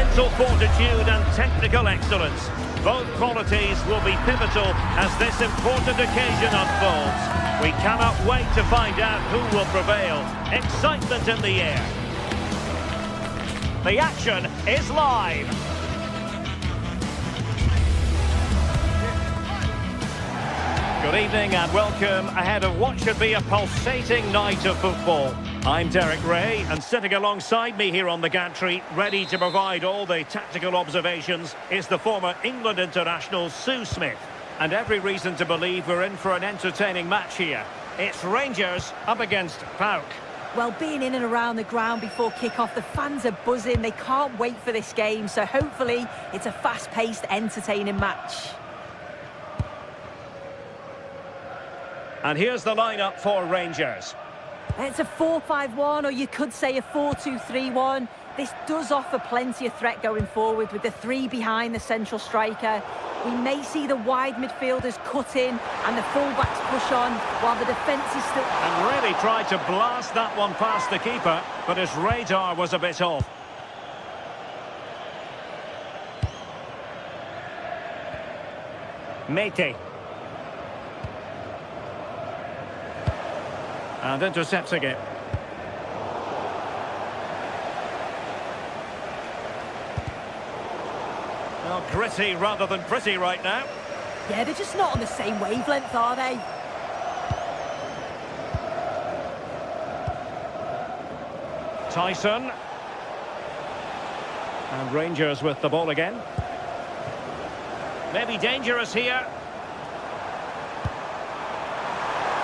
mental fortitude and technical excellence. Both qualities will be pivotal as this important occasion unfolds. We cannot wait to find out who will prevail. Excitement in the air. The action is live. Good evening and welcome ahead of what should be a pulsating night of football. I'm Derek Ray, and sitting alongside me here on the gantry, ready to provide all the tactical observations, is the former England international Sue Smith. And every reason to believe we're in for an entertaining match here. It's Rangers up against PAOK. Well, being in and around the ground before kick-off, the fans are buzzing. They can't wait for this game, so hopefully it's a fast-paced, entertaining match. And here's the lineup for Rangers. It's a 4-5-1, or you could say a 4-2-3-1. This does offer plenty of threat going forward with the three behind the central striker. We may see the wide midfielders cut in and the fullbacks push on while the defence is still... And really tried to blast that one past the keeper, but his radar was a bit off. Mete. And intercepting it. Well, gritty rather than pretty right now. Yeah, they're just not on the same wavelength, are they? Tyson. And Rangers with the ball again. Maybe dangerous here.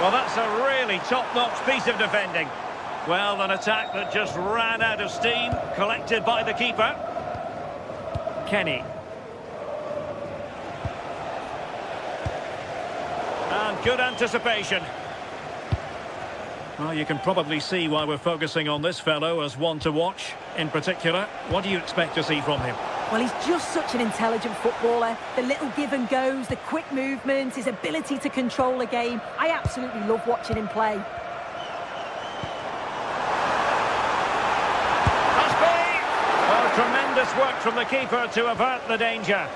Well, that's a really top-notch piece of defending. Well, an attack that just ran out of steam, collected by the keeper. Kenny. And good anticipation. Well, you can probably see why we're focusing on this fellow as one to watch. In particular, what do you expect to see from him? Well, he's just such an intelligent footballer. The little give and goes, the quick movements, his ability to control a game. I absolutely love watching him play. Must be! Well, tremendous work from the keeper to avert the danger.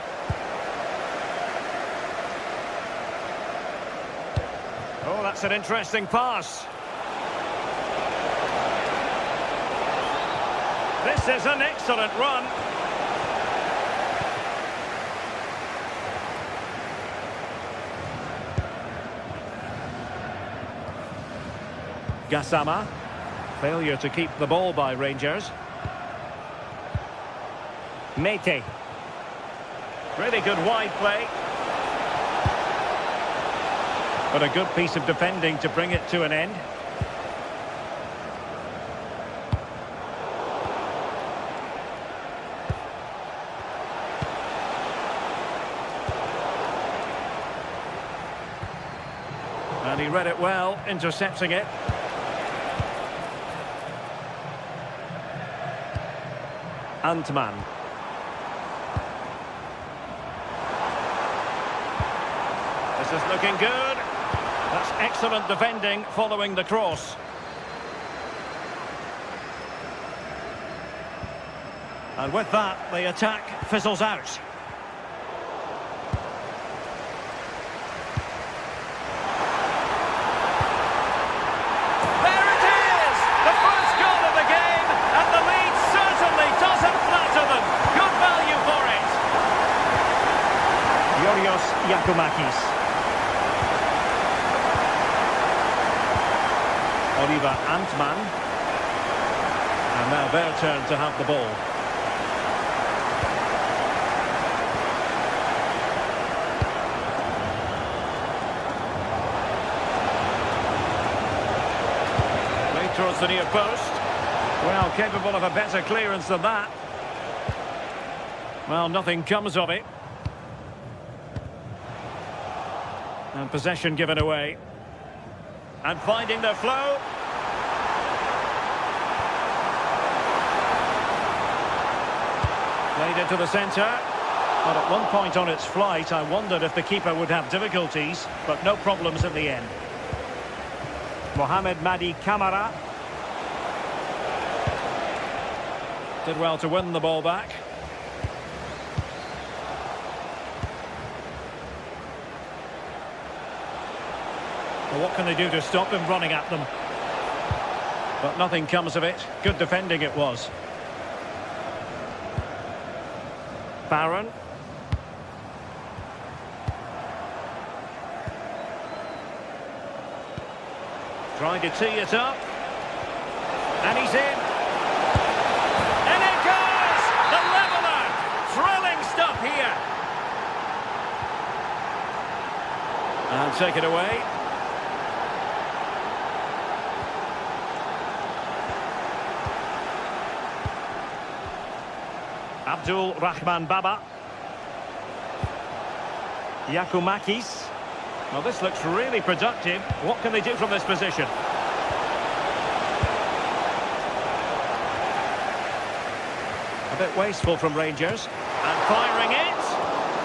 Oh, that's an interesting pass. This is an excellent run. Gassama. Failure to keep the ball by Rangers. Mete. Really good wide play. But a good piece of defending to bring it to an end. And he read it well, intercepting it. Antman. This is looking good. That's excellent defending following the cross. And with that, the attack fizzles out. There it is! The first goal of the game, and the lead certainly doesn't flatter them. Good value for it. Yorios Yakumakis. Oliver Antman. And now their turn to have the ball. Played towards the near post. Well, capable of a better clearance than that. Well, nothing comes of it. And possession given away. And finding their flow. Played into the centre. But at one point on its flight, I wondered if the keeper would have difficulties, but no problems at the end. Mohamed Madi Camara. Did well to win the ball back. Well, what can they do to stop him running at them? But nothing comes of it. Good defending it was. Barron. Trying to tee it up. And he's in. And it goes! The leveller! Thrilling stuff here. And take it away. Abdul Rahman Baba. Yakumakis. Well, this looks really productive. What can they do from this position? A bit wasteful from Rangers. And firing it.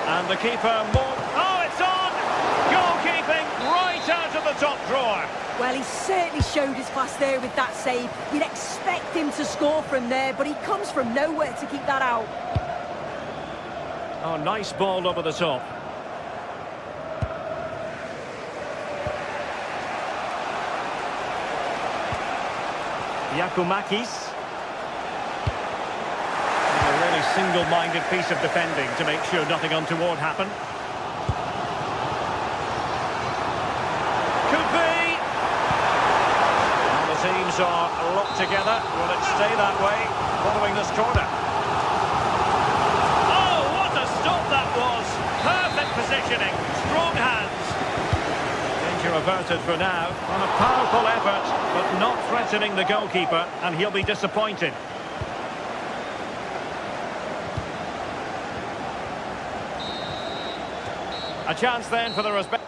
And the keeper more... Oh, it's on! Goalkeeping right out of the top drawer. Well, he certainly showed his class there with that save. You'd expect him to score from there, but he comes from nowhere to keep that out. Oh, nice ball over the top. Yakumakis. A really single-minded piece of defending to make sure nothing untoward happened. Could be. Well, the teams are locked together. Will it stay that way following this corner? Oh, what a stop that was! Perfect positioning, strong hands. Danger averted for now. On a powerful effort, but not threatening the goalkeeper, and he'll be disappointed. A chance then for the respect.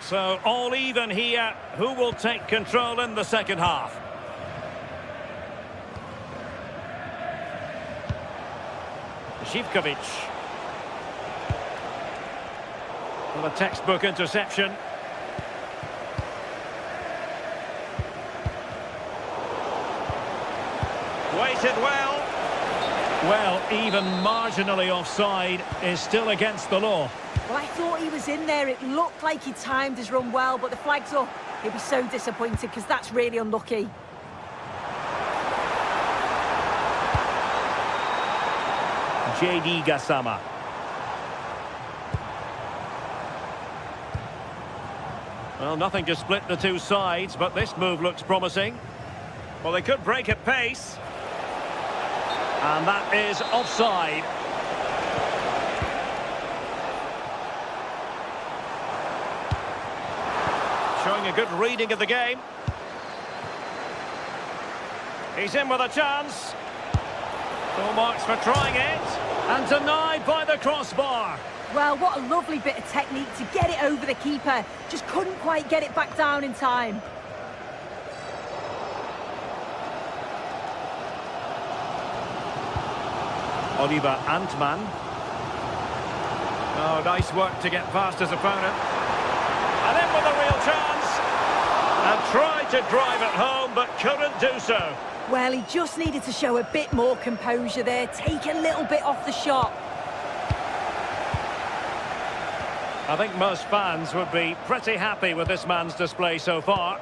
So all even here. Who will take control in the second half? Zivkovic. Well, a textbook interception. Waited well. Well, even marginally offside is still against the law. Well, I thought he was in there. It looked like he timed his run well, but the flag's up. He'll be so disappointed because that's really unlucky. JD Gassama. Well, nothing to split the two sides, but this move looks promising. Well, they could break at pace. And that is offside. Showing a good reading of the game. He's in with a chance. Full marks for trying it. And denied by the crossbar. Well, what a lovely bit of technique to get it over the keeper. Just couldn't quite get it back down in time. Oliver Antman. Oh, nice work to get past his opponent. And in with a real chance. And tried to drive it home, but couldn't do so. Well, he just needed to show a bit more composure there, take a little bit off the shot. I think most fans would be pretty happy with this man's display so far.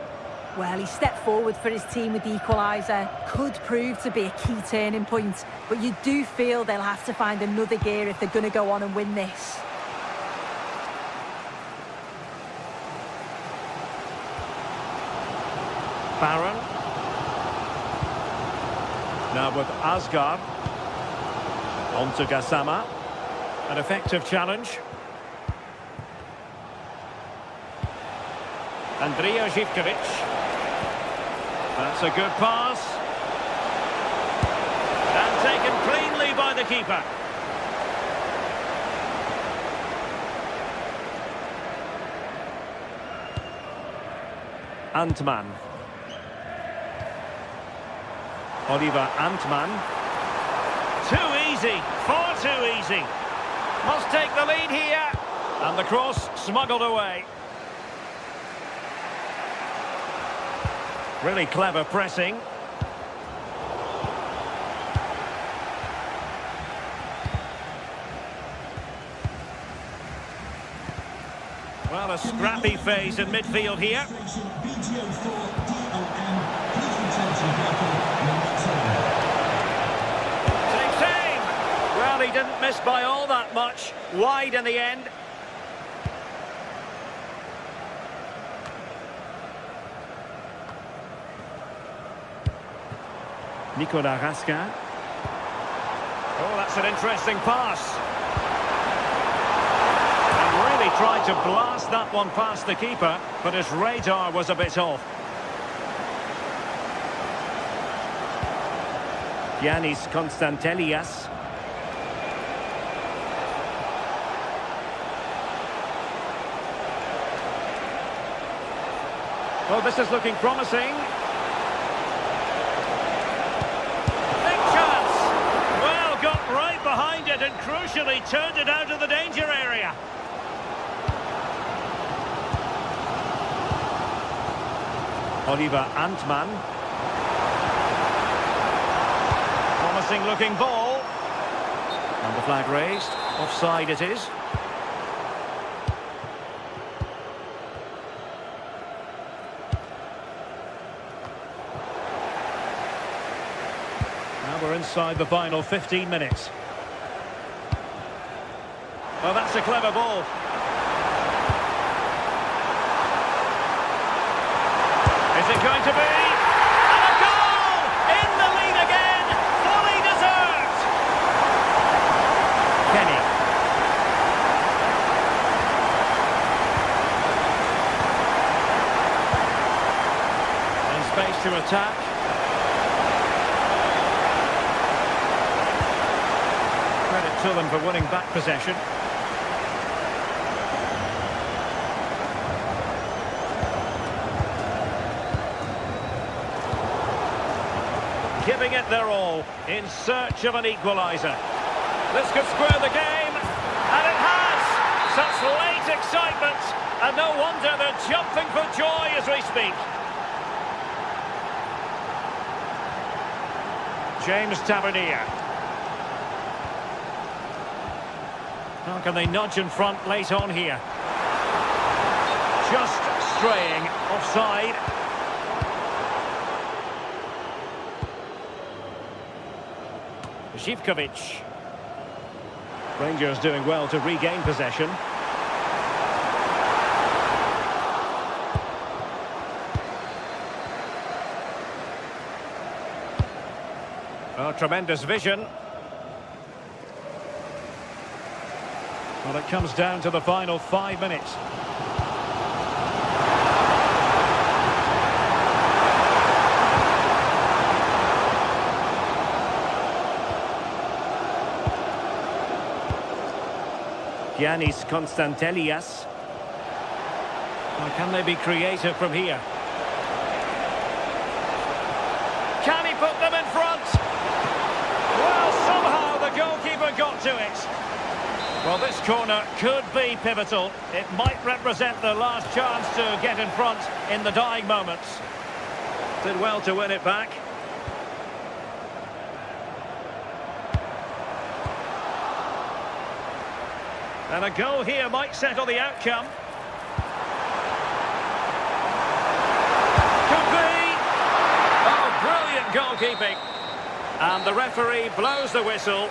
Well, he stepped forward for his team with the equaliser. Could prove to be a key turning point, but you do feel they'll have to find another gear if they're going to go on and win this. Barron. Now with Asgar. On to Gassama. An effective challenge. Andrija Zivkovic. That's a good pass. And taken cleanly by the keeper. Antman. Oliver Antman. Too easy, far too easy. Must take the lead here. And the cross smuggled away. Really clever pressing. a scrappy phase in midfield here. Takes aim. Well, he didn't miss by all that much. Wide in the end. Nicolas Raskin. Oh, that's an interesting pass. And really tried to blast that one past the keeper, but his radar was a bit off. Giannis Constantelias. Well, this is looking promising. Big chance. Well, got right behind it and crucially turned it out of the danger area. Oliver Antman. Promising looking ball. And the flag raised. Offside it is. Now we're inside the final 15 minutes. Well, that's a clever ball. Is it going to be? And a goal! In the lead again! Fully deserved! Kenny. And space to attack. Credit to them for winning back possession. Giving it their all in search of an equaliser. This could square the game, and it has! Such late excitement, and no wonder they're jumping for joy as we speak. James Tavernier. How can they nudge in front late on here? Just straying offside. Zivkovic. Rangers doing well to regain possession. Oh, tremendous vision. Well, it comes down to the final 5 minutes. Giannis Constantelias. Well, can they be creative from here? Can he put them in front? Well, somehow the goalkeeper got to it. Well, this corner could be pivotal. It might represent the last chance to get in front in the dying moments. Did well to win it back. And a goal here might settle the outcome. Could be! Oh, brilliant goalkeeping. And the referee blows the whistle.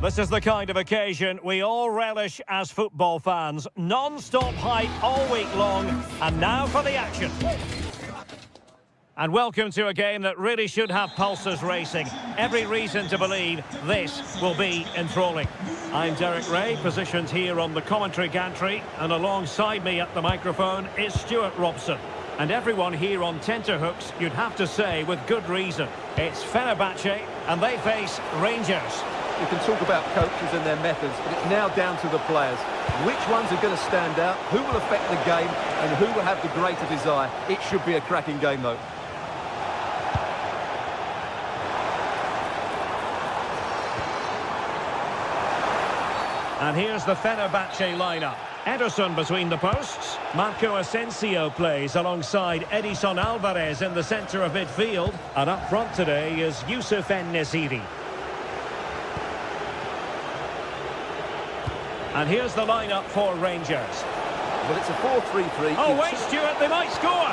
This is the kind of occasion we all relish as football fans. Non-stop hype all week long, and now for the action. And welcome to a game that really should have pulses racing. Every reason to believe this will be enthralling. I'm Derek Ray, positioned here on the commentary gantry, and alongside me at the microphone is Stuart Robson. And everyone here on tenterhooks, you'd have to say with good reason. It's Fenerbahce, and they face Rangers. You can talk about coaches and their methods, but it's now down to the players. Which ones are going to stand out, who will affect the game, and who will have the greater desire. It should be a cracking game, though. And here's the Fenerbahce lineup. Ederson between the posts. Marco Asensio plays alongside Edison Alvarez in the centre of midfield. And up front today is Youssef En-Nesyri. And here's the lineup for Rangers. Well, it's a 4-3-3. Oh, wait, Stuart, they might score.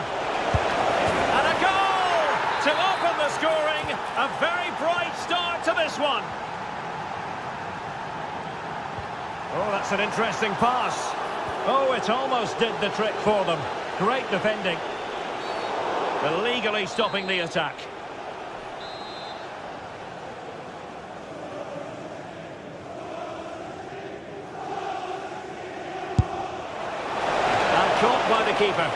And a goal to open the scoring. A very bright start to this one. Oh, that's an interesting pass. Oh, it almost did the trick for them. Great defending. Illegally stopping the attack. Caught by the keeper.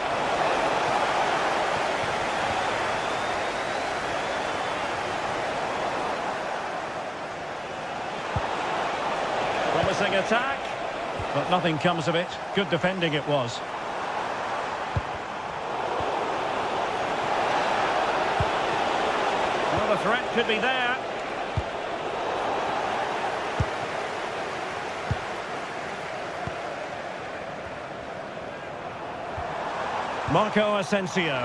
Promising attack, but nothing comes of it. Good defending it was. Well, the threat could be there. Marco Asensio.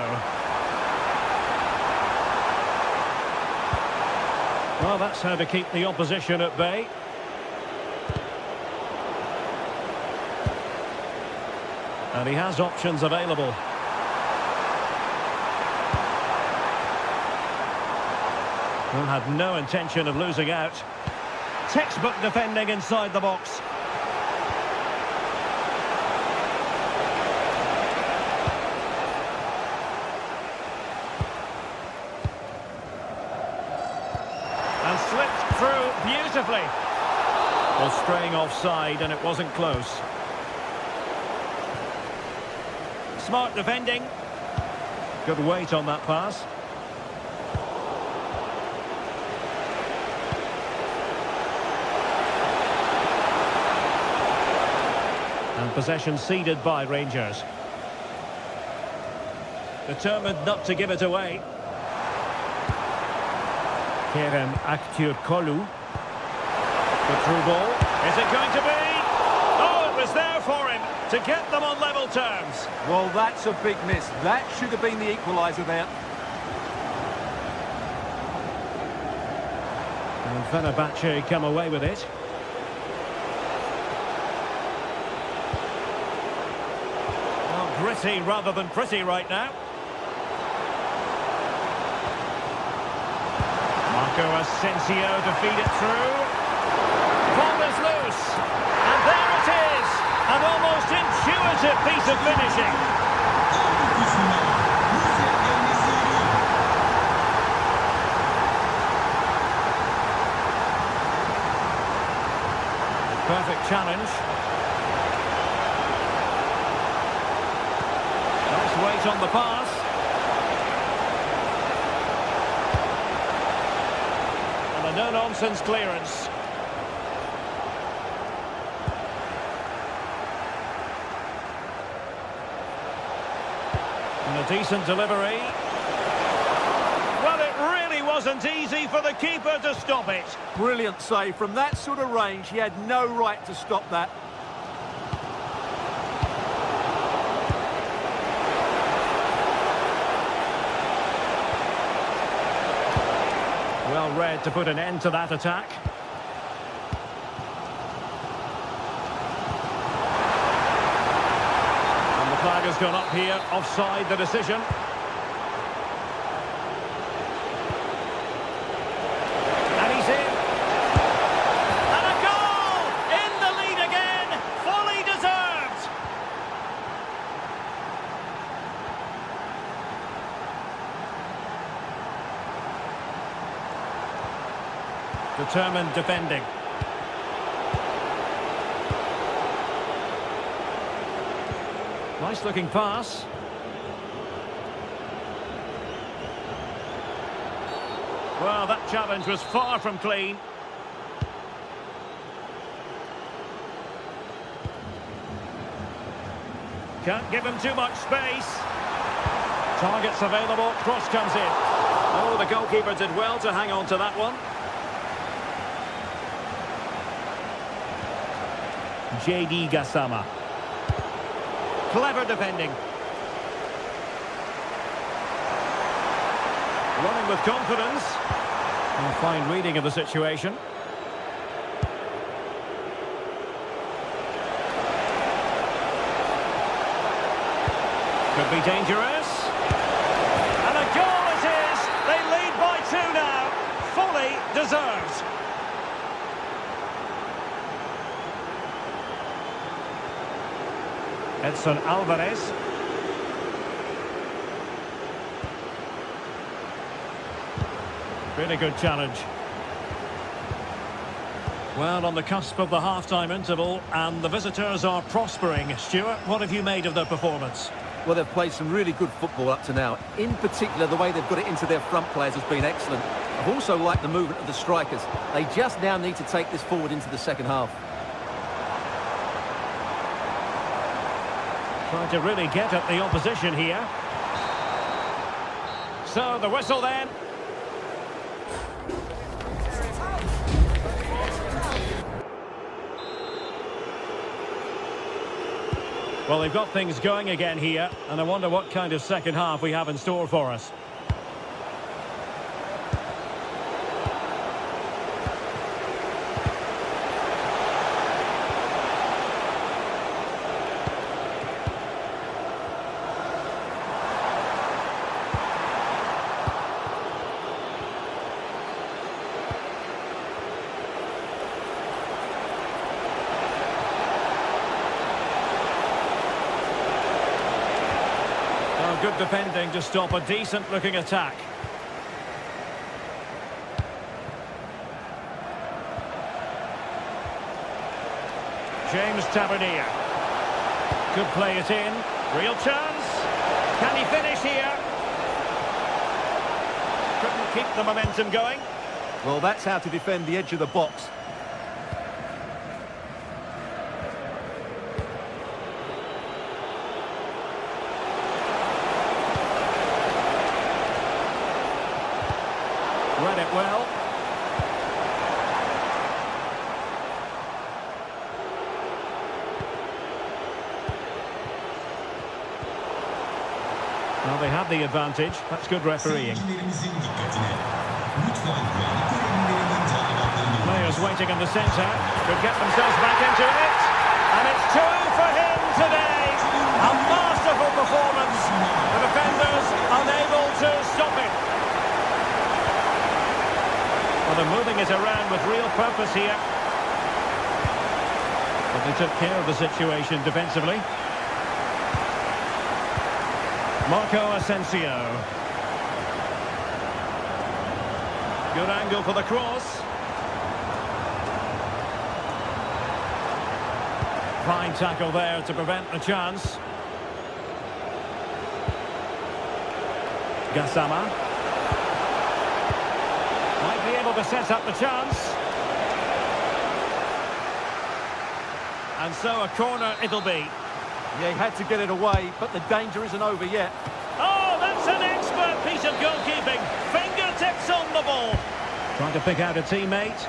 Well, that's how to keep the opposition at bay. And he has options available. Well, had no intention of losing out. Textbook defending inside the box. And slipped through beautifully. Well, straying offside, and it wasn't close. Smart defending. Good weight on that pass. And possession ceded by Rangers. Determined not to give it away. Kerem Aktürkoğlu. The through ball. Is it going to be? Oh, it was there for him to get them on level terms. Well, that's a big miss. That should have been the equaliser there. And Fenerbahce come away with it. Well, gritty rather than pretty right now. Marco Asensio to feed it through. Ball is loose. And there it is. An almost intuitive piece of finishing. Perfect challenge. Nice weight on the pass. And a no-nonsense clearance. And a decent delivery. Well, it really wasn't easy for the keeper to stop it. Brilliant save. From that sort of range, he had no right to stop that. Well read to put an end to that attack. And the flag has gone up here, offside the decision. And he's in. And a Determined defending. Nice looking pass. Well, that challenge was far from clean. Can't give him too much space. Targets available, cross comes in. Oh, the goalkeeper did well to hang on to that one. JD Gassama. Clever defending. Running with confidence. A fine reading of the situation. Could be dangerous. And a goal it is. They lead by 2 now. Fully deserved. Edson Alvarez. Really good challenge. Well, on the cusp of the half-time interval, and the visitors are prospering. Stuart, what have you made of their performance? Well, they've played some really good football up to now. In particular, the way they've got it into their front players has been excellent. I've also liked the movement of the strikers. They just now need to take this forward into the second half. Trying to really get at the opposition here. So, the whistle then. Well, they've got things going again here, and I wonder what kind of second half we have in store for us. Good defending to stop a decent-looking attack. James Tavernier. Could play it in. Real chance. Can he finish here? Couldn't keep the momentum going. Well, that's how to defend the edge of the box. Read it well. Well, they have the advantage. That's good refereeing. Players waiting in the centre. Could get themselves back into it. And it's 2 for him today. A masterful performance. The defenders unable to stop it. Well, they're moving it around with real purpose here. But they took care of the situation defensively. Marco Asensio. Good angle for the cross. Fine tackle there to prevent the chance. Gassama. Might be able to set up the chance. And so a corner it'll be. Yeah, he had to get it away, but the danger isn't over yet. Oh, that's an expert piece of goalkeeping. Fingertips on the ball. Trying to pick out a teammate.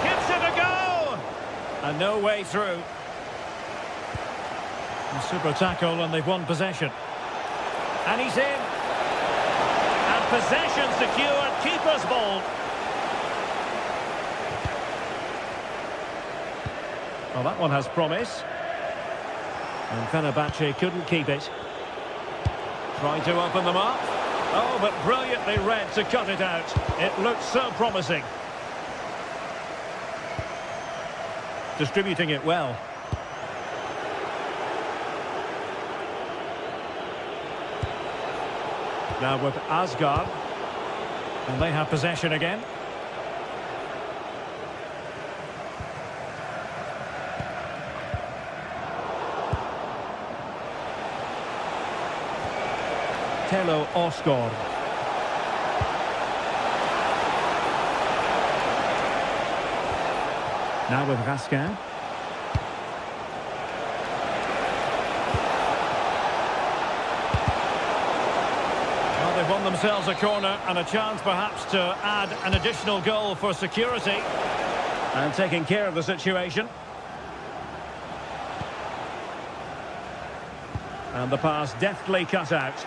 Gives it a go. And no way through. A super tackle, and they've won possession. And he's in. And possession secured. Keeper's ball. Well, that one has promise. And Fenerbahce couldn't keep it. Trying to open them up. Oh, but brilliantly read to cut it out. It looked so promising. Distributing it well. Now with Asgard. And they have possession again. Telo Oscar. Now with Raskin. Well, they've won themselves a corner and a chance perhaps to add an additional goal for security. And taking care of the situation. And the pass deftly cut out.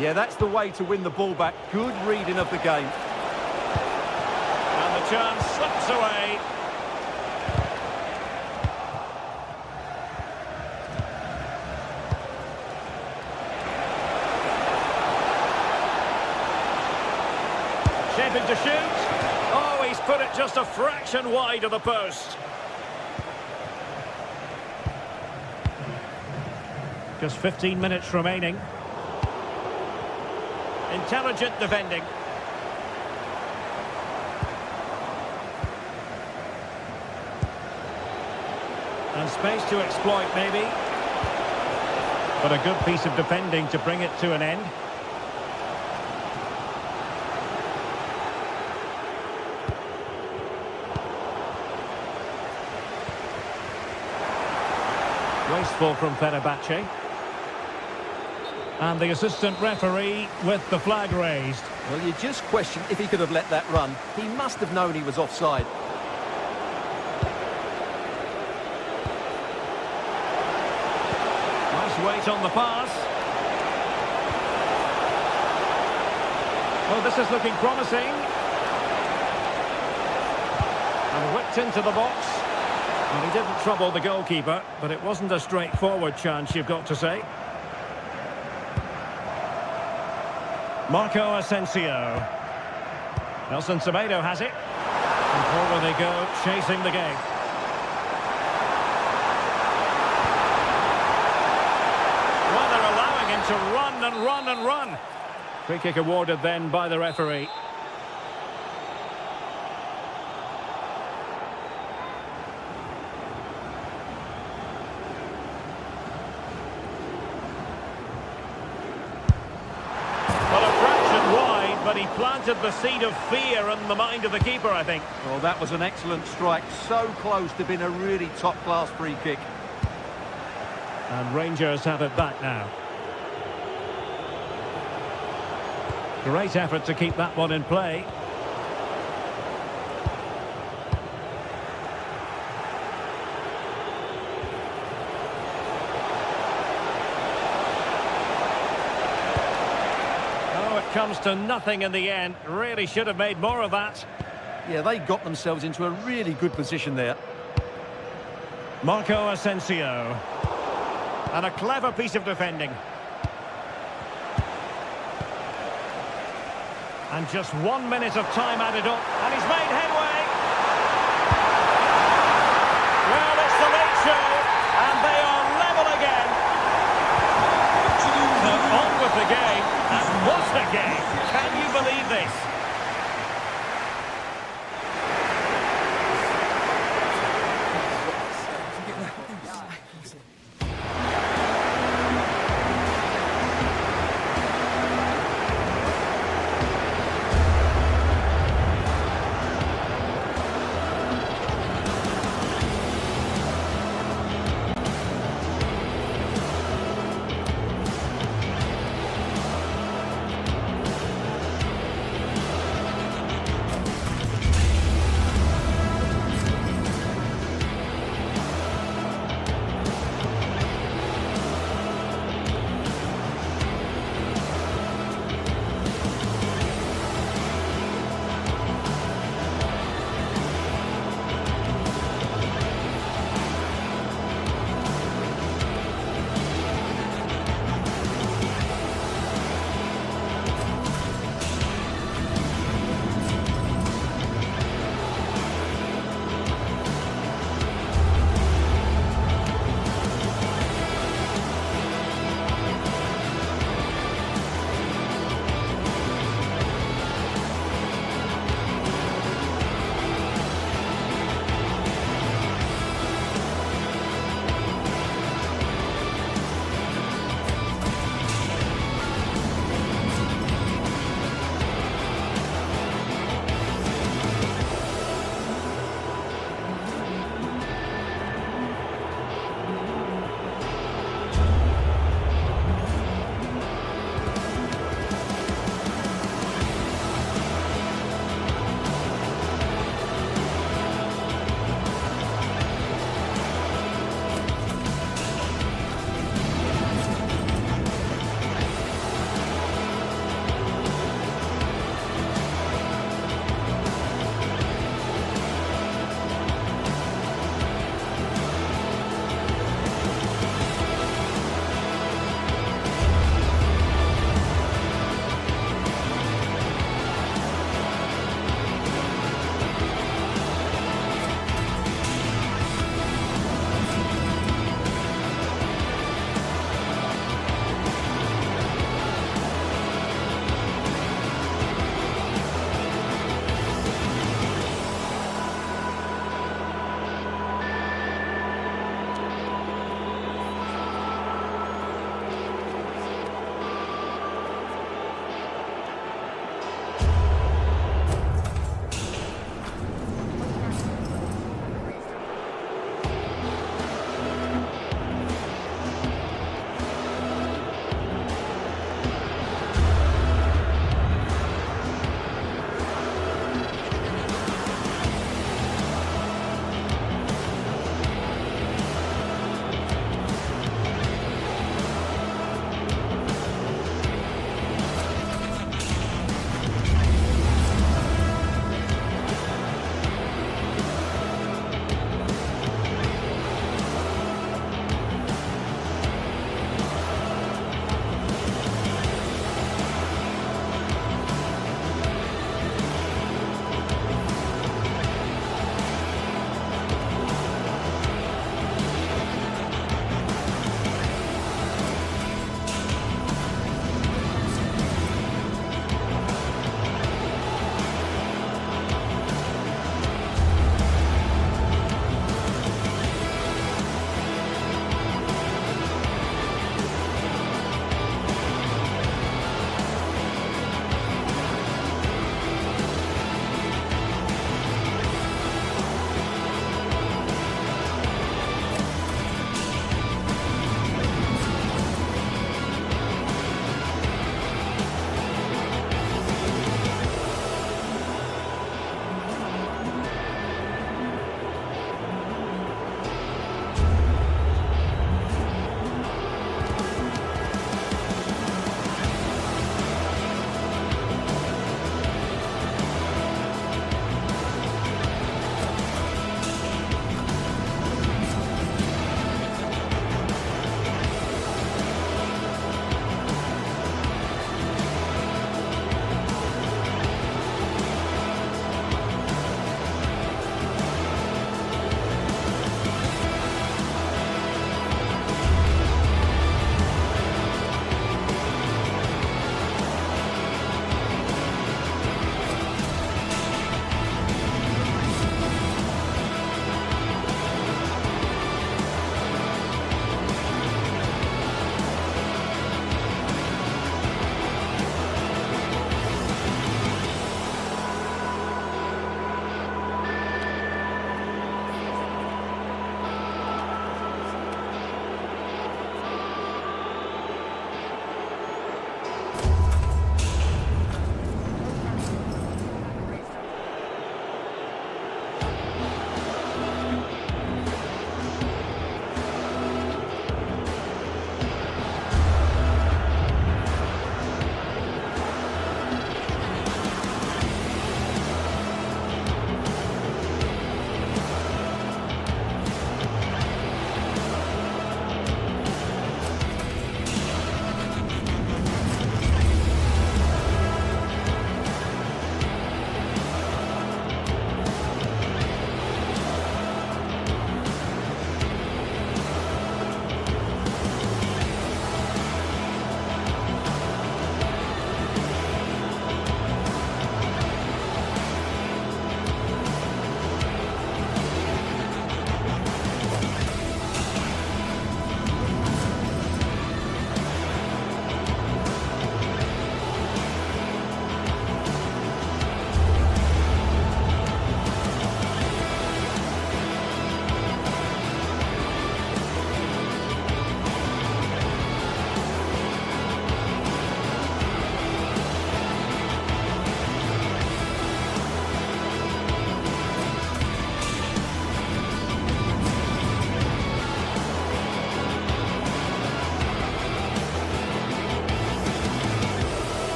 Yeah, that's the way to win the ball back. Good reading of the game. And the chance slips away. Shaping to shoot. Oh, he's put it just a fraction wide of the post. Just 15 minutes remaining. Intelligent defending. And space to exploit, maybe. But a good piece of defending to bring it to an end. Wasteful from Fenerbahce. And the assistant referee with the flag raised. Well, you just question if he could have let that run. He must have known he was offside. Nice weight on the pass. Well, this is looking promising. And whipped into the box. And he didn't trouble the goalkeeper, but it wasn't a straightforward chance, you've got to say. Marco Asensio. Nelson Semedo has it. And forward they go, chasing the game. Well, they're allowing him to run and run and run. Free kick awarded then by the referee. But he planted the seed of fear in the mind of the keeper, I think. Well, that was an excellent strike. So close to being a really top-class free kick. And Rangers have it back now. Great effort to keep that one in play. Comes to nothing in the end. Really should have made more of that. Yeah, they got themselves into a really good position there. Marco Asensio. And a clever piece of defending. And just 1 minute of time added up. And he's made headway. Well, it's the late show. And they are level again. So on with the game. And what a game! Can you believe this?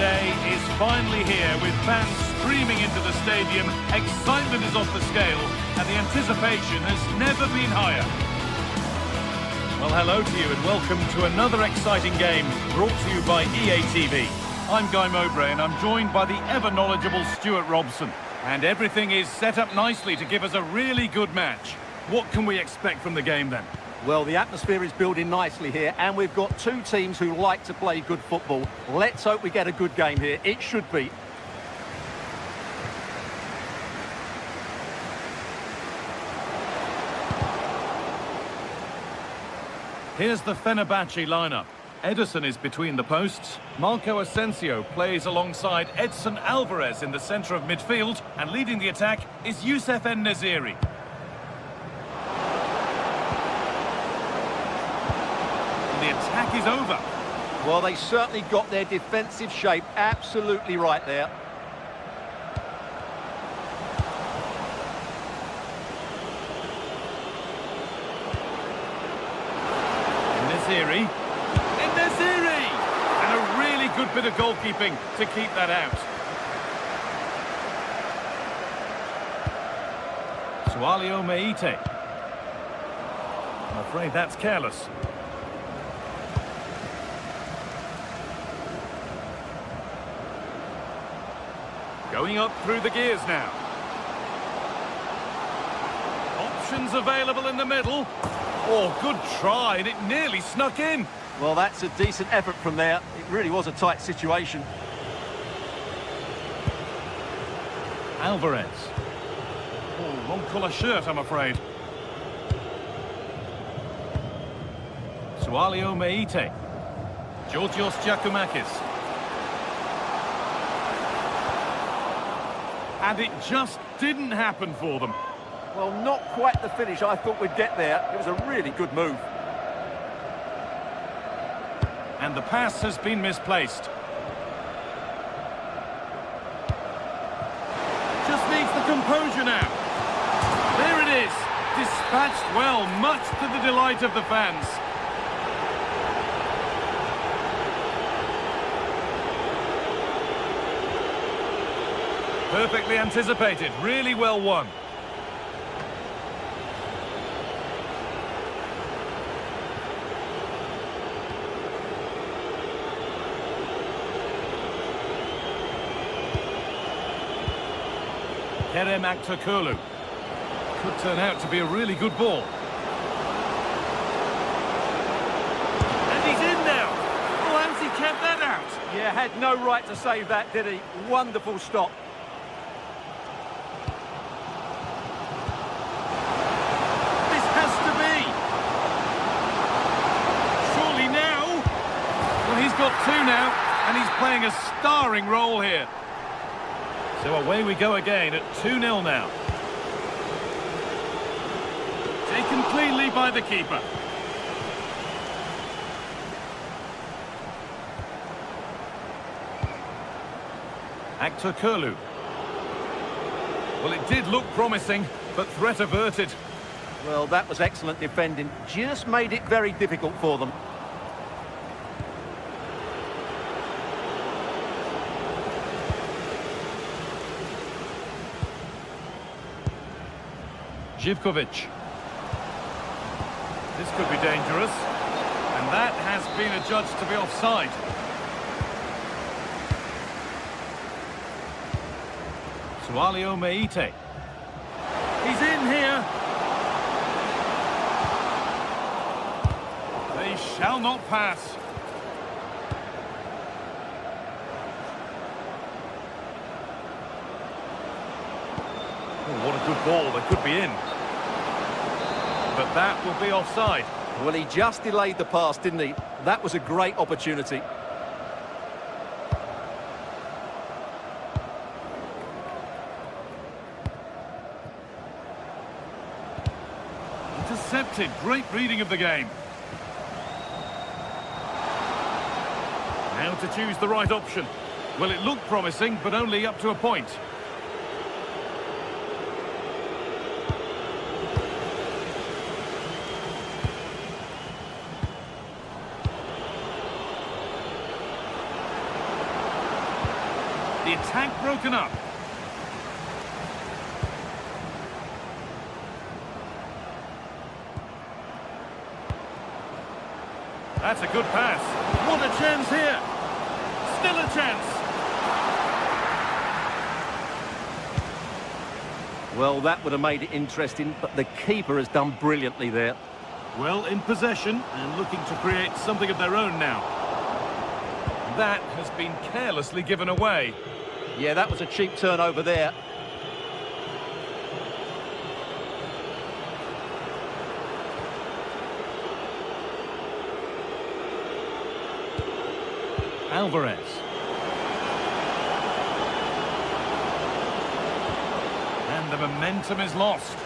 day is finally here with fans streaming into the stadium. Excitement is off the scale and the anticipation has never been higher. Well, hello to you and welcome to another exciting game brought to you by EA TV. I'm Guy Mowbray and I'm joined by the ever-knowledgeable Stuart Robson. And everything is set up nicely to give us a really good match. What can we expect from the game then? Well, the atmosphere is building nicely here, and we've got two teams who like to play good football. Let's hope we get a good game here. It should be. Here's the Fenerbahce lineup. Ederson is between the posts. Marco Asensio plays alongside Edson Alvarez in the centre of midfield, and leading the attack is Youssef En-Nesyri. The attack is over. Well, they certainly got their defensive shape absolutely right there. En-Nesyri. En-Nesyri! And a really good bit of goalkeeping to keep that out. Sualio Meite. I'm afraid that's careless. Going up through the gears now. Options available in the middle. Oh, good try, and it nearly snuck in. Well, that's a decent effort from there. It really was a tight situation. Alvarez. Oh, wrong colour shirt, I'm afraid. Sualio Meite. Georgios Giacomakis. And it just didn't happen for them. Well, not quite the finish I thought we'd get there. It was a really good move. And the pass has been misplaced. Just needs the composure now. There it is. Dispatched well, much to the delight of the fans. Perfectly anticipated, really well won. Kerem Aktürkoğlu. Could turn out to be a really good ball. And he's in now. Oh, has he kept that out? Yeah, had no right to save that, did he? Wonderful stop. He's got two now, and he's playing a starring role here. So away we go again at 2-0 now. Taken cleanly by the keeper. Aktürkoğlu. Well, it did look promising, but threat averted. Well, that was excellent defending. Just made it very difficult for them. Živković. This could be dangerous. And that has been adjudged to be offside. Sualio Meite. He's in here. They shall not pass. Oh, what a good ball. They could be in. But that will be offside. Well, he just delayed the pass, didn't he? That was a great opportunity. Intercepted. Great reading of the game. Now to choose the right option. Well, it looked promising, but only up to a point. The attack broken up. That's a good pass. What a chance here. Still a chance. Well, that would have made it interesting, but the keeper has done brilliantly there. Well in possession and looking to create something of their own now. That has been carelessly given away. Yeah, that was a cheap turnover there. Alvarez. And the momentum is lost.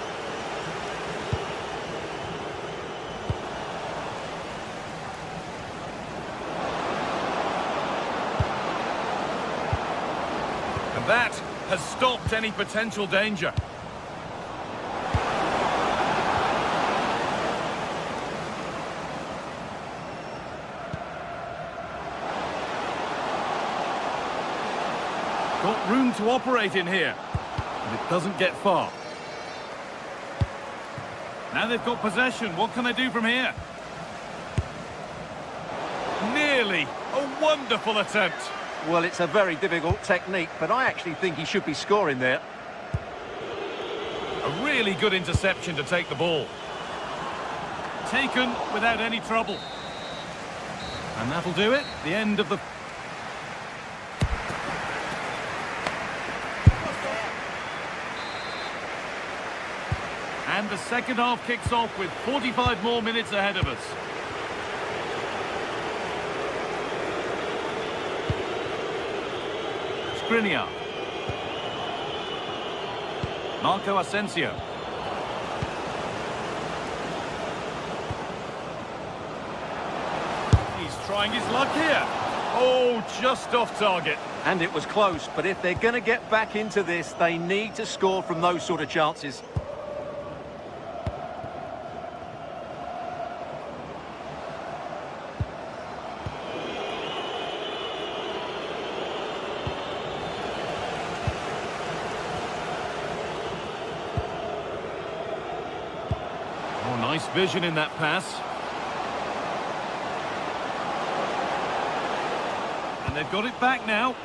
And that has stopped any potential danger. Got room to operate in here, but it doesn't get far. Now they've got possession. What can they do from here? Nearly a wonderful attempt. Well, it's a very difficult technique, but I actually think he should be scoring there. A really good interception to take the ball. Taken without any trouble. And that'll do it. The end of the... And the second half kicks off with 45 more minutes ahead of us. Skriniar. Marco Asensio. He's trying his luck here. Oh, just off target. And it was close, but if they're going to get back into this, they need to score from those sort of chances. Oh, nice vision in that pass. And they've got it back now.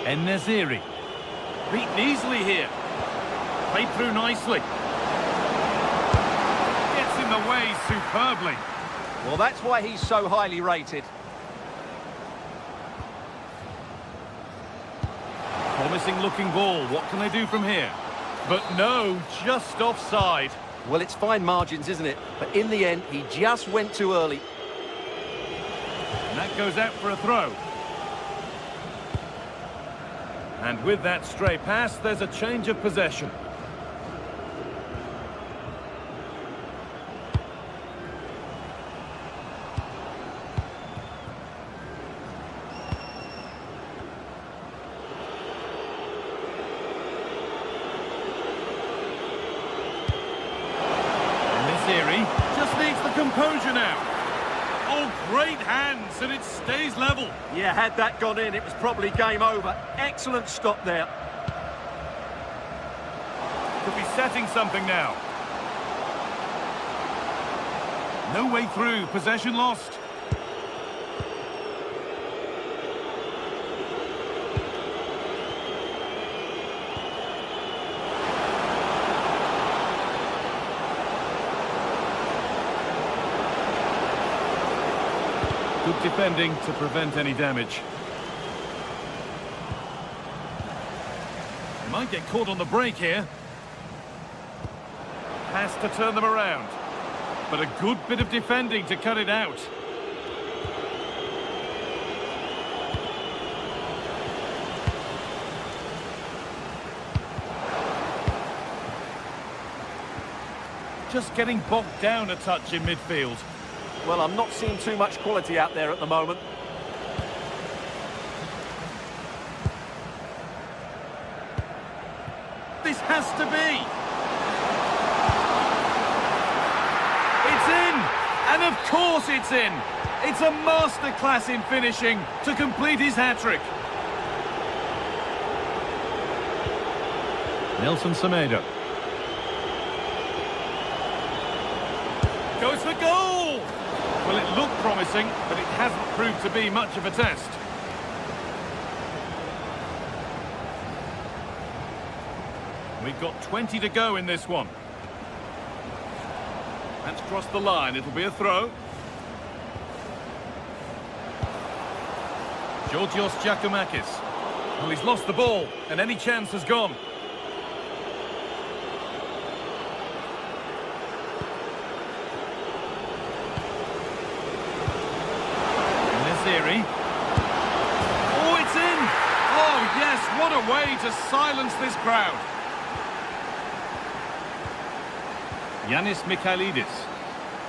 En-Nesyri. Beaten easily here. Played through nicely. Gets in the way superbly. Well, that's why he's so highly rated. Promising looking ball. What can they do from here? But no, just offside. Well, it's fine margins, isn't it? But in the end, he just went too early. And that goes out for a throw. And with that stray pass, there's a change of possession. En-Nesyri just needs the composure now. Oh, great hands, and it stays level. Yeah, had that gone in, it was probably game over. Excellent stop there. Could be setting something now. No way through, possession lost. Good defending to prevent any damage. They might get caught on the break here. Has to turn them around. But a good bit of defending to cut it out. Just getting bogged down a touch in midfield. Well, I'm not seeing too much quality out there at the moment. This has to be. It's in. And of course it's in. It's a masterclass in finishing to complete his hat-trick. Nelson Semedo. Goes for goal! Well, it looked promising, but it hasn't proved to be much of a test. We've got 20 to go in this one. That's crossed the line. It'll be a throw. Georgios Giacomakis. Well, he's lost the ball, and any chance has gone. Nesiri. Oh, it's in! Oh, yes, what a way to silence this crowd. Yanis Mikhailidis.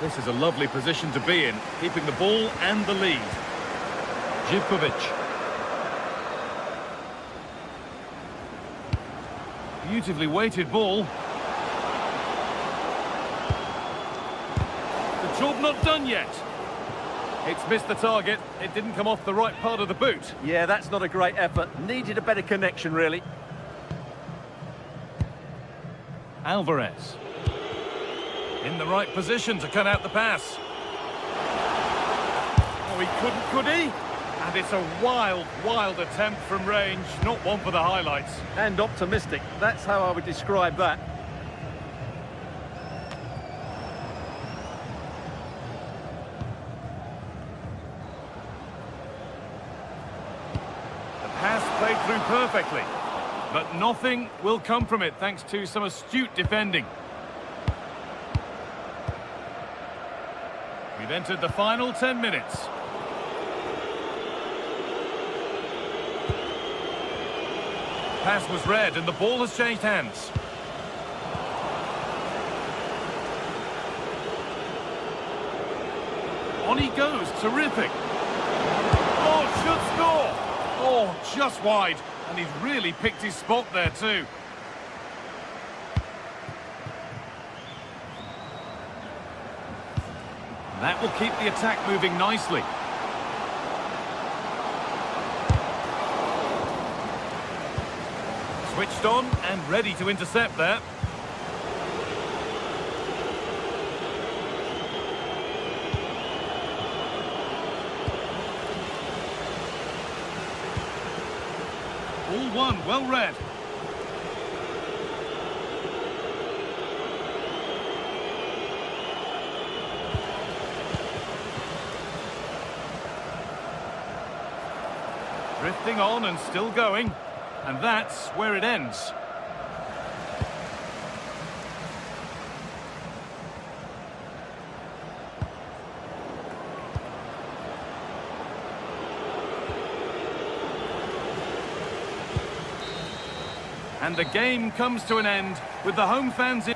This is a lovely position to be in, keeping the ball and the lead. Živkovic. Beautifully weighted ball. The job not done yet. It's missed the target. It didn't come off the right part of the boot. Yeah, that's not a great effort. Needed a better connection, really. Alvarez. In the right position to cut out the pass. Oh, he couldn't, could he? And it's a wild, wild attempt from range. Not one for the highlights. And optimistic. That's how I would describe that. The pass played through perfectly. But nothing will come from it thanks to some astute defending. We've entered the final 10 minutes. Pass was read and the ball has changed hands. On he goes, terrific. Oh, should score. Oh, just wide. And he's really picked his spot there too. That will keep the attack moving nicely. Switched on and ready to intercept there. All one, well read. Drifting on and still going, and that's where it ends. And the game comes to an end with the home fans in.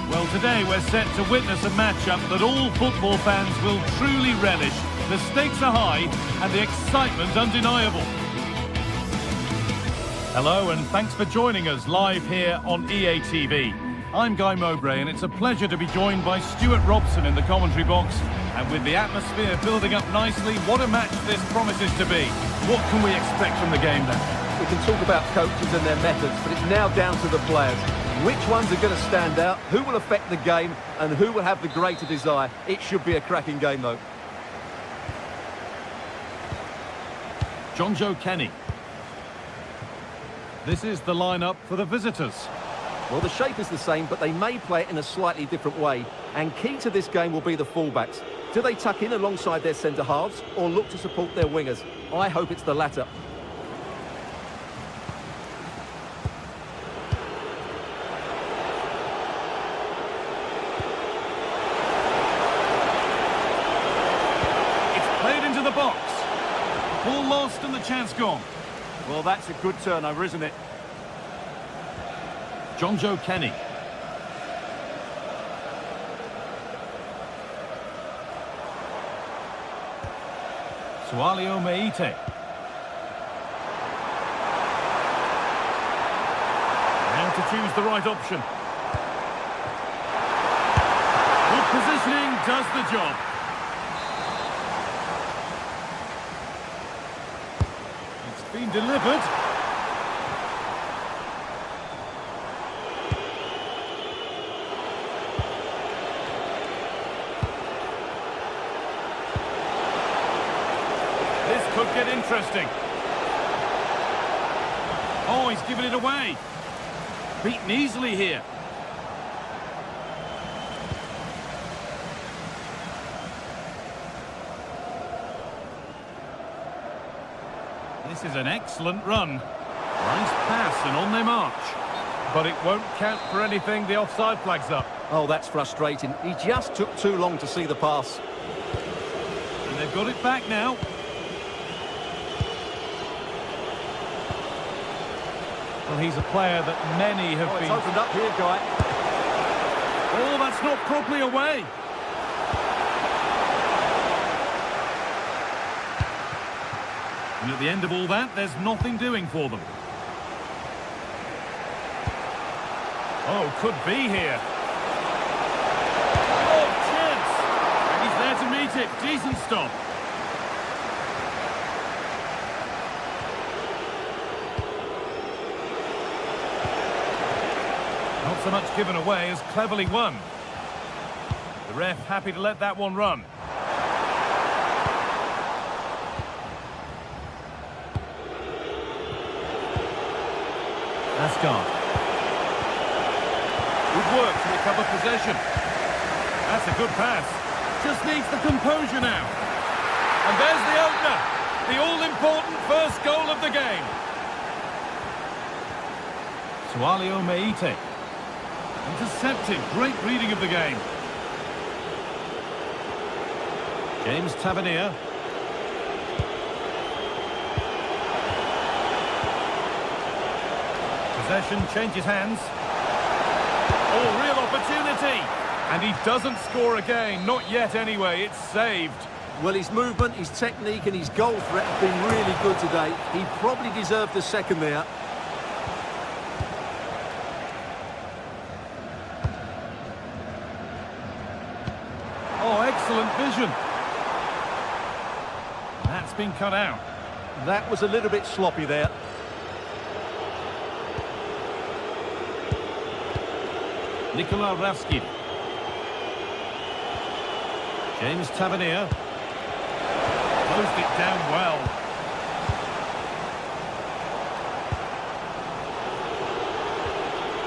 Well, today we're set to witness a matchup that all football fans will truly relish. The stakes are high and the excitement undeniable. Hello and thanks for joining us live here on EA TV. I'm Guy Mowbray and it's a pleasure to be joined by Stuart Robson in the commentary box. And with the atmosphere building up nicely, what a match this promises to be. What can we expect from the game then? We can talk about coaches and their methods, but it's now down to the players. Which ones are going to stand out, who will affect the game, and who will have the greater desire. It should be a cracking game, though. Joe Kenny. This is the lineup for the visitors. Well, the shape is the same, but they may play it in a slightly different way. And key to this game will be the fullbacks. Do they tuck in alongside their centre-halves or look to support their wingers? I hope it's the latter. It's played into the box. Ball lost and the chance gone. Well, that's a good turnover, isn't it? Joe Kenny. Sualio Meite. Now to choose the right option. Good positioning does the job. It's been delivered. This could get interesting. Oh, he's given it away. Beaten easily here. This is an excellent run. Nice pass and on they march. But it won't count for anything, the offside flag's up. Oh, that's frustrating. He just took too long to see the pass. And they've got it back now. Well, he's a player that many have It's been... opened up here, Guy. Oh, that's not properly away. And at the end of all that, there's nothing doing for them. Oh, could be here. Oh, chance! And he's there to meet it. Decent stop. Not so much given away as cleverly won. The ref happy to let that one run. Asgard. Good work to recover possession. That's a good pass. Just needs the composure now. And there's the opener. The all-important first goal of the game. Sualio Meite. Intercepted. Great reading of the game. James Tavernier. Possession changes hands. Oh, real opportunity. And he doesn't score again. Not yet anyway. It's saved. Well, his movement, his technique and his goal threat have been really good today. He probably deserved a second there. Oh, excellent vision. That's been cut out. That was a little bit sloppy there. Nikola Raskin. James Tavernier. Closed it down well.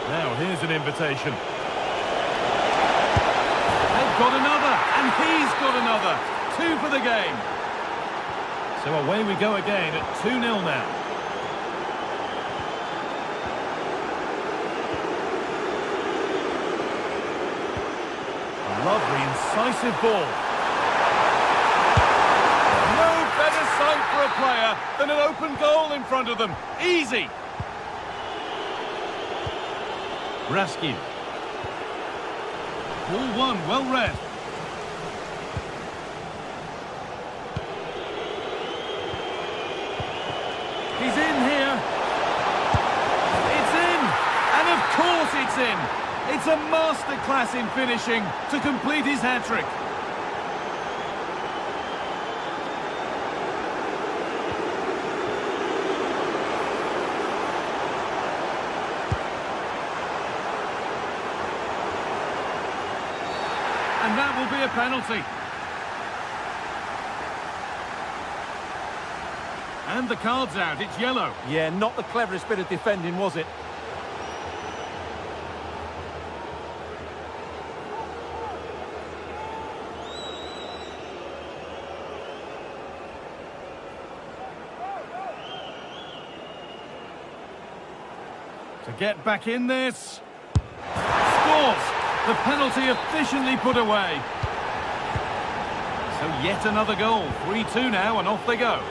Now here's an invitation. They've got another, and he's got another. 2 for the game. So away we go again at 2-0 now. Lovely, incisive ball. No better sight for a player than an open goal in front of them. Easy. Raskin. Ball one, well read. He's in here. It's in. It's a masterclass in finishing to complete his hat-trick. And that will be a penalty. And the card's out, it's yellow. Yeah, not the cleverest bit of defending, was it? To get back in this. Scores! The penalty efficiently put away. So yet another goal. 3-2 now, and off they go.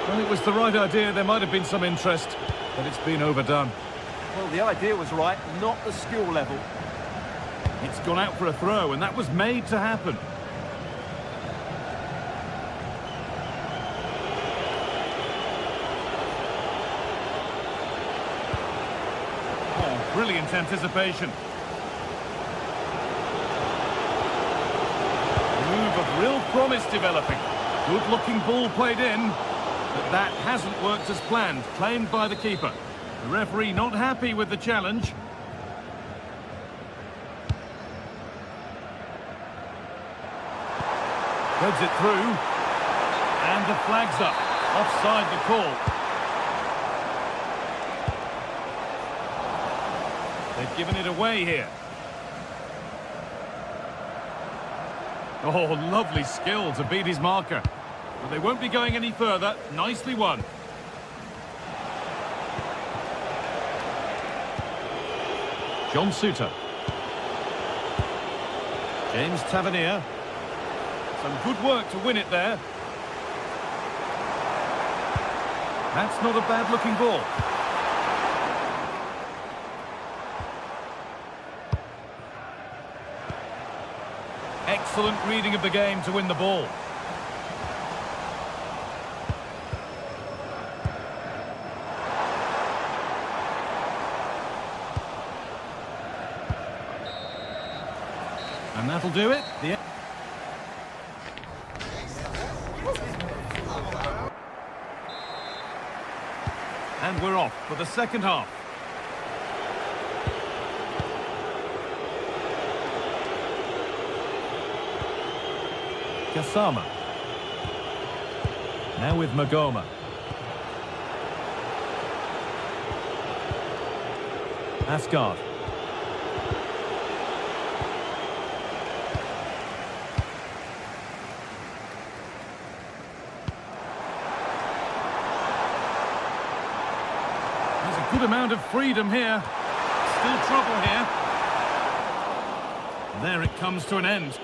Well, it was the right idea. There might have been some interest, but it's been overdone. Well, the idea was right, not the skill level. It's gone out for a throw, and that was made to happen. Oh, brilliant anticipation. Move of real promise developing. Good-looking ball played in. But that hasn't worked as planned, claimed by the keeper. The referee not happy with the challenge. Threads it through. And the flag's up. Offside the call. They've given it away here. Oh, lovely skill to beat his marker. But they won't be going any further. Nicely won. John Suter. James Tavernier. Some good work to win it there. That's not a bad-looking ball. Excellent reading of the game to win the ball. And that'll do it. And we're off for the second half. Kasama. Now with Magoma. Asgard. There's a good amount of freedom here. Still trouble here. There it comes to an end.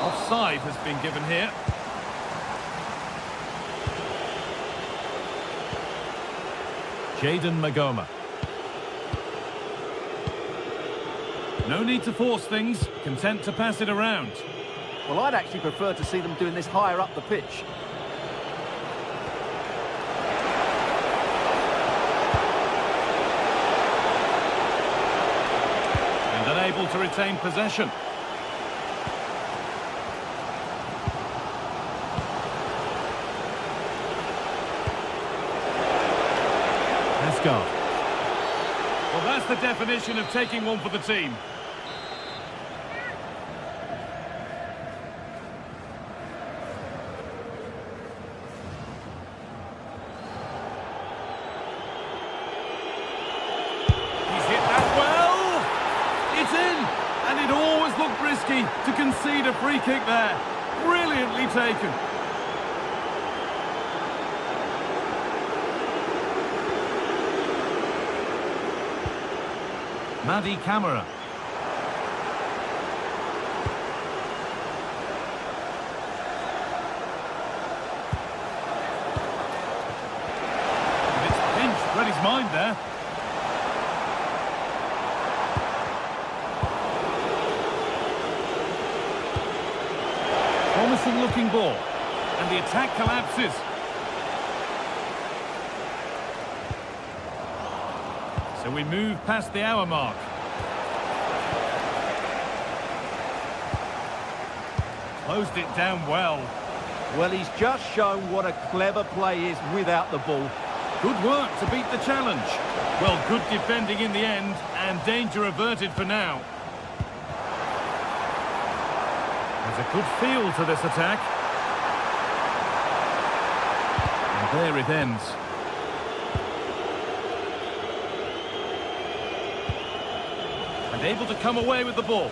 Offside has been given here. Jayden Magoma. No need to force things, content to pass it around. Well, I'd actually prefer to see them doing this higher up the pitch. And unable to retain possession. Asgard. Well, that's the definition of taking one for the team. He's hit that well. It's in. And it always looked risky to concede a free kick there. Brilliantly taken. Madi Camara. It's pinched, read his mind there. promising looking ball. And the attack collapses. So we move past the hour mark. Closed it down well. Well, he's just shown what a clever play is without the ball. Good work to beat the challenge. Well, good defending in the end, and danger averted for now. There's a good feel to this attack. And there it ends. And able to come away with the ball.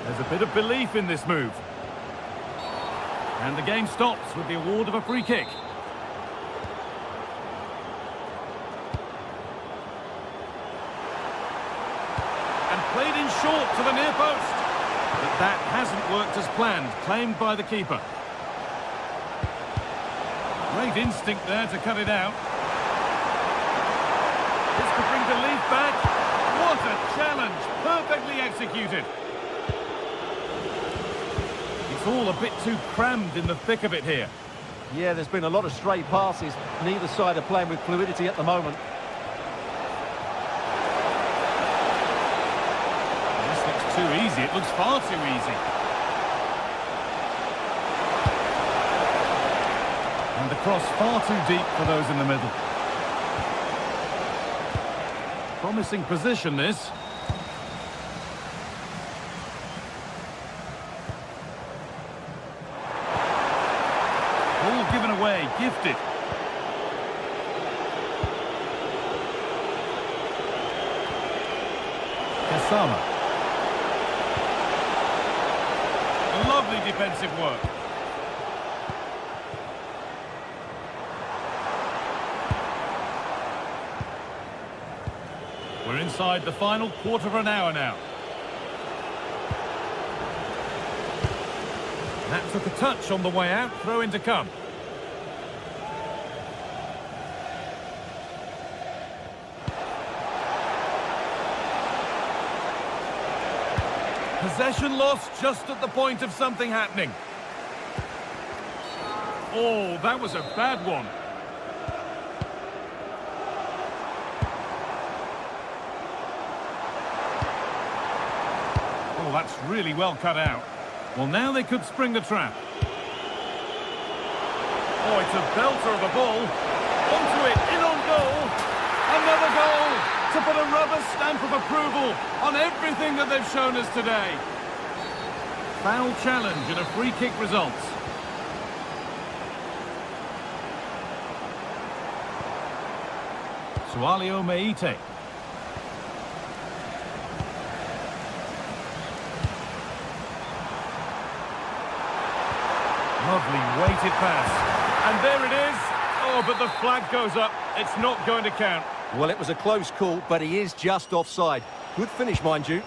There's a bit of belief in this move. And the game stops with the award of a free kick. And played in short to the near post. But that hasn't worked as planned, claimed by the keeper. Great instinct there to cut it out. This could bring belief back. What a challenge, perfectly executed. It's all a bit too crammed in the thick of it here. Yeah, there's been a lot of stray passes. Neither side are playing with fluidity at the moment. This looks too easy. It looks far too easy. And the cross far too deep for those in the middle. Promising position, this. Ball given away, gifted. Kasama. Lovely defensive work. We're inside the final quarter of an hour now. That took a touch on the way out, throw in to come. Possession lost just at the point of something happening. Oh, that was a bad one. Oh, that's really well cut out. Well, now they could spring the trap. Oh, it's a belter of a ball. Onto it, in on goal. Another goal to put a rubber stamp of approval on everything that they've shown us today. Foul challenge and a free kick results. Sualio Meite. Lovely weighted pass. And there it is. Oh, but the flag goes up. It's not going to count. Well, it was a close call, but he is just offside. Good finish, mind you.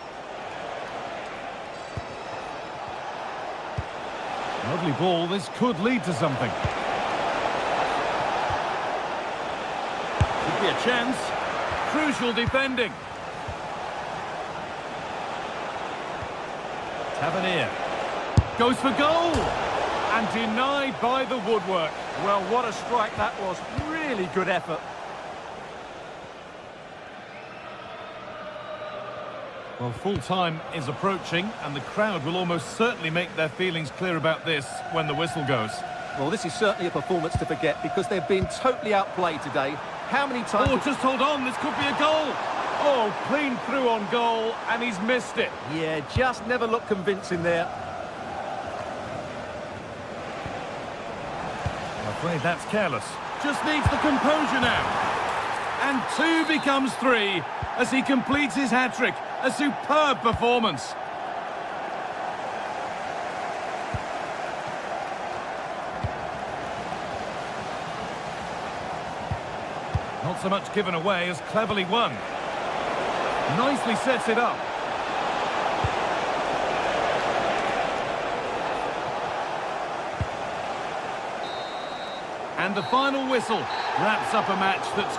Lovely ball. This could lead to something. Could be a chance. Crucial defending. Tavernier. Goes for goal. And denied by the woodwork. Well, what a strike that was. Really good effort. Well, full-time is approaching, and the crowd will almost certainly make their feelings clear about this when the whistle goes. Well, this is certainly a performance to forget because they've been totally outplayed today. How many times... Oh, just hold on, this could be a goal! Oh, clean through on goal, and he's missed it. Yeah, just never looked convincing there. I'm afraid that's careless. Just needs the composure now. And 2 becomes 3 as he completes his hat-trick. A superb performance. Not so much given away as cleverly won. Nicely sets it up. And the final whistle wraps up a match that's...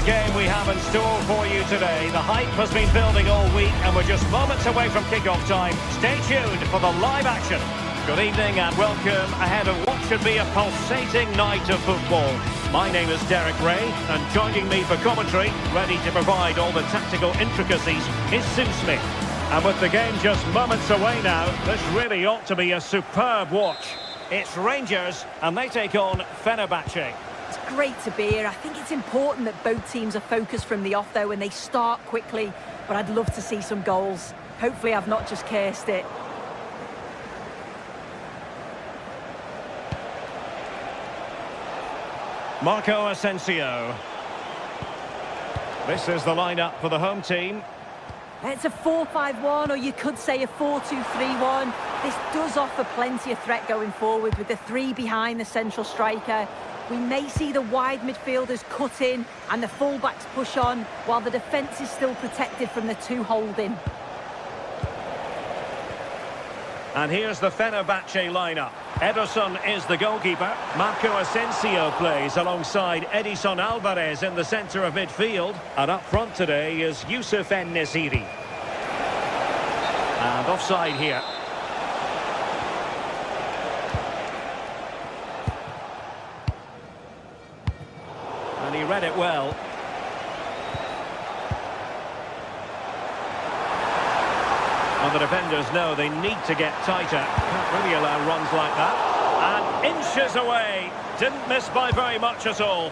game we have in store for you today. The hype has been building all week and we're just moments away from kick-off time. Stay tuned for the live action. Good evening and welcome ahead of what should be a pulsating night of football. My name is Derek Ray and joining me for commentary, ready to provide all the tactical intricacies, is Sue Smith. And with the game just moments away now, this really ought to be a superb watch. It's Rangers and they take on Fenerbahce. It's great to be here. I think it's important that both teams are focused from the off, though, and they start quickly. But I'd love to see some goals. Hopefully I've not just cursed it. Marco Asensio. This is the lineup for the home team. It's a 4-5-1, or you could say a 4-2-3-1. This does offer plenty of threat going forward with the three behind the central striker. We may see the wide midfielders cut in and the fullbacks push on, while the defence is still protected from the two holding. And here's the Fenerbahce lineup. Ederson is the goalkeeper. Marco Asensio plays alongside Edison Alvarez in the centre of midfield. And up front today is Youssef En-Nesyri. And offside here. And he read it well. And the defenders know they need to get tighter. Can't really allow runs like that. And inches away. Didn't miss by very much at all.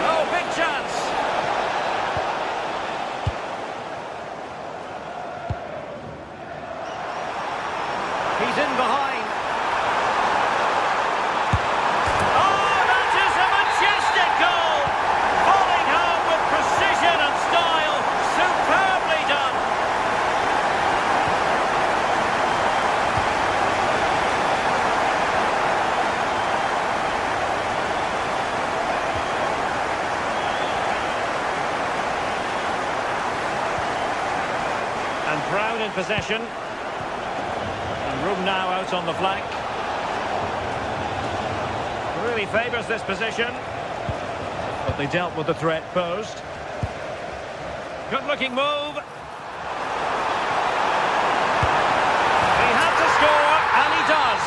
Oh, big chance. He's in behind. And Brown in possession. And room now out on the flank. Really favours this position. But they dealt with the threat posed. Good looking move. He had to score, and he does.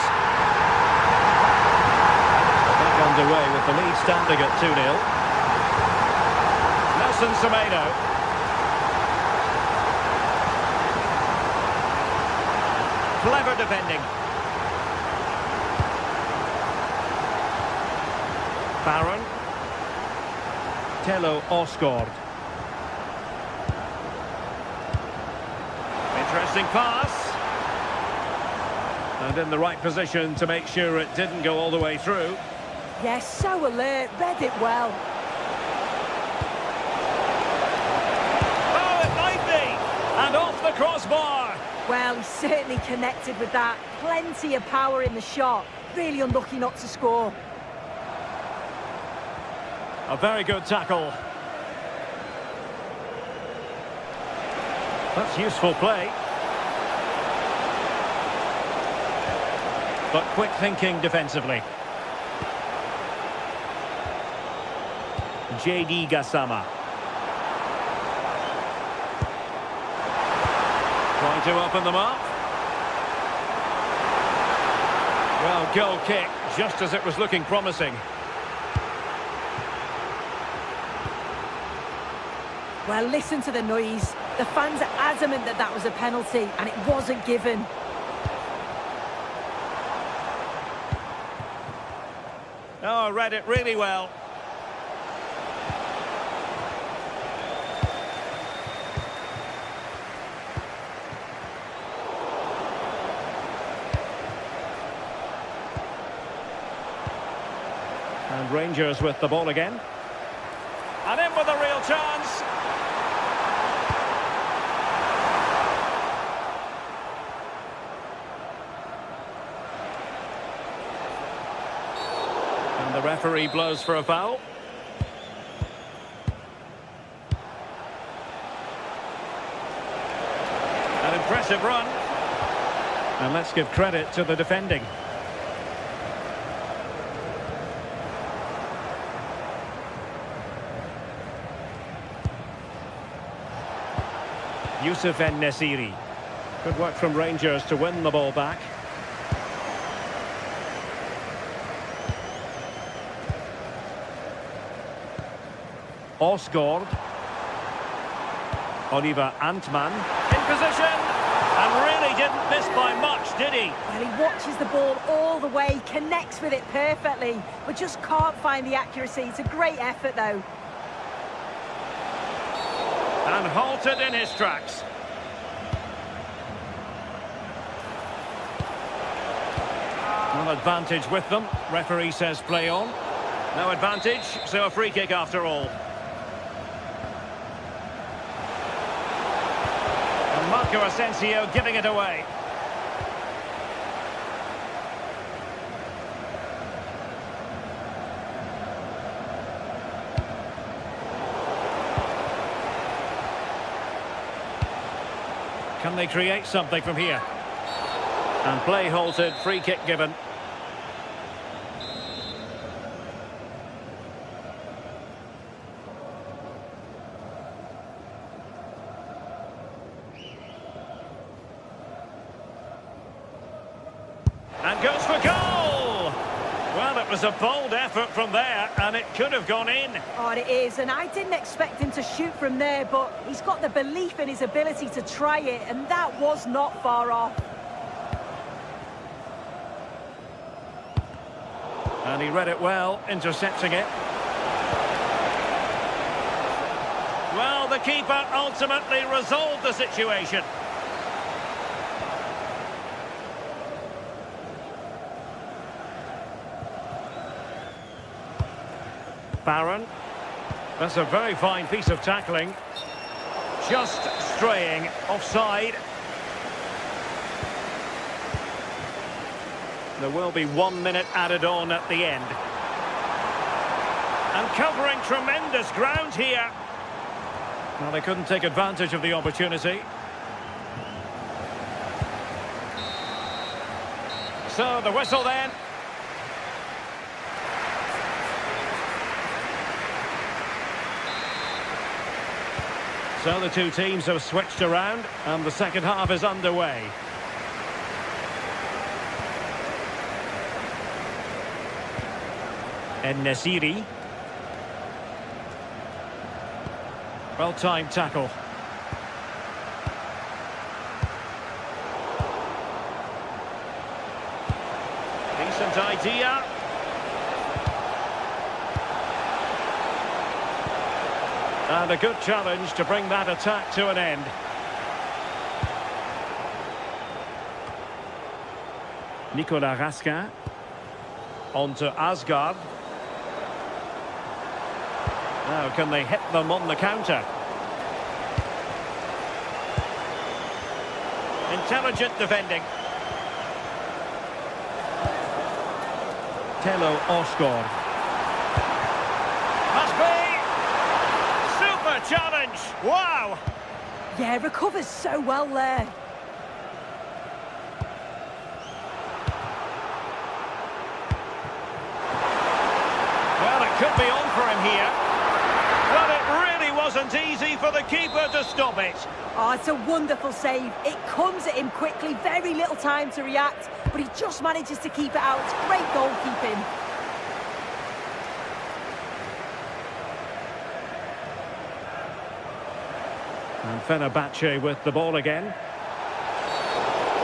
Back underway with the lead standing at 2-0. Nelson Semedo. Clever defending. Barron. Tello Osgård. Interesting pass. And in the right position to make sure it didn't go all the way through. Yes, so alert, read it well. Oh, it might be! And off the crossbar! Well, he certainly connected with that. Plenty of power in the shot. Really unlucky not to score. A very good tackle. That's useful play. But quick thinking defensively. JD Gassama. Trying to open them up. Well, goal kick, just as it was looking promising. Well, listen to the noise. The fans are adamant that that was a penalty, and it wasn't given. Oh, read it really well. And Rangers with the ball again. And in with a real chance. And the referee blows for a foul. An impressive run. And let's give credit to the defending. Youssef En-Nesyri. Good work from Rangers to win the ball back. Osgaard. Oliver Antman in position, and really didn't miss by much, did he? Well, he watches the ball all the way, connects with it perfectly, but just can't find the accuracy. It's a great effort, though. And halted in his tracks. No advantage with them. Referee says play on. No advantage, so a free kick after all. And Marco Asensio giving it away. Can they create something from here? And play halted, free kick given. And goes for goal! Well, it was a bold effort from there, and it could have gone in. Oh, it is, and I didn't expect him to shoot from there, but he's got the belief in his ability to try it, and that was not far off. And he read it well, intercepting it. Well, the keeper ultimately resolved the situation. Barron. That's a very fine piece of tackling. Just straying offside. There will be 1 minute added on at the end. And covering tremendous ground here. Well, they couldn't take advantage of the opportunity. So the whistle then. So the two teams have switched around and the second half is underway. En-Nesyri. Well-timed tackle. Decent idea. And a good challenge to bring that attack to an end. Nicolas Raskin. On to Asgard. Now, can they hit them on the counter? Intelligent defending. Tello Osgaard. Must be! Super challenge! Wow! Yeah, recovers so well there. Well, it could be on for him here. Well, it really wasn't easy for the keeper to stop it. Oh, it's a wonderful save. It comes at him quickly, very little time to react, but he just manages to keep it out. It's great goalkeeping. And Fenerbahce with the ball again.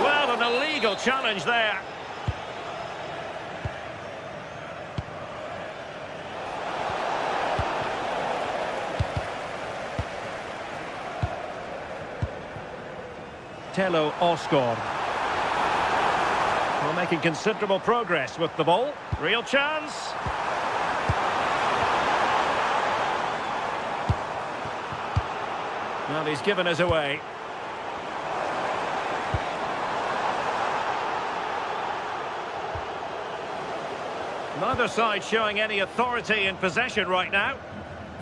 Well, an illegal challenge there. Tello Osgaard. Well, making considerable progress with the ball. Real chance. Well, he's given us away. Neither side showing any authority in possession right now.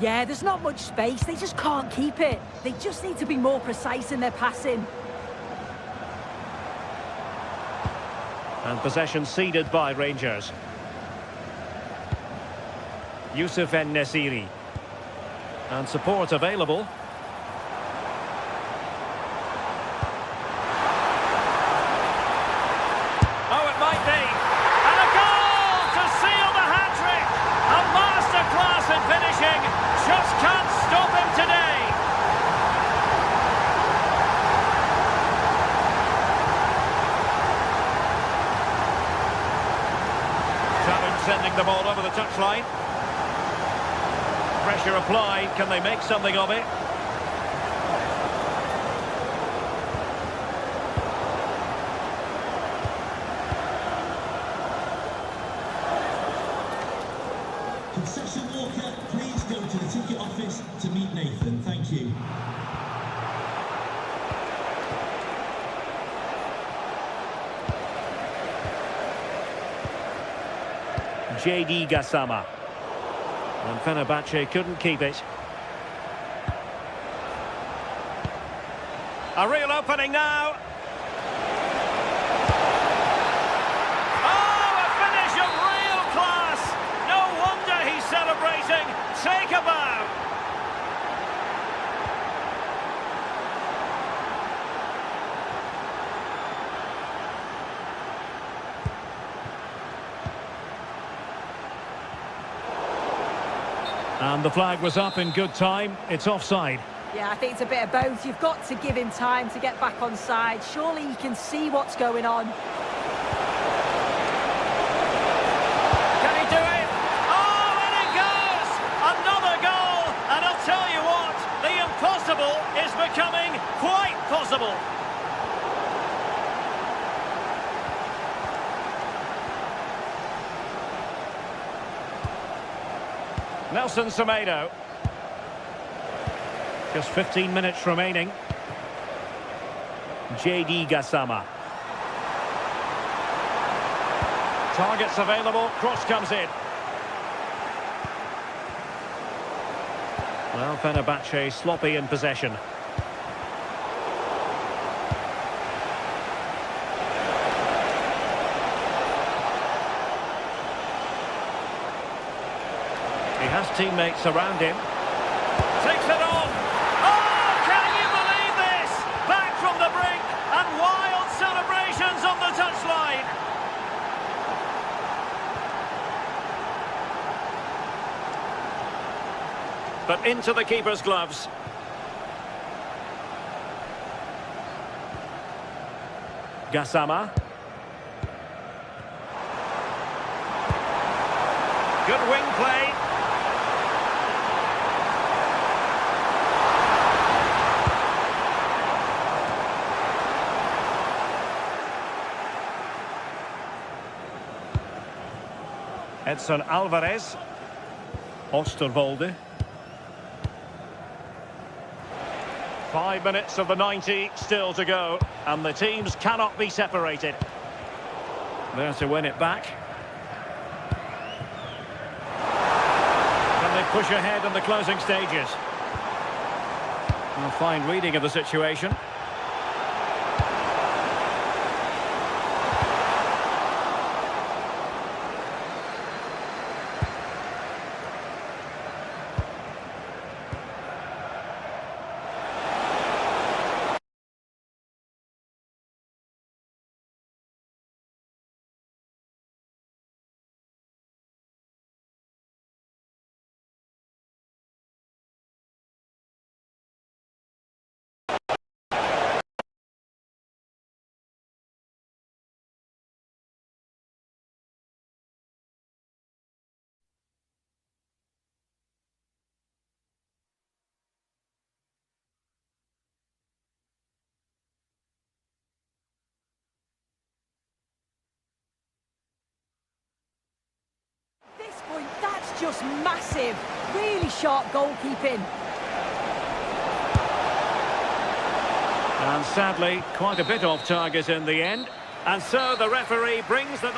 Yeah, there's not much space. They just can't keep it. They just need to be more precise in their passing. And possession ceded by Rangers. Yusuf En-Nesyri. And support available. Oh, it might be. And a goal to seal the hat-trick. A masterclass in finishing. Just can't stop him today. Challenge sending the ball over the touchline. Pressure applied. Can they make something of it? Concession Walker, please go to the ticket office to meet Nathan. Thank you. JD Gassama. And Fenerbahce couldn't keep it. A real opening now. Oh, a finish of real class. No wonder he's celebrating. Take a bow. And the flag was up in good time. It's offside. Yeah, I think it's a bit of both. You've got to give him time to get back on side. Surely he can see what's going on. Can he do it? Oh, and it goes! Another goal! And I'll tell you what, the impossible is becoming quite possible. Nelson Semedo. Just 15 minutes remaining. JD Gassama. Targets available. Cross comes in. Well, Fenerbahce sloppy in possession. He has teammates around him. Takes it on. Oh, can you believe this? Back from the brink and wild celebrations on the touchline. But into the keeper's gloves. Gassama. Good wing play. Edson Alvarez. Osterwolde. 5 minutes of the 90 still to go, and the teams cannot be separated. There to win it back. Can they push ahead in the closing stages? A fine reading of the situation. That's just massive. Really sharp goalkeeping. And sadly, quite a bit off target in the end. And so the referee brings them...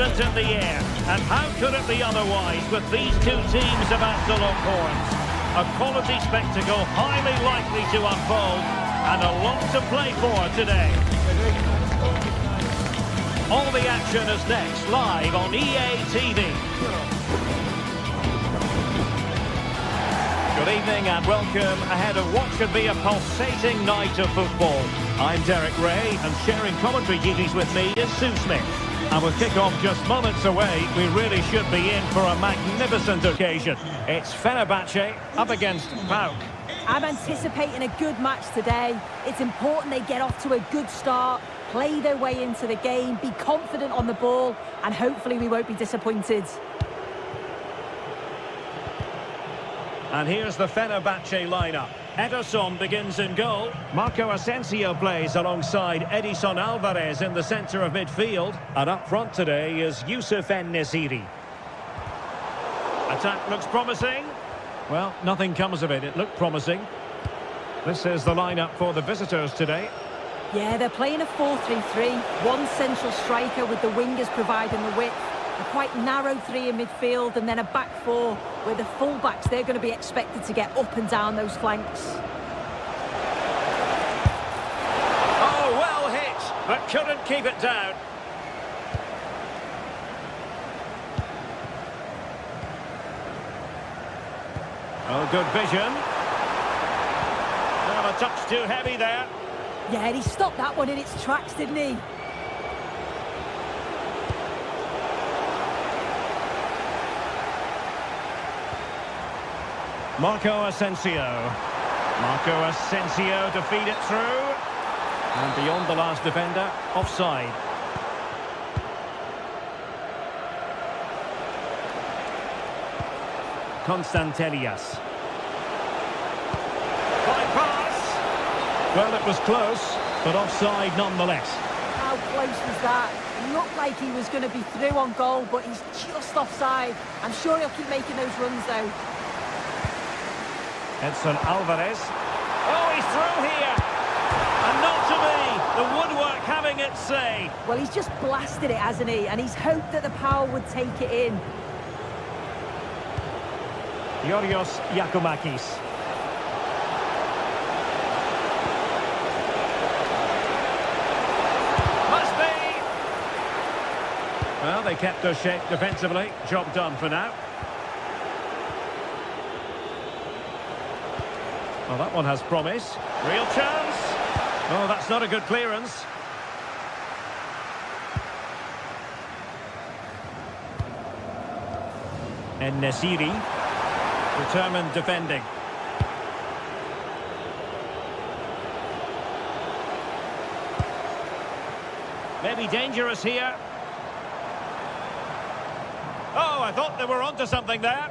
excitement in the air. And how could it be otherwise with these two teams about to lock horns? A quality spectacle highly likely to unfold, and a lot to play for today. All the action is next, live on EA TV. Good evening and welcome ahead of what should be a pulsating night of football. I'm Derek Ray, and sharing commentary duties with me is Sue Smith. And with kick-off just moments away, we really should be in for a magnificent occasion. It's Fenerbahce up against PAOK. I'm anticipating a good match today. It's important they get off to a good start, play their way into the game, be confident on the ball, and hopefully we won't be disappointed. And here's the Fenerbahce lineup. Ederson begins in goal. Marco Asensio plays alongside Edison Alvarez in the centre of midfield. And up front today is Youssef En-Nesyri. Attack looks promising. Well, nothing comes of it. It looked promising. This is the lineup for the visitors today. Yeah, they're playing a 4-3-3. One central striker with the wingers providing the width. A quite narrow three in midfield, and then a back four where the full-backs, they're going to be expected to get up and down those flanks. Oh, well hit, but couldn't keep it down. Oh, good vision. Well, a touch too heavy there. Yeah, and he stopped that one in its tracks, didn't he? Marco Asensio. Marco Asensio to feed it through. And beyond the last defender, offside. Constantelias. Fine pass. Well, it was close, but offside nonetheless. How close was that? It looked like he was going to be through on goal, but he's just offside. I'm sure he'll keep making those runs, though. Edson Alvarez. Oh, he's through here. And not to be. The woodwork having its say. Well, he's just blasted it, hasn't he? And he's hoped that the power would take it in. Yorios Yakumakis. Must be. Well, they kept their shape defensively. Job done for now. Well, that one has promise. Real chance. Oh, that's not a good clearance. En-Nesyri. Determined defending. Maybe dangerous here. Oh, I thought they were onto something there.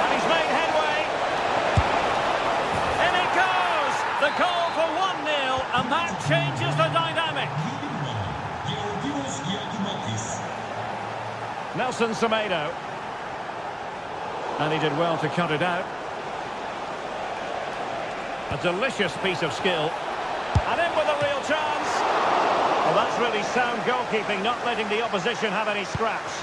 And he's made headway. In it goes! The goal for 1-0, and that changes the dynamic. Nelson Semedo. And he did well to cut it out. A delicious piece of skill. And in with a real chance. Well, that's really sound goalkeeping, not letting the opposition have any scraps.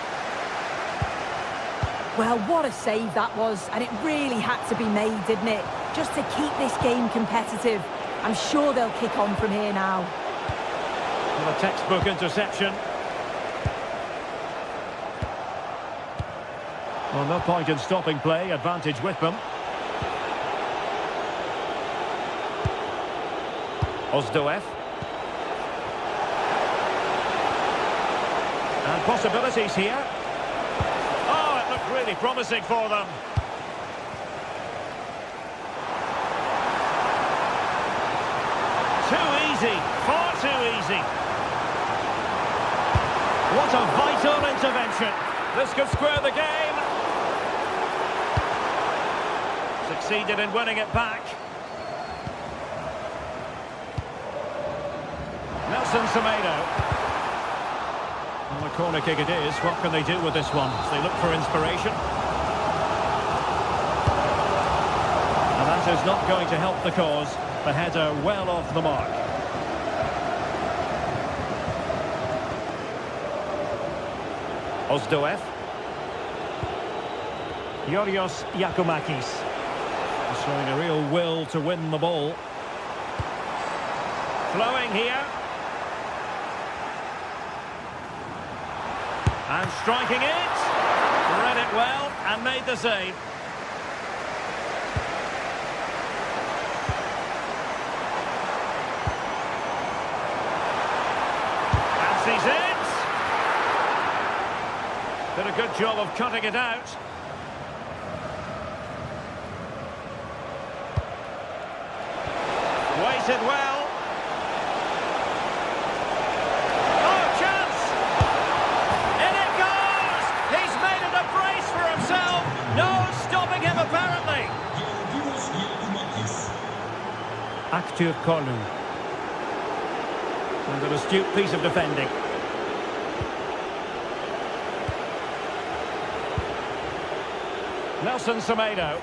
Well, what a save that was. And it really had to be made, didn't it? Just to keep this game competitive. I'm sure they'll kick on from here now. Well, a textbook interception. Well, no point in stopping play. Advantage with them. Ozdoev. And possibilities here. Oh, it looked really promising for them. Too easy. Far too easy. What a vital intervention. This could square the game. Succeeded in winning it back. Nelson Semedo. Well, a corner kick it is. What can they do with this one? They look for inspiration. And that is not going to help the cause. The header well off the mark. Ozdoev. Yorios Yakomakis. Showing a real will to win the ball. Flowing here. And striking it. Read it well and made the save. Fancies it. Did a good job of cutting it out. Waited well. Oh, chance! In it goes! He's made it a brace for himself. No stopping him, apparently. Aktur Kolu. And an astute piece of defending. Nelson Semedo.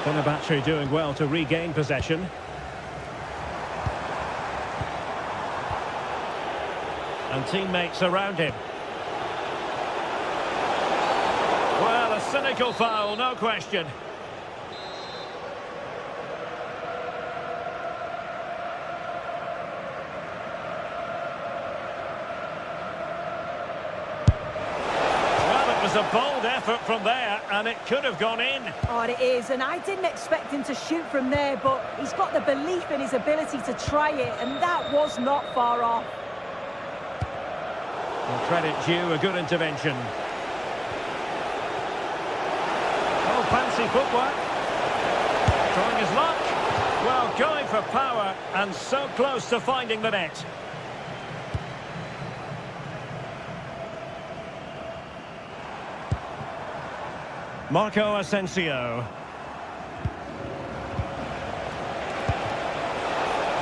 Fenerbahce doing well to regain possession. And teammates around him. Well, a cynical foul, no question. A bold effort from there, and it could have gone in. Oh, it is, and I didn't expect him to shoot from there, but he's got the belief in his ability to try it, and that was not far off. Well, credit due, a good intervention. Oh, fancy footwork. Trying his luck. Well, going for power, and so close to finding the net. Marco Asensio.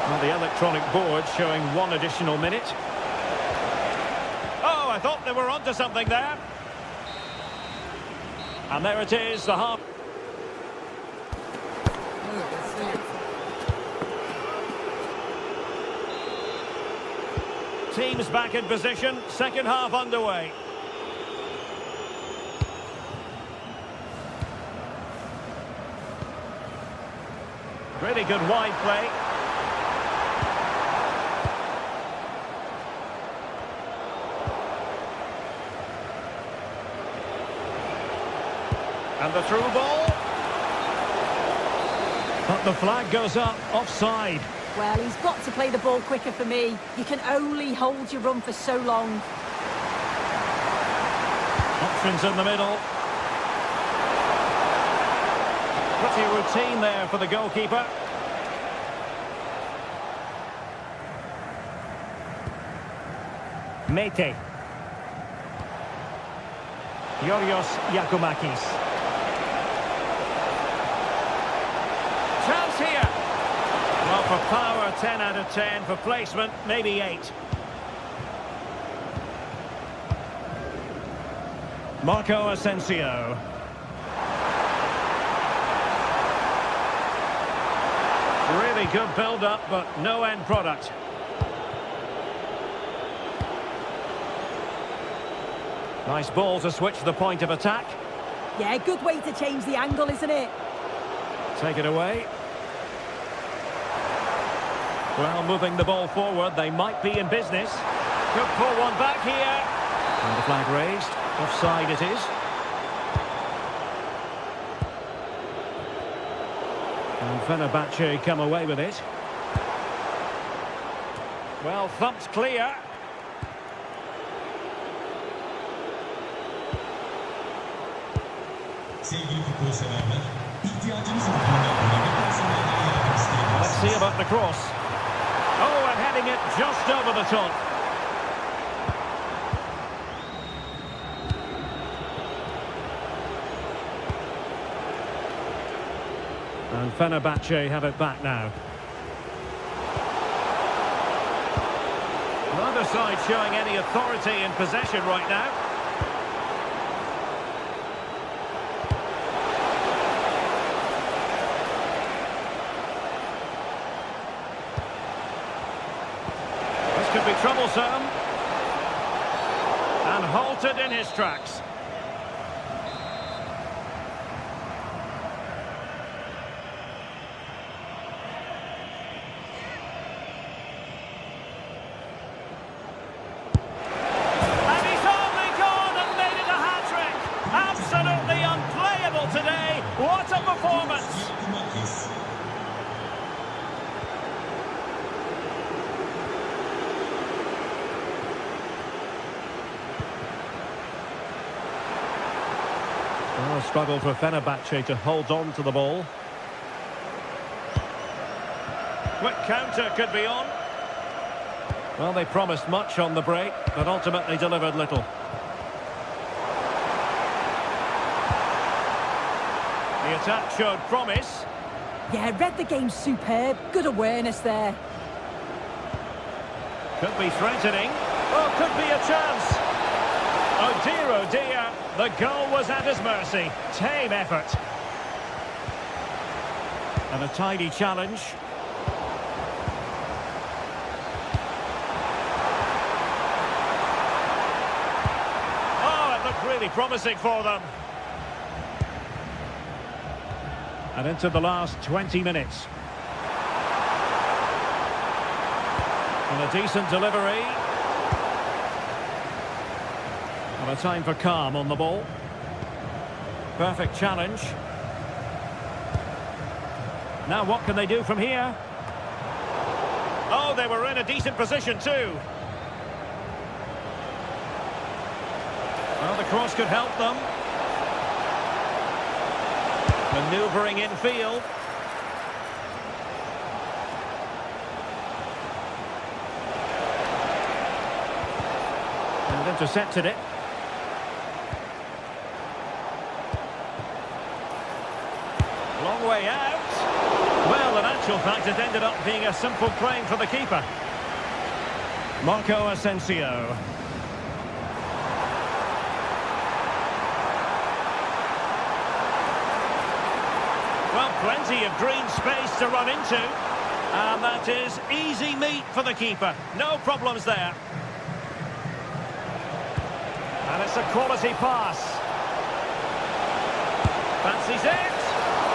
Well, the electronic board showing one additional minute. Oh, I thought they were onto something there. And there it is, the half. Teams back in position, second half underway. Really good wide play. And the through ball. But the flag goes up, offside. Well, he's got to play the ball quicker for me. You can only hold your run for so long. Options in the middle. Pretty routine there for the goalkeeper. Mete. Yorios Yakomakis. Chance here. Well, for power, 10 out of 10. For placement, maybe 8. Marco Asensio. Really good build-up, but no end product. Nice ball to switch the point of attack. Yeah, good way to change the angle, isn't it? Take it away. Well, moving the ball forward, they might be in business. Could pull one back here. And the flag raised. Offside it is. And Fenerbahce come away with it. Well, thumped clear. Let's see about the cross. Oh, and heading it just over the top. And Fenerbahce have it back now. Neither side showing any authority in possession right now. could be troublesome. And halted in his tracks. And he's only gone and made it a hat-trick. Absolutely unplayable today. What a performance. Oh, struggle for Fenerbahce to hold on to the ball. Quick counter could be on. Well, they promised much on the break, but ultimately delivered little. The attack showed promise. Yeah, read the game superb. Good awareness there. Could be threatening. Oh, could be a chance. Oh dear, the goal was at his mercy. Tame effort. And a tidy challenge. Oh, it looked really promising for them. And into the last 20 minutes. And a decent delivery. And a time for calm on the ball. Perfect challenge. Now what can they do from here? Oh, they were in a decent position too. Well, the cross could help them. Manoeuvring infield. And intercepted it. Long way out. Well, in actual fact, it ended up being a simple claim for the keeper. Marco Asensio. Well, plenty of green space to run into. And that is easy meat for the keeper. No problems there. And it's a quality pass. Fancies it.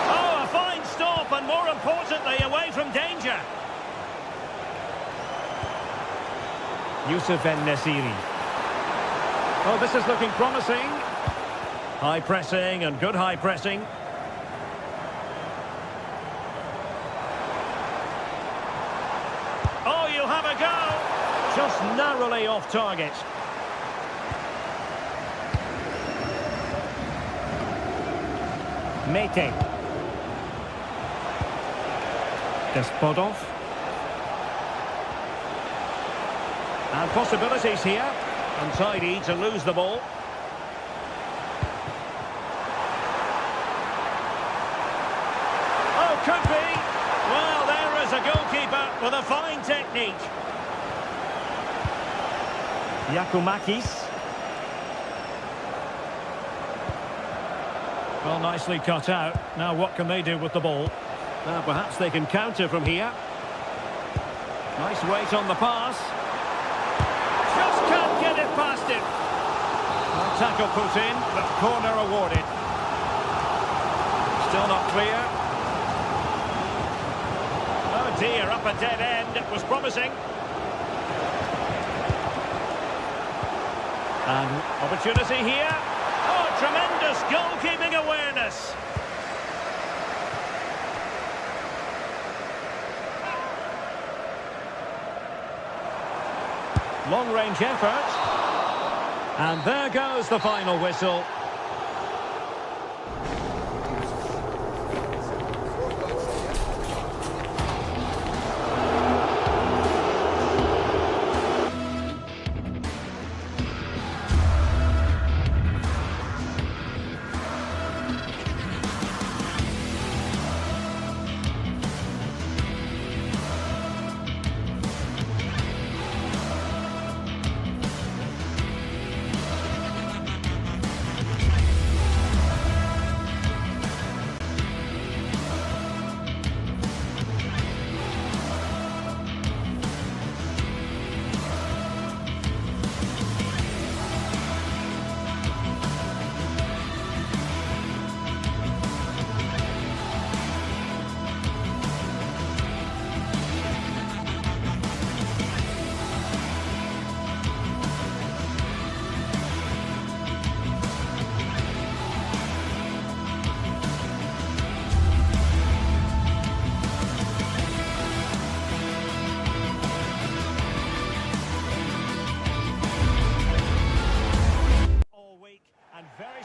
Oh, a fine stop, and more importantly, away from danger. Youssef En-Nesyri. Oh, this is looking promising. High pressing and good high pressing. Oh, you'll have a go. Just narrowly off target. Mete. Despodov. And possibilities here. Untidy to lose the ball. Oh, could be. Well, there is a goalkeeper with a fine technique. Yakumakis. Well, nicely cut out. Now what can they do with the ball? Now perhaps they can counter from here. Nice weight on the pass. Just can't get it past him. Well, tackle put in, but corner awarded. Still not clear. Oh dear, up a dead end. It was promising. And opportunity here. Oh, tremendous goalkeeping awareness. Long-range effort. And there goes the final whistle.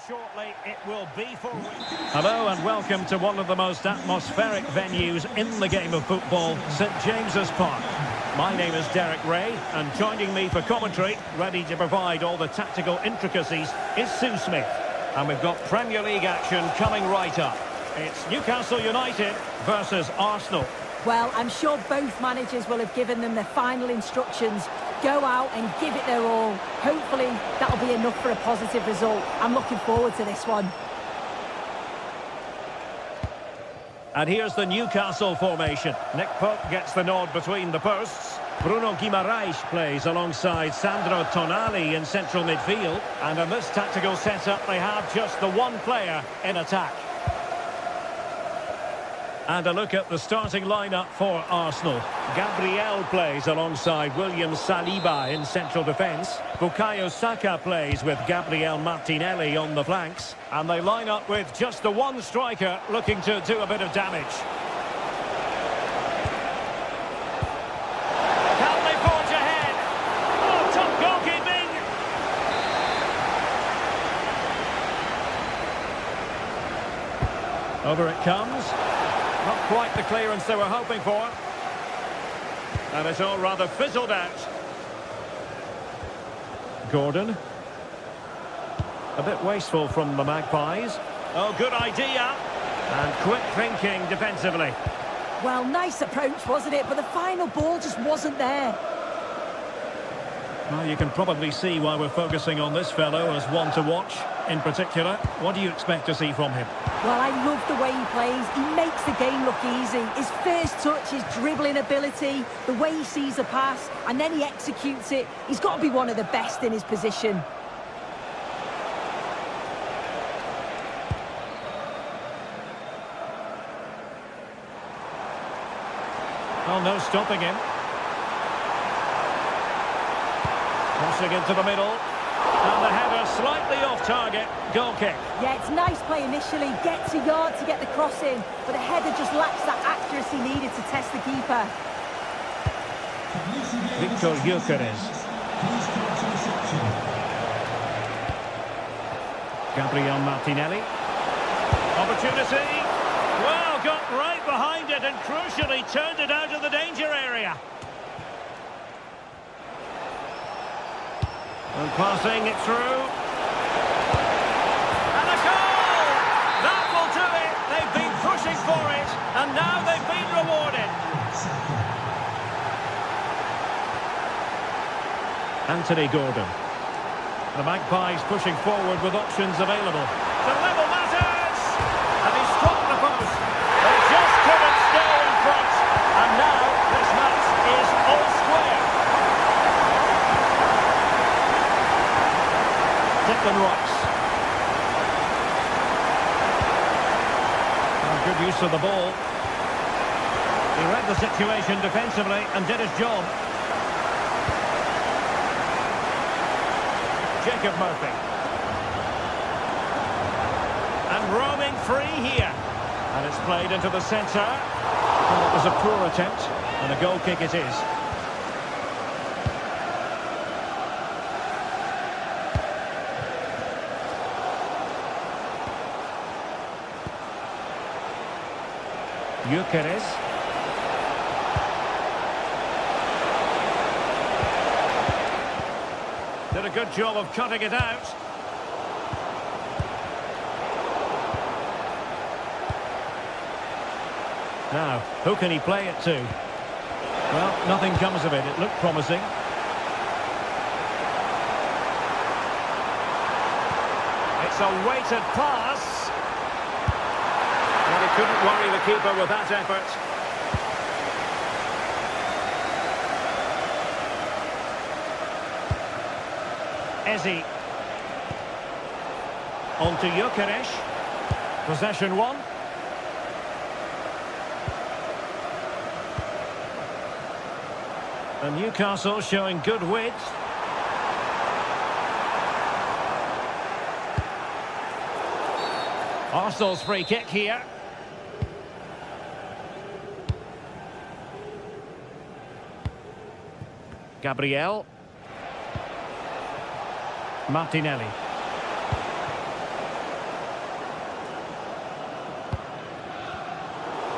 shortly, it will be for... Hello and welcome to one of the most atmospheric venues in the game of football, St James's Park. My name is Derek Ray, and joining me for commentary, ready to provide all the tactical intricacies, is Sue Smith. And we've got Premier League action coming right up. It's Newcastle United versus Arsenal. Well, I'm sure both managers will have given them their final instructions. Go out and give it their all. Hopefully, that'll be enough for a positive result. I'm looking forward to this one. And here's the Newcastle formation. Nick Pope gets the nod between the posts. Bruno Guimaraes plays alongside Sandro Tonali in central midfield. And in this tactical setup, they have just the one player in attack. And a look at the starting lineup for Arsenal. Gabriel plays alongside William Saliba in central defence. Bukayo Saka plays with Gabriel Martinelli on the flanks. And they line up with just the one striker looking to do a bit of damage. Can they forge ahead? Oh, top goalkeeping! Over it comes. Not quite the clearance they were hoping for. And it's all rather fizzled out. Gordon. A bit wasteful from the Magpies. Oh, good idea. And quick thinking defensively. Well, nice approach, wasn't it? But the final ball just wasn't there. Well, you can probably see why we're focusing on this fellow as one to watch. In particular, what do you expect to see from him? Well, I love the way he plays. He makes the game look easy. His first touch, his dribbling ability, the way he sees a pass, and then he executes it. He's got to be one of the best in his position. Well, no stopping him. Crossing into the middle. And the header slightly off target. Goal kick. Yeah, it's nice play initially. Gets a yard to get the cross in. But the header just lacks that accuracy needed to test the keeper. Victor Gyökeres. Gabriel Martinelli. Opportunity. Well, got right behind it and crucially turned it out of the danger area. And passing it through. And a goal! That will do it. They've been pushing for it, and now they've been rewarded. Anthony Gordon. The Magpies pushing forward with options available. To level matters! And he struck the post. They just couldn't stay in front. And now this match is all square. Declan Rice. And good use of the ball. He read the situation defensively and did his job. Jacob Murphy. And roaming free here. And it's played into the centre. Well, it was a poor attempt, and a goal kick it is. Gyökeres. Did a good job of cutting it out. Now, who can he play it to? Well, nothing comes of it. It looked promising. It's a weighted pass. And he couldn't worry the keeper with that effort. Eze. On to Gyökeres. Possession one. And Newcastle showing good width. Arsenal's free kick here. Gabriel.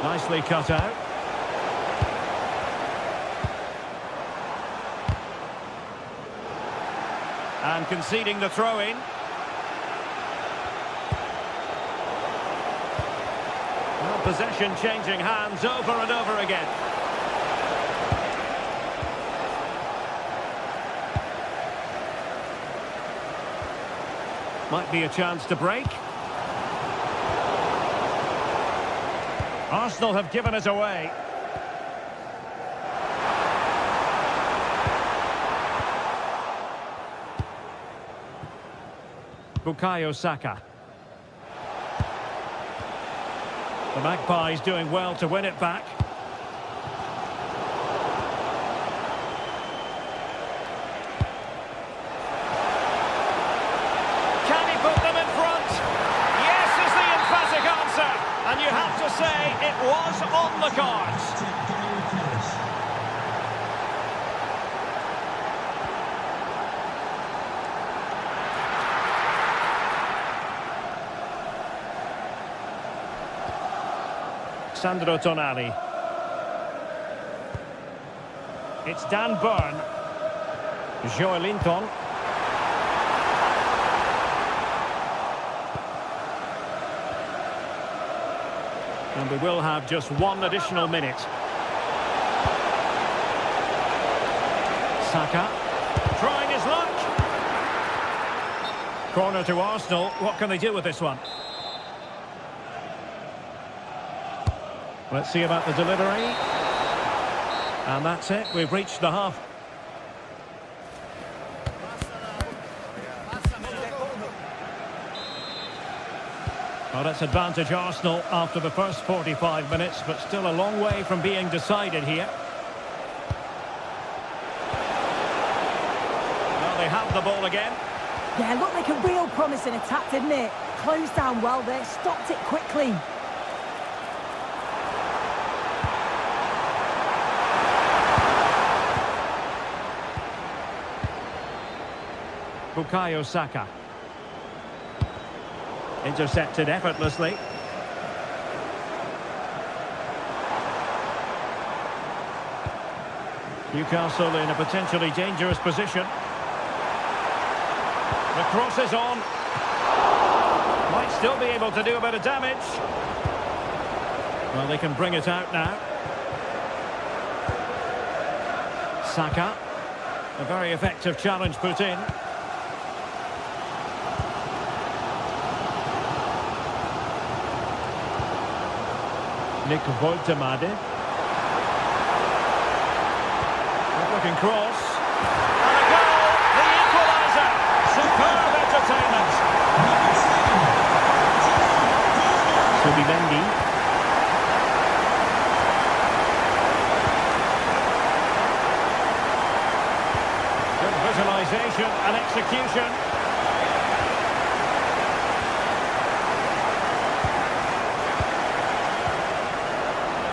Nicely cut out. And conceding the throw-in. Well, possession changing hands over and over again. Might be a chance to break. Arsenal have given us away. Bukayo Saka. The Magpies doing well to win it back. Can he put them in front? Yes is the emphatic answer. And you have to say it was on the cards. Sandro Tonali. It's Dan Burn. Joelinton. And we will have just one additional minute. Saka. Trying his luck. Corner to Arsenal. What can they do with this one? Let's see about the delivery. And that's it. We've reached the half. Well, that's advantage Arsenal after the first 45 minutes, but still a long way from being decided here. Well, they have the ball again. Yeah, looked like a real promising attack, didn't it? Closed down well there, stopped it quickly. Bukayo Saka. Intercepted effortlessly. Newcastle in a potentially dangerous position. The cross is on. Might still be able to do a bit of damage. Well, they can bring it out now. Saka. A very effective challenge put in. Nick Woltemade. Good-looking cross. And a goal! The equaliser! Superb entertainment! Subimendi. Good visualisation and execution.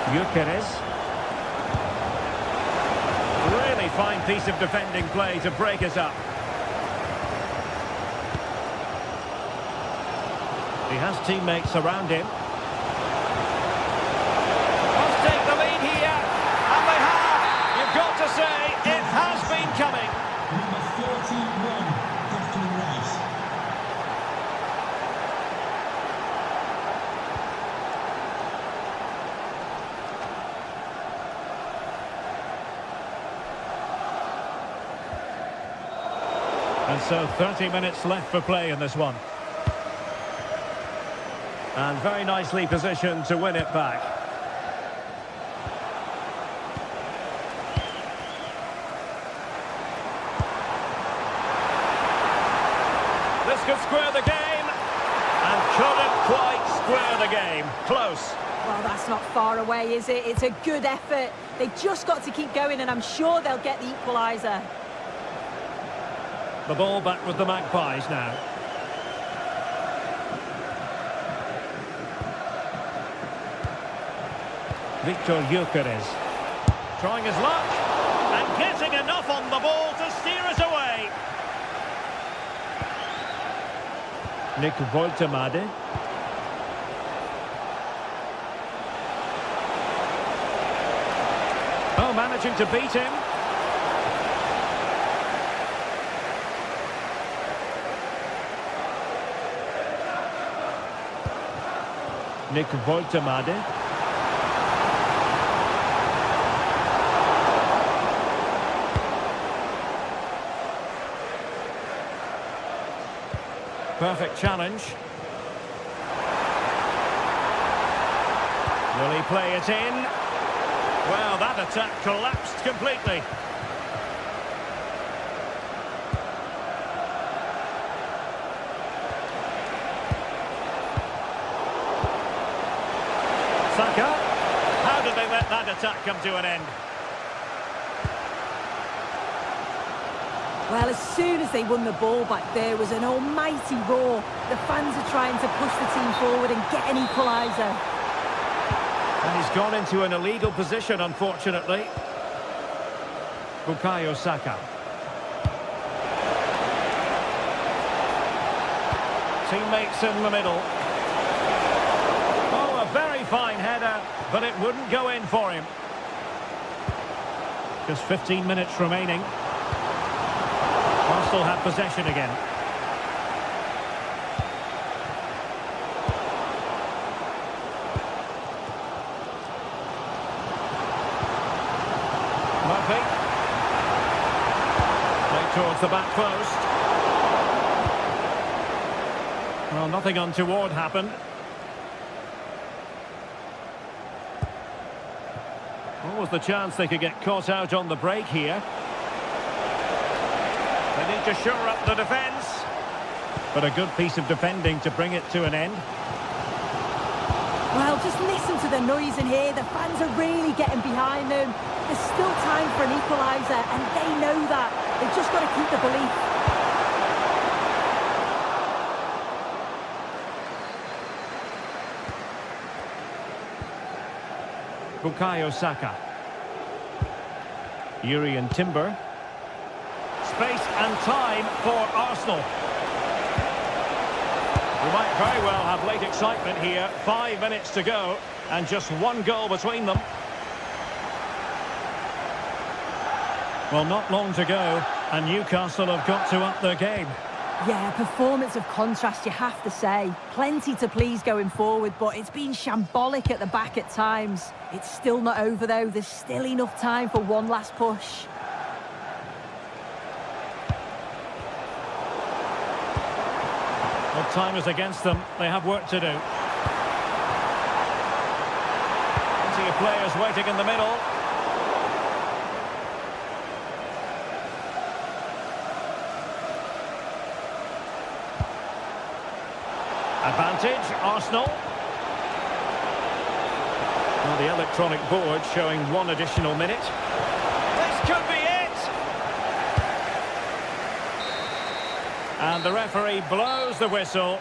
Gyökeres. Really fine piece of defending play to break us up. He has teammates around him. Must take the lead here. And they have. You've got to say, it has been coming. Number 41, Declan Rice. And so 30 minutes left for play in this one. And very nicely positioned to win it back. This could square the game. And couldn't quite square the game. Close. Well, that's not far away, is it? It's a good effort. They've just got to keep going, and I'm sure they'll get the equaliser. The ball back with the Magpies now. Victor Gyökeres. Trying his luck. And getting enough on the ball to steer us away. Nick Woltemade. managing to beat him. Nick Woltemade. Perfect challenge. Will he play it in? Well, that attack collapsed completely. Saka. How did they let that attack come to an end? Well, as soon as they won the ball back, there was an almighty roar. The fans are trying to push the team forward and get an equaliser. And he's gone into an illegal position, unfortunately. Bukayo Saka. Teammates in the middle. Oh, a very fine header, but it wouldn't go in for him. Just 15 minutes remaining. Arsenal have possession again. Murphy. Play towards the back post. Well, nothing untoward happened. What was the chance they could get caught out on the break here? They need to shore up the defence. But a good piece of defending to bring it to an end. Well, just listen to the noise in here. The fans are really getting behind them. There's still time for an equaliser, and they know that. They've just got to keep the belief. Bukayo Saka. Urian Timber. Space and time for Arsenal. We might very well have late excitement here. 5 minutes to go and just one goal between them. Well, not long to go and Newcastle have got to up their game. Yeah, performance of contrast, you have to say. Plenty to please going forward, but it's been shambolic at the back at times. It's still not over, though. There's still enough time for one last push. Well, time is against them. They have work to do. Plenty of players waiting in the middle. Advantage, Arsenal. Well, the electronic board showing one additional minute. This could be it! And the referee blows the whistle.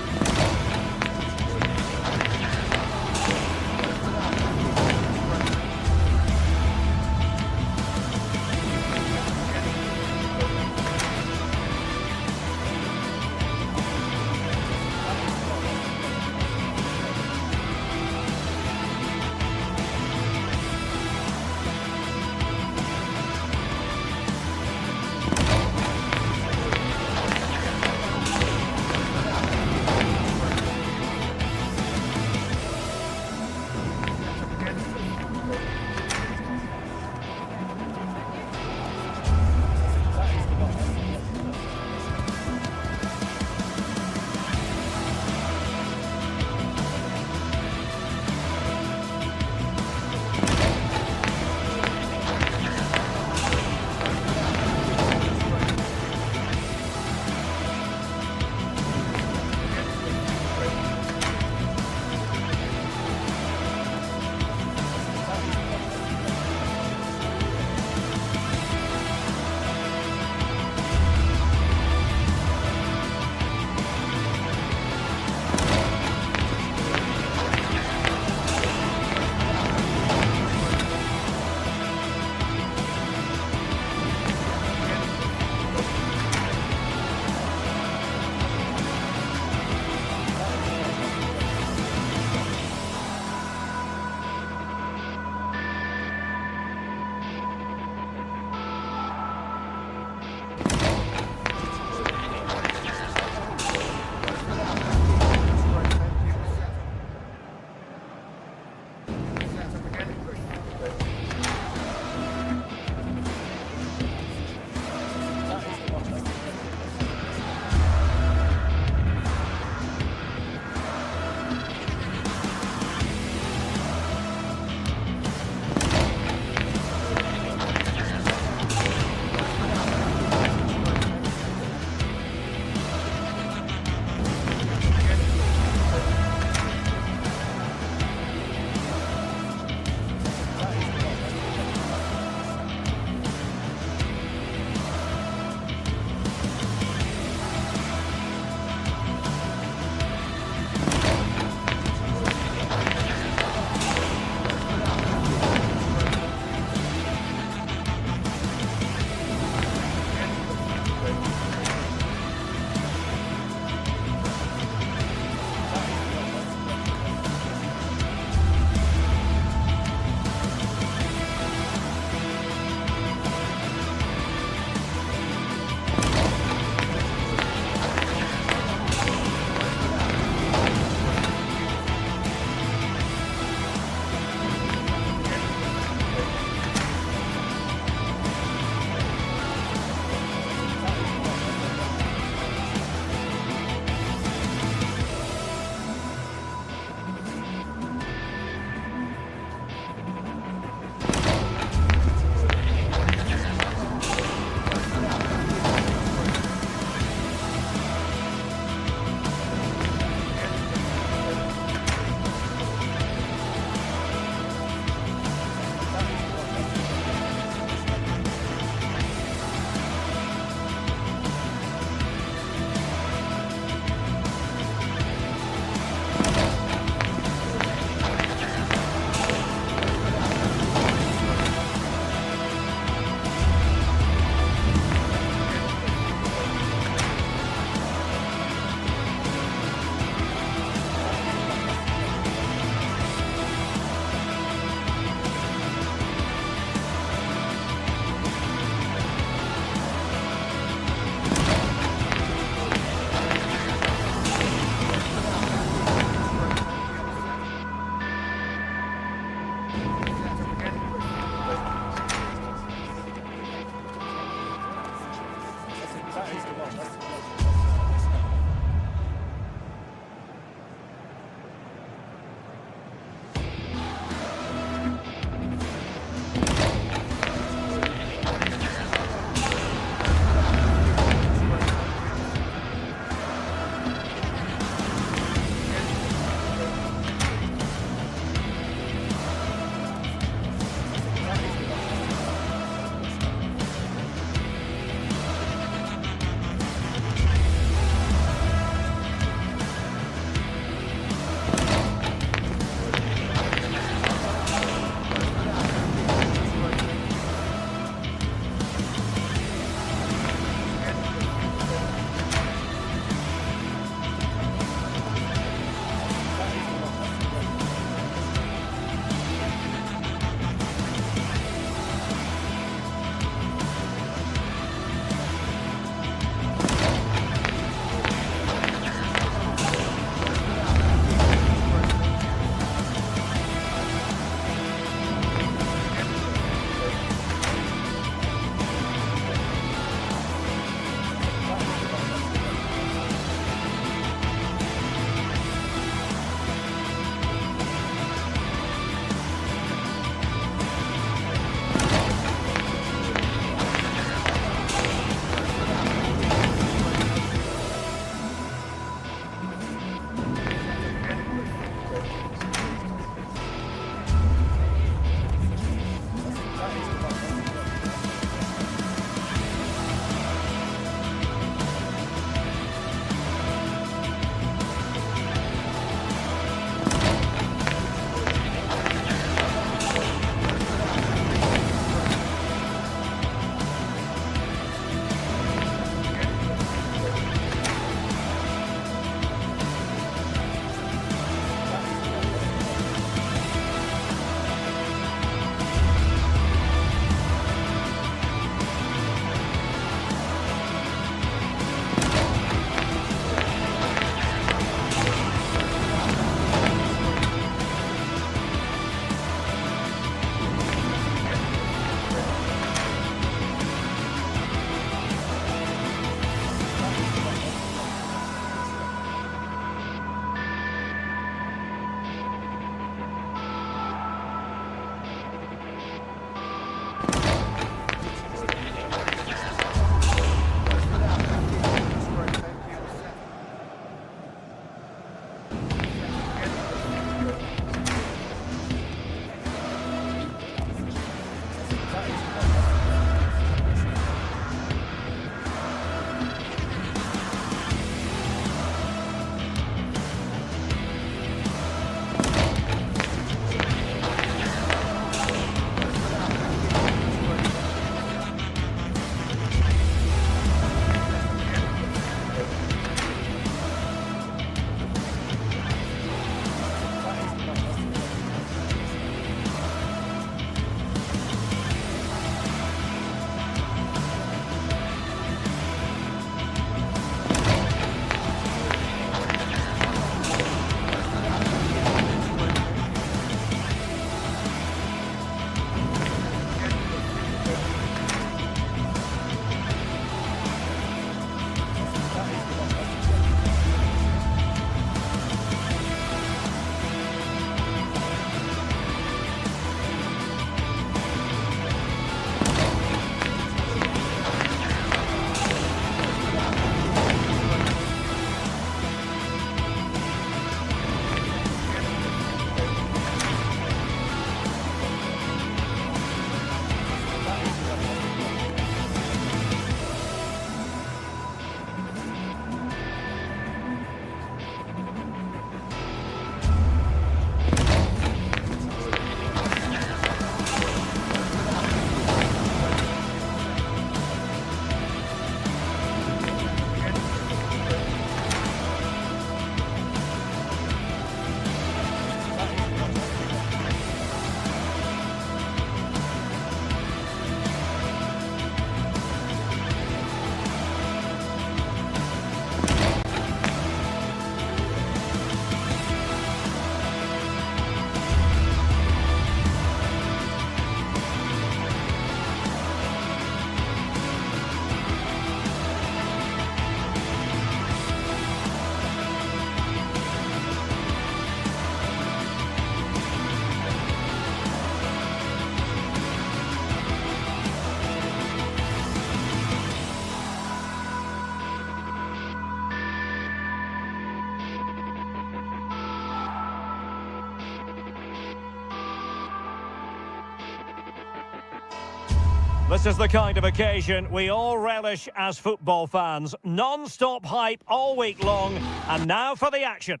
This is the kind of occasion we all relish as football fans. Non-stop hype all week long, and now for the action.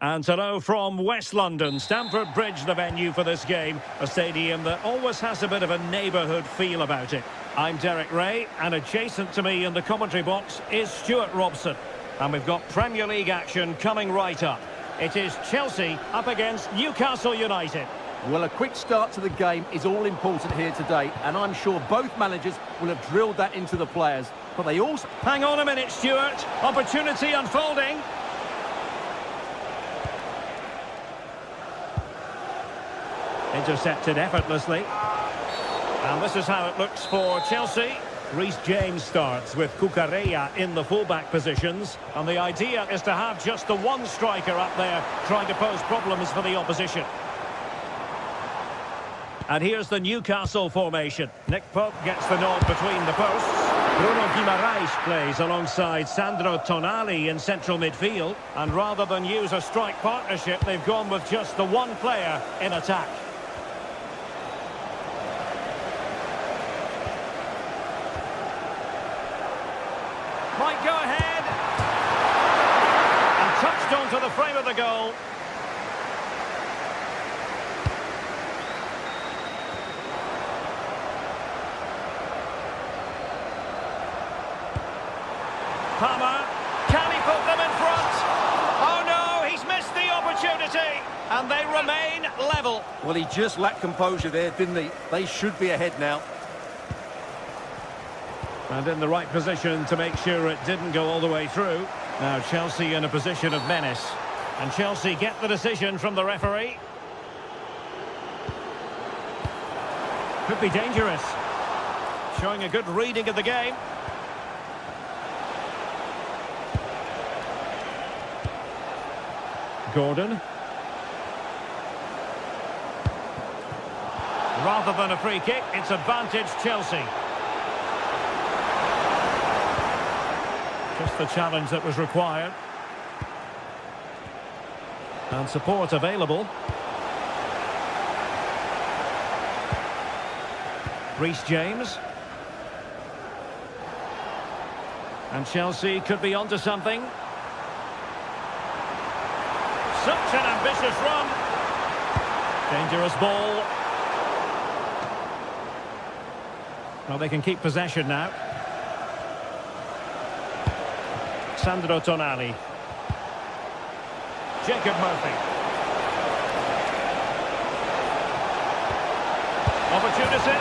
And hello from West London, Stamford Bridge, the venue for this game. A stadium that always has a bit of a neighbourhood feel about it. I'm Derek Ray, and adjacent to me in the commentary box is Stuart Robson. And we've got Premier League action coming right up. It is Chelsea up against Newcastle United. Well, a quick start to the game is all important here today, and I'm sure both managers will have drilled that into the players. But they also... Hang on a minute, Stuart. Opportunity unfolding. Intercepted effortlessly. And this is how it looks for Chelsea. Reece James starts with Cucurella in the fullback positions. And the idea is to have just the one striker up there trying to pose problems for the opposition. And here's the Newcastle formation. Nick Pope gets the nod between the posts. Bruno Guimaraes plays alongside Sandro Tonali in central midfield. And rather than use a strike partnership, they've gone with just the one player in attack. Might go ahead. And touched onto the frame of the goal. Palmer, can he put them in front? Oh no, he's missed the opportunity, and they remain level. Well, he just lacked composure there, didn't he? They should be ahead now. And in the right position to make sure it didn't go all the way through. Now Chelsea in a position of menace. And Chelsea get the decision from the referee. Could be dangerous. Showing a good reading of the game. Gordon. Rather than a free kick, it's advantage Chelsea. Just the challenge that was required. And support available. Reece James. And Chelsea could be onto something. Such an ambitious run. Dangerous ball. Well, they can keep possession now. Sandro Tonali. Jacob Murphy. Opportunity.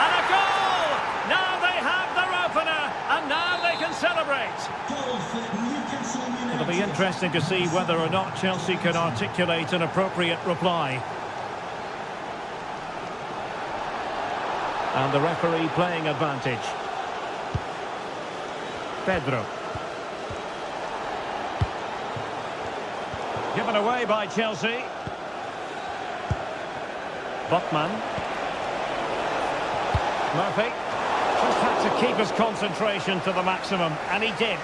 And a goal! Now they have their opener. And now they can celebrate. Goal for Newcastle United. It'll be interesting to see whether or not Chelsea can articulate an appropriate reply. And the referee playing advantage. Pedro. Given away by Chelsea. Botman. Murphy. Just had to keep his concentration to the maximum, and he did.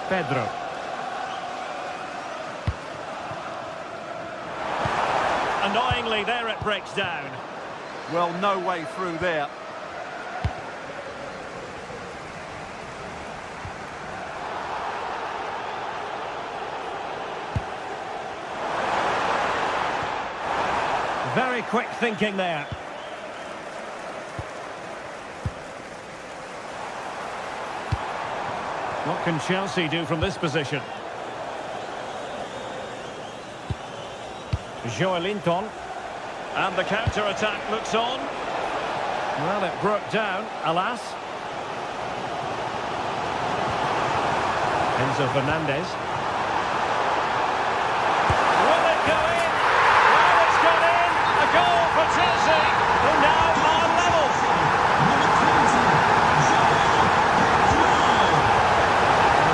Pedro. Annoyingly, there it breaks down. Well, no way through there. Very quick thinking there. What can Chelsea do from this position? Joelinton. And the counter-attack looks on. Well, it broke down, alas. Enzo Fernandez. Will it go in? Well, it's gone in. A goal for Chelsea, who now are level.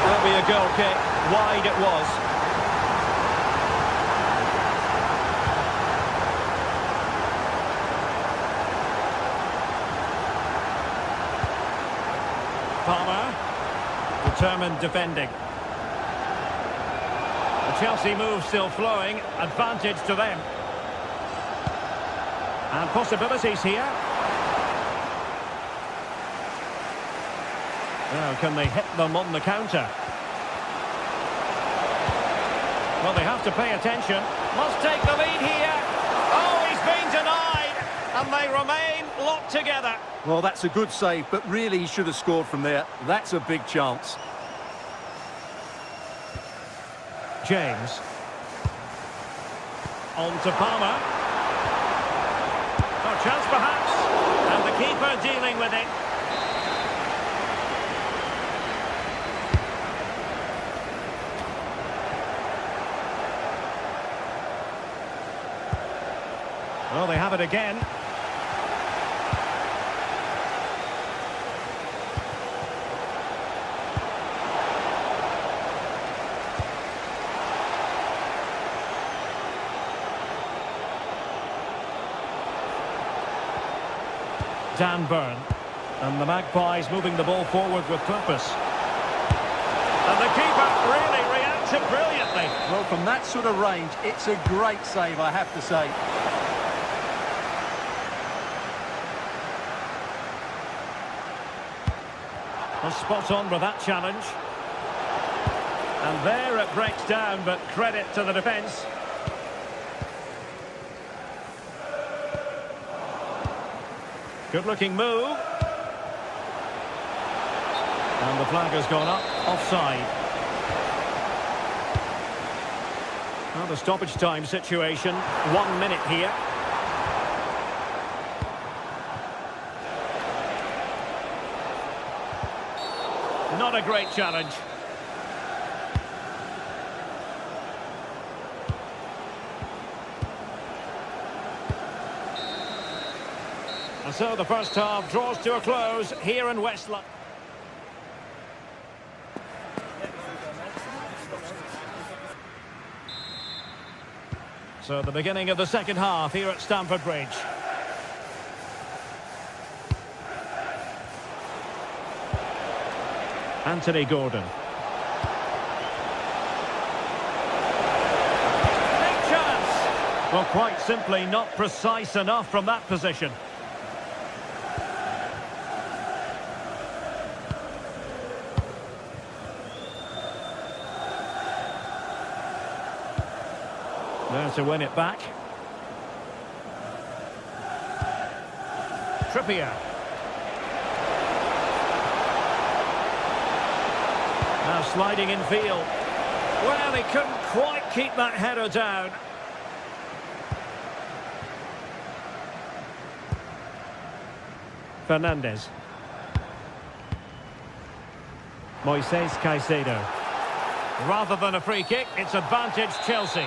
It will be a goal kick. Wide it was. Palmer, determined defending. A Chelsea move still flowing, advantage to them. And possibilities here. Now, can they hit them on the counter? Well, they have to pay attention. Must take the lead here. Oh, he's been denied. And they remain locked together. Well, that's a good save, but really he should have scored from there. That's a big chance. James. On to Palmer. Oh, chance perhaps. And the keeper dealing with it. Well, they have it again. Dan Burn. And the Magpies moving the ball forward with purpose. And the keeper really reacted brilliantly. Well, from that sort of range, it's a great save, I have to say. Well, spot on with that challenge. And there it breaks down, but credit to the defence. Good-looking move. And the flag has gone up, offside. Well, the stoppage time situation, 1 minute here. Not a great challenge. And so the first half draws to a close here in West London. So the beginning of the second half here at Stamford Bridge. Anthony Gordon. Big chance! Well, quite simply not precise enough from that position. There to win it back. Trippier. Now sliding in field. Well, he couldn't quite keep that header down. Fernandez. Moises Caicedo. Rather than a free kick, it's advantage Chelsea.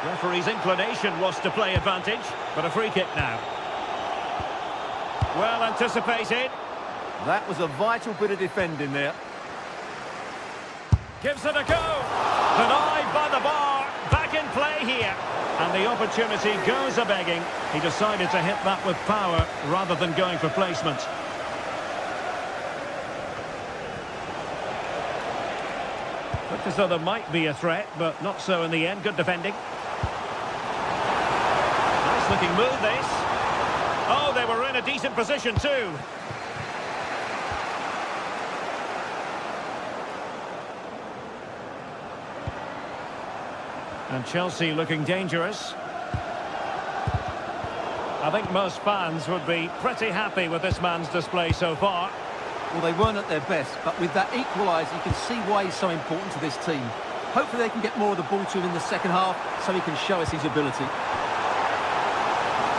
Referee's inclination was to play advantage, but a free kick now. Well anticipated. That was a vital bit of defending there. Gives it a go. Denied by the bar. Back in play here. And the opportunity goes a-begging. He decided to hit that with power rather than going for placement. Looked as though there might be a threat, but not so in the end. Good defending. Nice looking move, this. Oh, they were in a decent position too. And Chelsea looking dangerous. I think most fans would be pretty happy with this man's display so far. Well, they weren't at their best, but with that equaliser, you can see why he's so important to this team. Hopefully they can get more of the ball to him in the second half so he can show us his ability.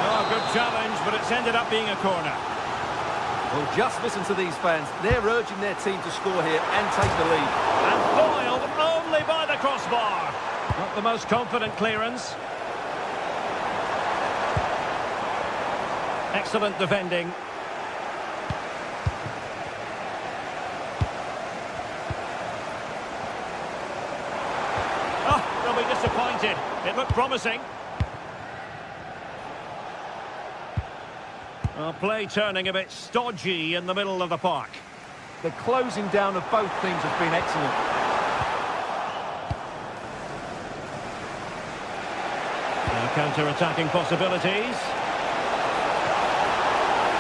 Oh, good challenge, but it's ended up being a corner. Well, just listen to these fans. They're urging their team to score here and take the lead. And foiled only by the crossbar. Not the most confident clearance. Excellent defending. Oh, they'll be disappointed. It looked promising. Well, play turning a bit stodgy in the middle of the park. The closing down of both teams has been excellent. Counter-attacking possibilities.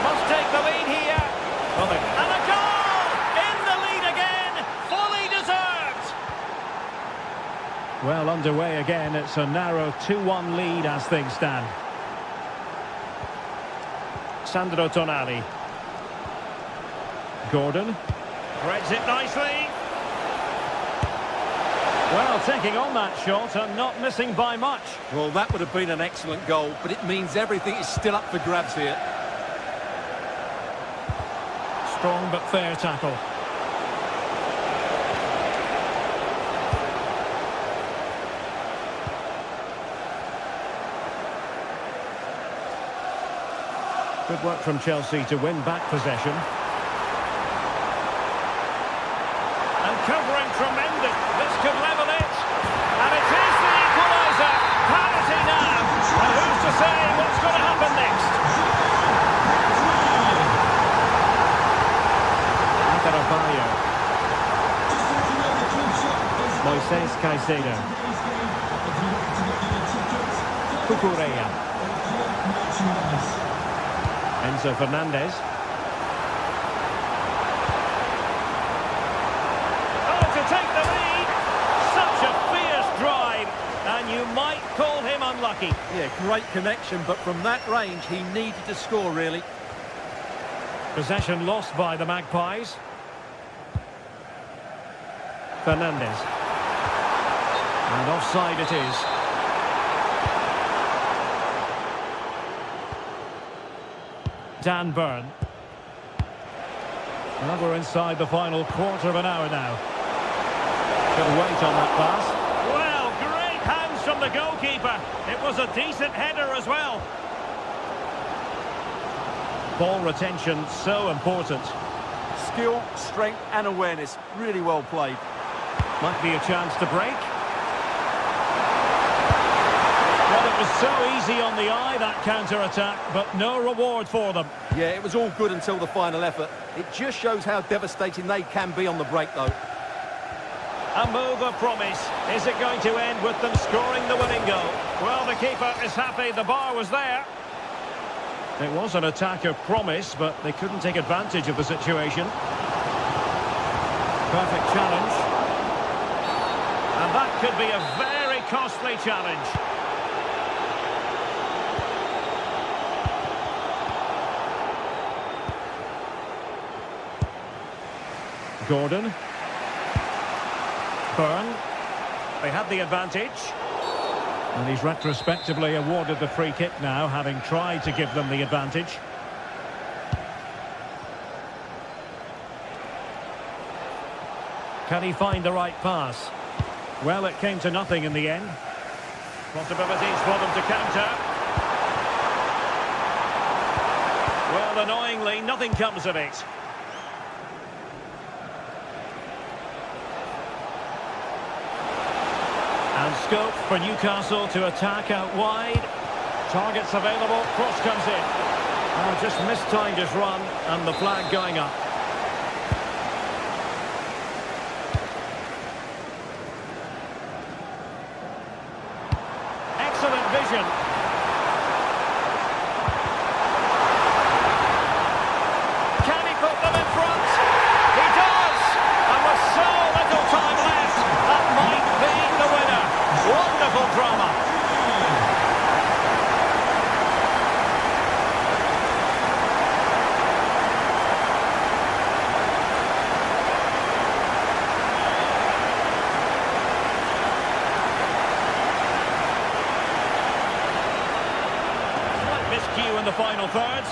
Must take the lead here. And a goal! In the lead again! Fully deserved! Well, underway again. It's a narrow 2-1 lead as things stand. Sandro Tonali. Gordon. Threads it nicely. Well, taking on that shot and not missing by much. Well, that would have been an excellent goal, but it means everything is still up for grabs here. Strong but fair tackle. Good work from Chelsea to win back possession. And covering tremendous. This could level it. And it is the equaliser. Parity now. And who's to say what's going to happen next? Adarabioyo. Moises Caicedo. Cucurella. Enzo Fernandez. Take the lead. Such a fierce drive, and you might call him unlucky. Yeah, great connection, but from that range, he needed to score, really. Possession lost by the Magpies. Fernandez. And offside it is. Dan Burn. Well, we're inside the final quarter of an hour now. Good weight on that pass. Well, great hands from the goalkeeper. It was a decent header as well. Ball retention so important. Skill, strength and awareness. Really well played. Might be a chance to break. Well, it was so easy on the eye, that counter-attack, but no reward for them. Yeah, it was all good until the final effort. It just shows how devastating they can be on the break, though. A move of promise. Is it going to end with them scoring the winning goal? Well, the keeper is happy the bar was there. It was an attack of promise, but they couldn't take advantage of the situation. Perfect challenge. And that could be a very costly challenge. Gordon. Burn. They had the advantage. And he's retrospectively awarded the free kick now, having tried to give them the advantage. Can he find the right pass? Well, it came to nothing in the end. Possibilities for them to counter. Well, annoyingly, nothing comes of it. And scope for Newcastle to attack out wide. Targets available, cross comes in. Oh, just mistimed his run, and the flag going up. Excellent vision. Can he put them in front? He does! And with so little time left, that might be the winner. Wonderful drama. Slight miscue in the final third.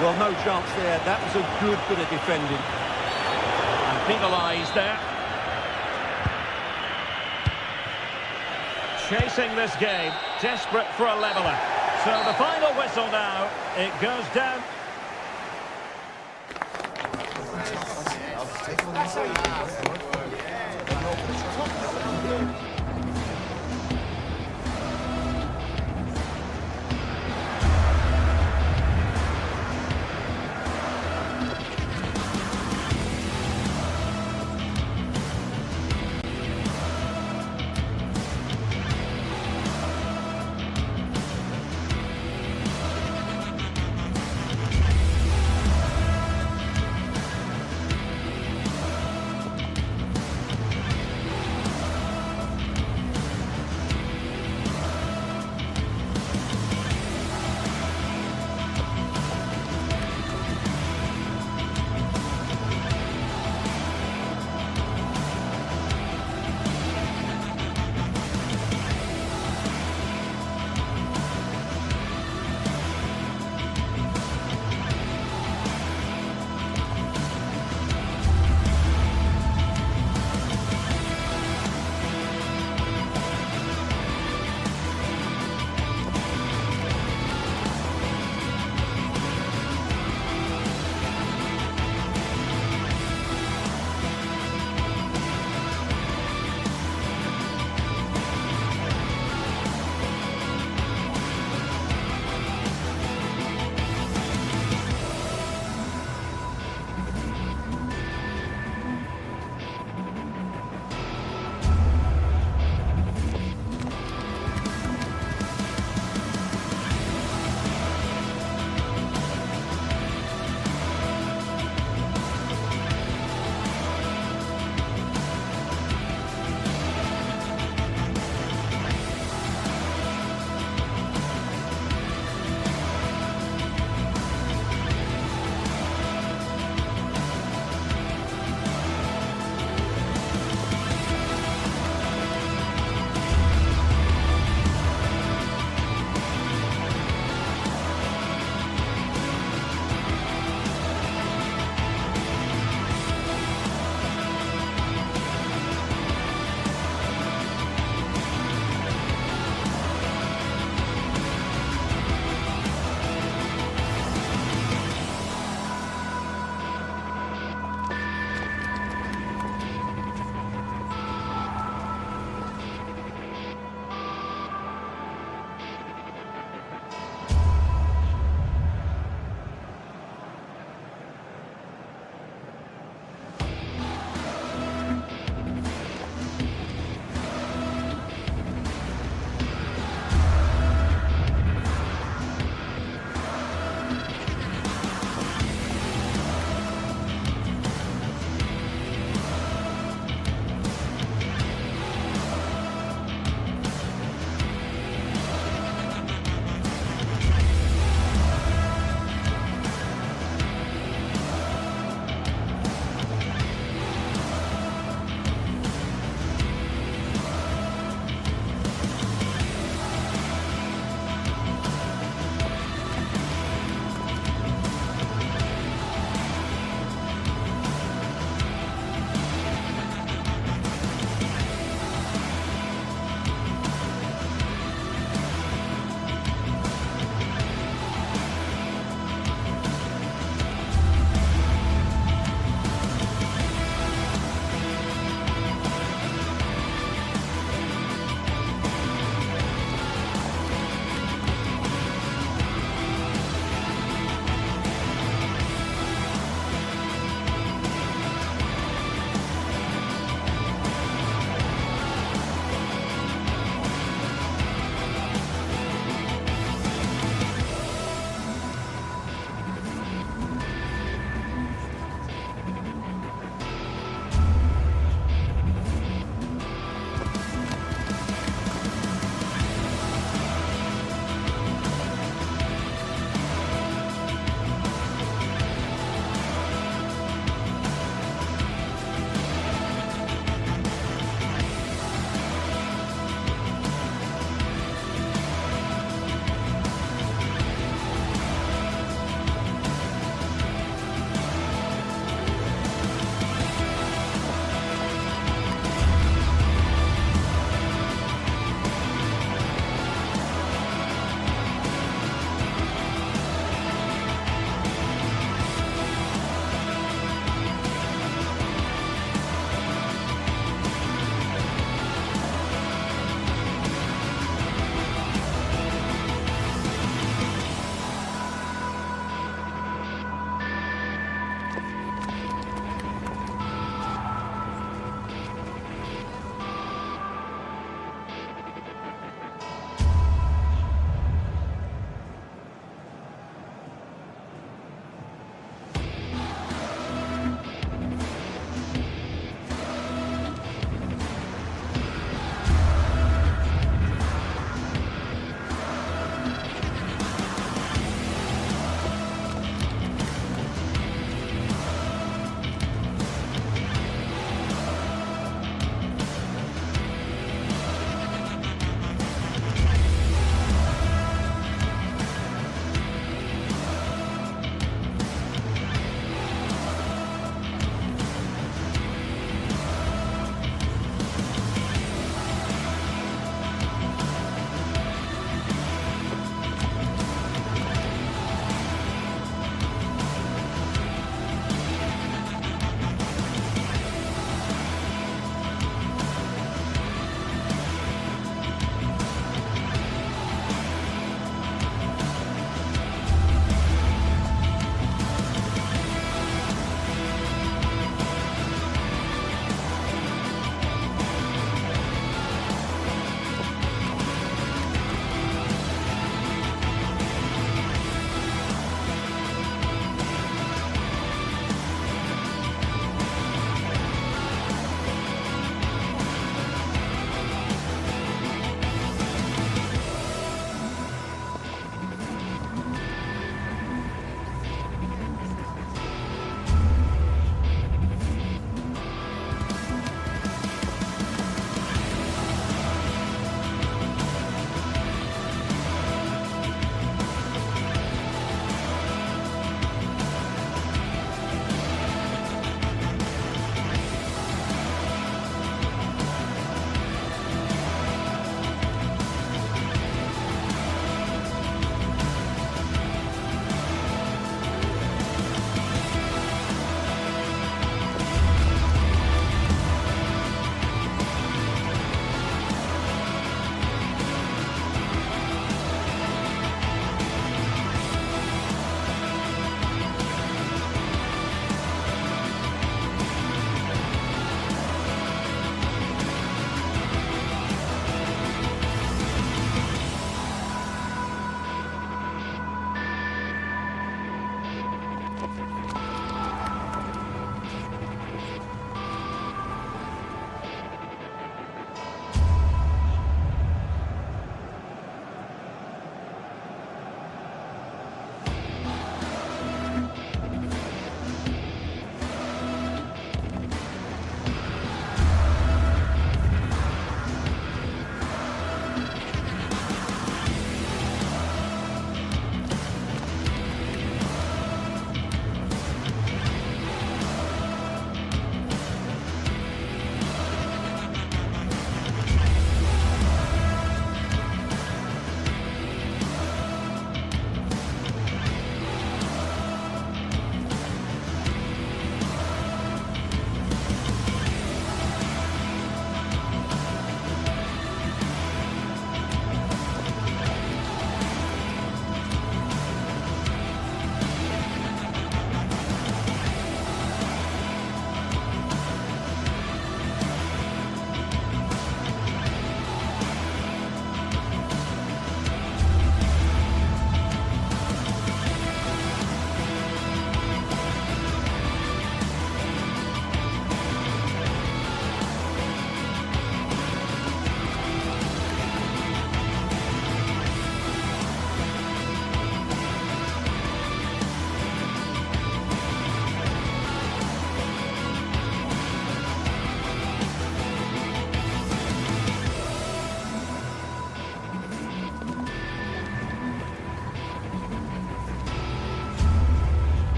Well, no chance there. That was a good bit of defending. And penalised there. Chasing this game, desperate for a leveller. So the final whistle now, it goes down.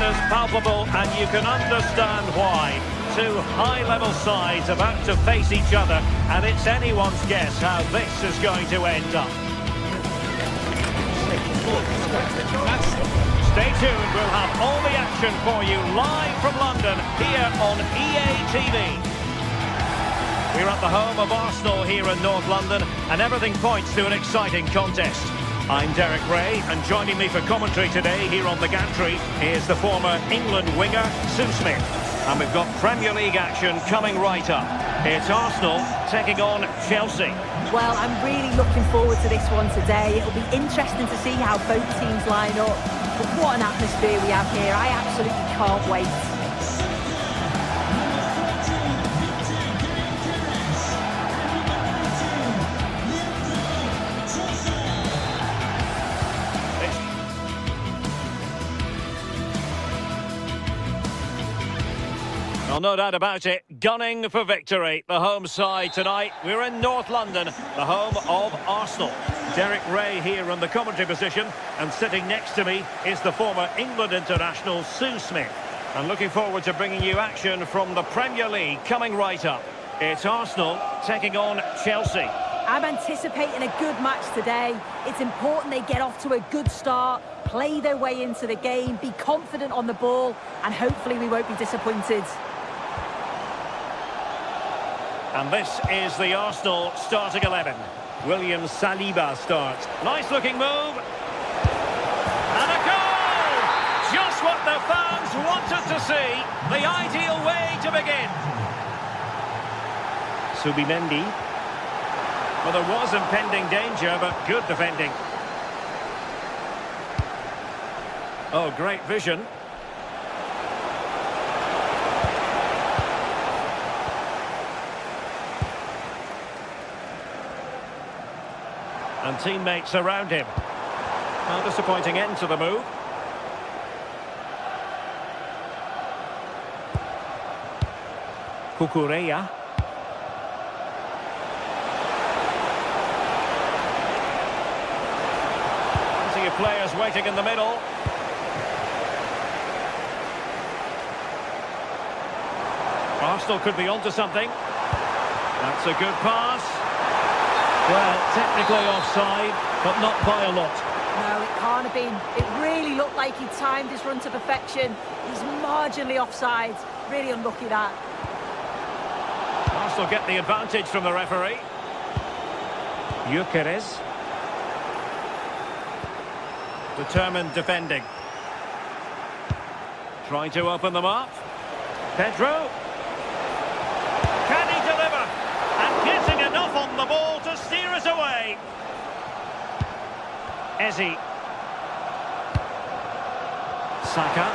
differences palpable, and you can understand why. Two high-level sides about to face each other, and it's anyone's guess how this is going to end up. Stay tuned, we'll have all the action for you live from London here on EA TV. We're at the home of Arsenal here in North London, and everything points to an exciting contest. I'm Derek Ray, and joining me for commentary today here on the gantry is the former England winger, Sue Smith. And we've got Premier League action coming right up. It's Arsenal taking on Chelsea. Well, I'm really looking forward to this one today. It'll be interesting to see how both teams line up. But what an atmosphere we have here. I absolutely can't wait. Well, no doubt about it, gunning for victory. The home side tonight. We're in North London, the home of Arsenal. Derek Ray here in the commentary position, and sitting next to me is the former England international, Sue Smith. And looking forward to bringing you action from the Premier League coming right up. It's Arsenal taking on Chelsea. I'm anticipating a good match today. It's important they get off to a good start, play their way into the game, be confident on the ball, and hopefully we won't be disappointed. And this is the Arsenal starting 11. William Saliba starts. Nice looking move. And a goal! Just what the fans wanted to see. The ideal way to begin. Subimendi. Well, there was impending danger, but good defending. Oh, great vision. And teammates around him. A disappointing end to the move. Cucurella. Plenty of players waiting in the middle. Arsenal could be onto something. That's a good pass. Well, technically offside, but not by a lot. No, it can't have been. It really looked like he timed his run to perfection. He's marginally offside. Really unlucky that. Arsenal get the advantage from the referee. Gyökeres. Determined defending. Trying to open them up. Pedro. Can he deliver? And getting enough on the ball to steer us away. Eze. Saka.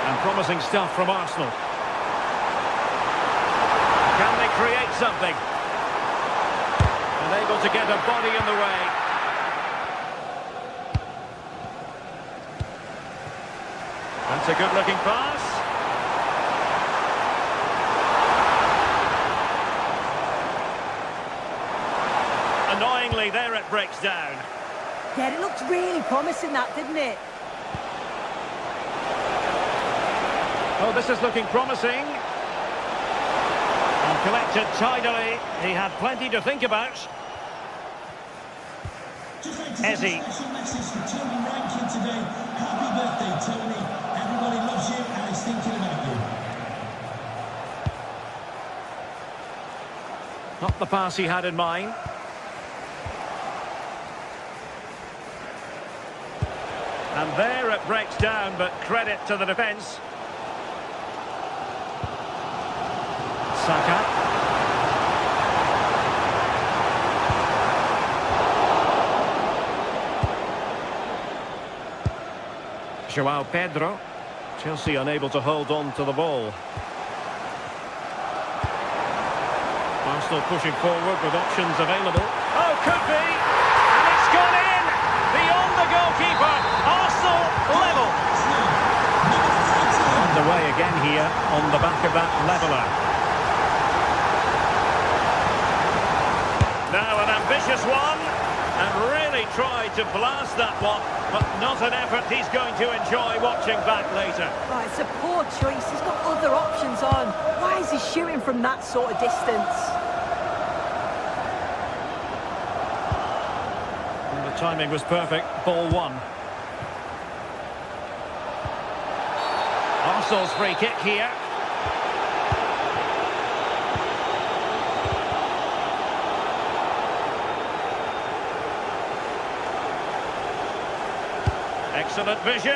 And promising stuff from Arsenal. Can they create something? And able to get a body in the way. That's a good-looking pass. Annoyingly, there it breaks down. Yeah, it looked really promising that, didn't it? Oh, this is looking promising. And collected tidily. He had plenty to think about. Eze. Special message from Tony Rankin today. Happy birthday, Tony. Everybody loves you and is thinking about you. Not the pass he had in mind. And there it breaks down, but credit to the defence. Saka. João Pedro. Chelsea unable to hold on to the ball. Arsenal pushing forward with options available. Oh, could be! And it's gone in! Beyond the goalkeeper. Arsenal level. Underway again here on the back of that leveller. Now an ambitious one, and really really tried to blast that one, but not an effort he's going to enjoy watching back later. Oh, it's a poor choice. He's got other options on. Why is he shooting from that sort of distance? And the timing was perfect. Ball one. Arsenal's free kick here. Excellent vision.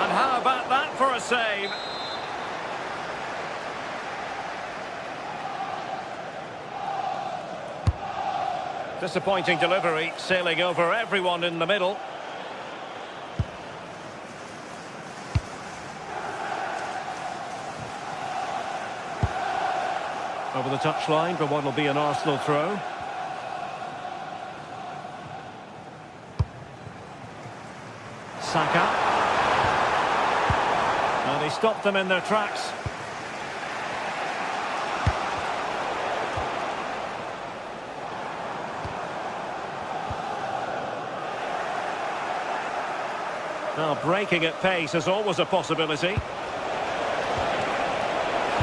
And how about that for a save? Disappointing delivery, sailing over everyone in the middle. Over the touchline for what will be an Arsenal throw. Saka. And he stopped them in their tracks. Now breaking at pace is always a possibility.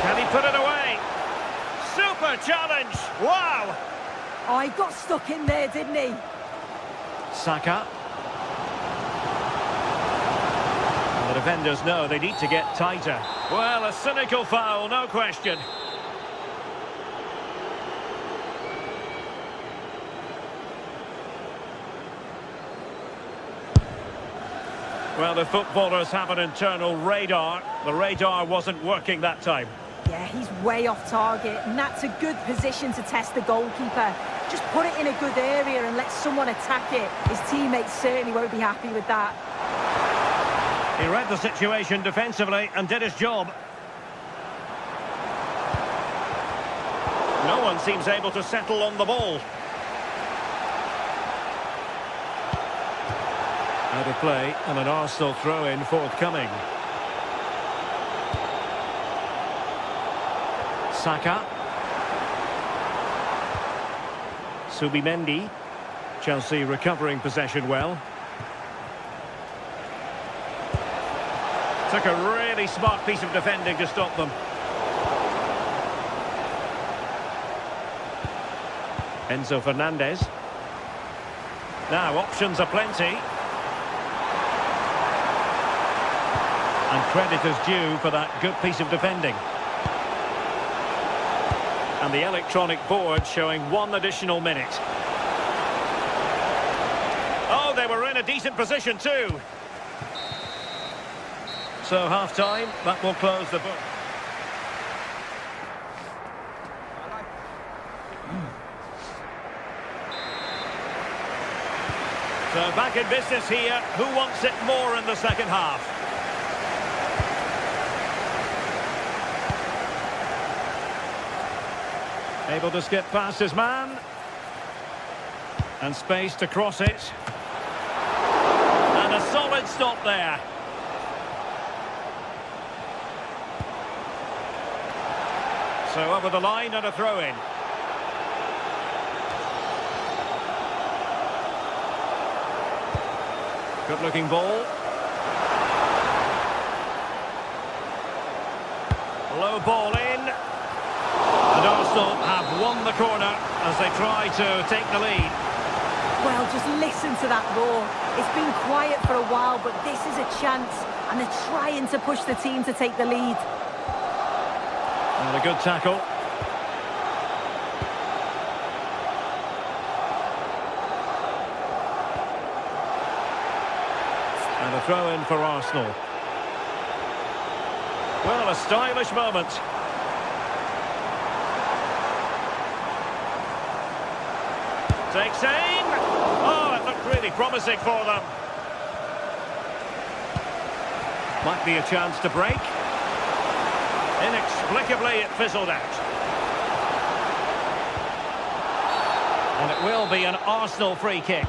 Can he put it away? Super challenge! Wow! Oh, he got stuck in there, didn't he? Saka. The defenders know they need to get tighter. Well, a cynical foul, no question. Well, the footballers have an internal radar. The radar wasn't working that time. Yeah, he's way off target, and that's a good position to test the goalkeeper. Just put it in a good area and let someone attack it. His teammates certainly won't be happy with that. He read the situation defensively and did his job. No one seems able to settle on the ball. Out of play and an Arsenal throw-in forthcoming. Saka. Subimendi. Chelsea recovering possession well. Took a really smart piece of defending to stop them. Enzo Fernandez. Now options are plenty. And credit is due for that good piece of defending. And the electronic board showing 1 additional minute. Oh, they were in a decent position too. So half-time, that will close the book. So back in business here. Who wants it more in the second half? Able to skip past his man. And space to cross it. And a solid stop there. So over the line and a throw-in. Good-looking ball. Low ball in. And Arsenal have won the corner as they try to take the lead. Well, just listen to that roar. It's been quiet for a while, but this is a chance. And they're trying to push the team to take the lead. And a good tackle. And a throw-in for Arsenal. Well, a stylish moment. Takes aim. Oh, it looked really promising for them. Might be a chance to break. Inexplicably, it fizzled out. And it will be an Arsenal free kick.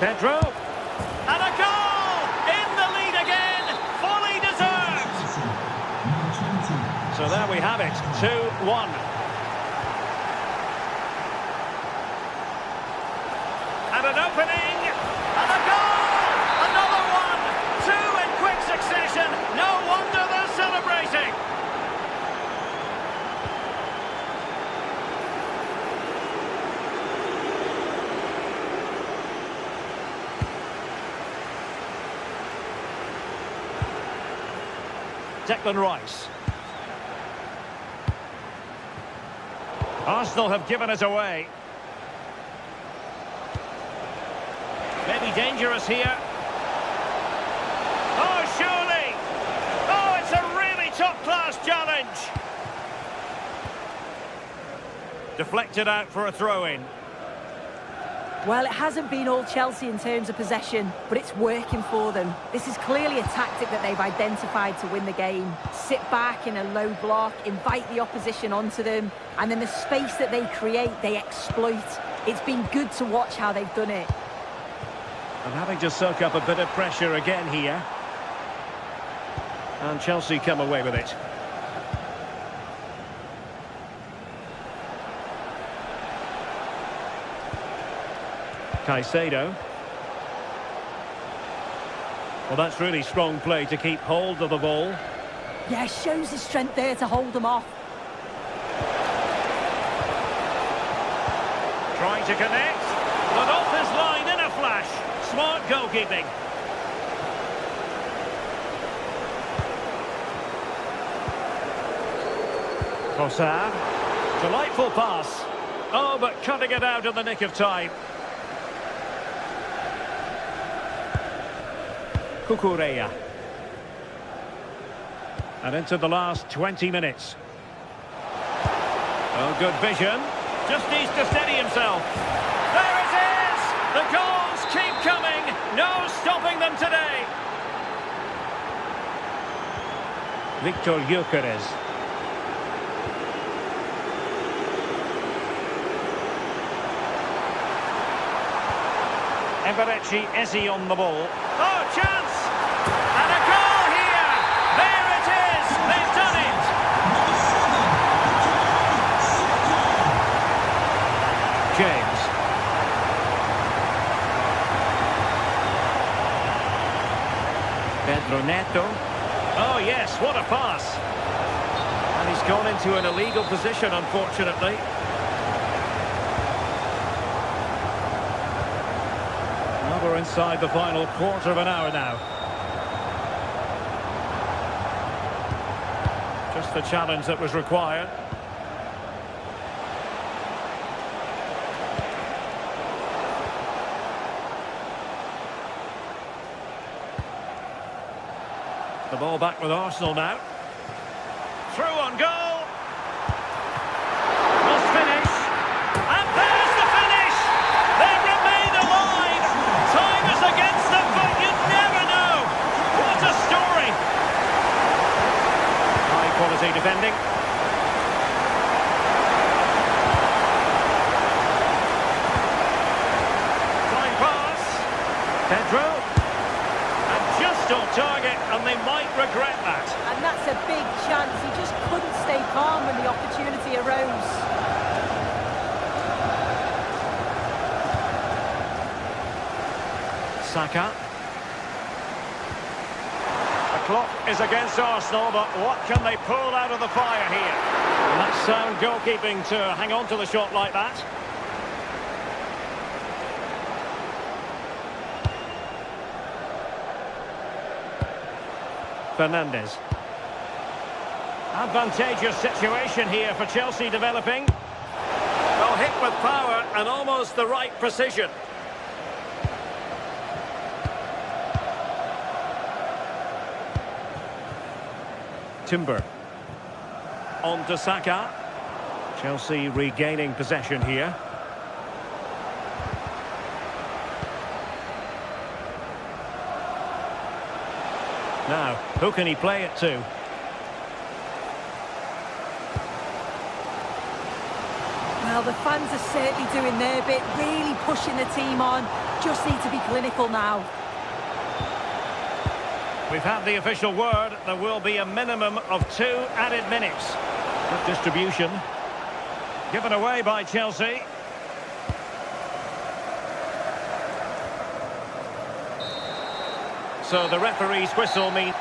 Pedro. And a goal! In the lead again! Fully deserved! So there we have it, 2-1. And an opening, and a goal! Another one! Two in quick succession. No wonder they're celebrating. Declan Rice. Arsenal have given it away. Maybe dangerous here. Oh, surely! Oh, it's a really top-class challenge! Deflected out for a throw-in. Well, it hasn't been all Chelsea in terms of possession, but it's working for them. This is clearly a tactic that they've identified to win the game. Sit back in a low block, invite the opposition onto them, and then the space that they create, they exploit. It's been good to watch how they've done it. And having to soak up a bit of pressure again here. And Chelsea come away with it. Caicedo. Well, that's really strong play to keep hold of the ball. Yeah, shows his strength there to hold them off. Trying to connect, but off his line in a flash. Smart goalkeeping. Trossard. Delightful pass. Oh, but cutting it out in the nick of time. Cucurella. And into the last 20 minutes. Oh, good vision. Just needs to steady himself. There it is! The goals keep coming. No stopping them today. Victor Gyökeres. Eberechi Eze on the ball. Oh, chance! And a goal here! There it is! They've done it! James. Pedro Neto. Oh, yes, what a pass! And he's gone into an illegal position, unfortunately. We're inside the final quarter of an hour now. Just the challenge that was required. The ball back with Arsenal now. Through on goal. Must finish. And there's the finish! They remain alive! Time is against them, but you never know! What a story! High quality defending. Fine pass. Pedro. And just on target, and they might regret that. And that's a big chance. He just couldn't stay calm when the opportunity arose. Saka. The clock is against Arsenal, but what can they pull out of the fire here? And that's sound goalkeeping to hang on to the shot like that. Fernandes. Advantageous situation here for Chelsea developing. Well, hit with power and almost the right precision. Timber. On to Saka. Chelsea regaining possession here. Now, who can he play it to? Well, the fans are certainly doing their bit, really pushing the team on. Just need to be clinical now. We've had the official word. There will be a minimum of 2 added minutes. Good distribution. Given away by Chelsea. So the referee's whistle means...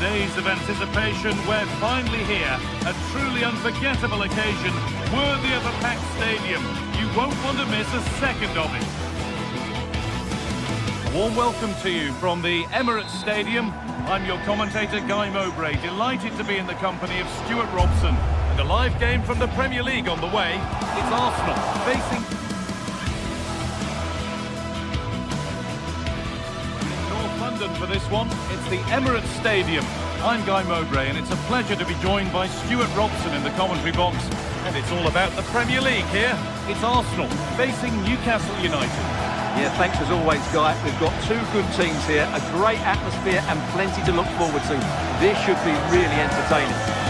days of anticipation, we're finally here. A truly unforgettable occasion, worthy of a packed stadium. You won't want to miss a second of it. A warm welcome to you from the Emirates Stadium. I'm your commentator, Guy Mowbray, delighted to be in the company of Stuart Robson. And a live game from the Premier League on the way. It's Arsenal facing North London for this one. It's the Emirates Stadium. I'm Guy Mowbray, and it's a pleasure to be joined by Stuart Robson in the commentary box. And it's all about the Premier League here. It's Arsenal facing Newcastle United. Yeah, thanks as always, Guy. We've got two good teams here, a great atmosphere and plenty to look forward to. This should be really entertaining.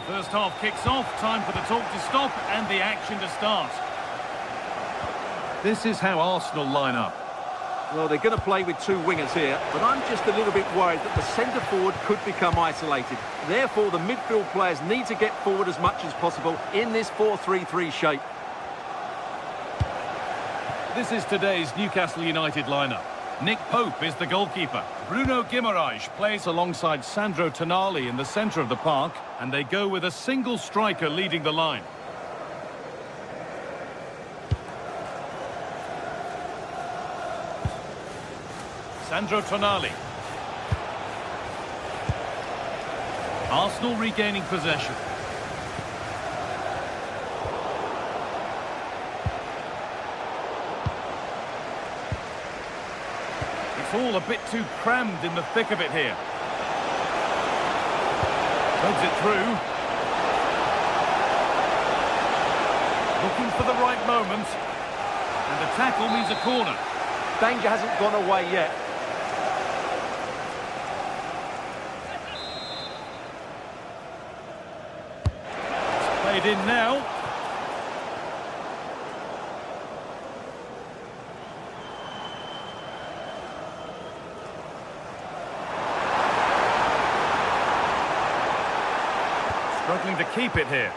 First half kicks off, time for the talk to stop and the action to start. This is how Arsenal line up. Well, they're going to play with two wingers here, but I'm just a little bit worried that the centre forward could become isolated. Therefore, the midfield players need to get forward as much as possible in this 4-3-3 shape. This is today's Newcastle United lineup. Nick Pope is the goalkeeper. Bruno Guimaraes plays alongside Sandro Tonali in the centre of the park, and they go with a single striker leading the line. Sandro Tonali. Arsenal regaining possession. It's all a bit too crammed in the thick of it here. Threads it through. Looking for the right moment. And the tackle means a corner. Danger hasn't gone away yet. It's played in now. Struggling to keep it here.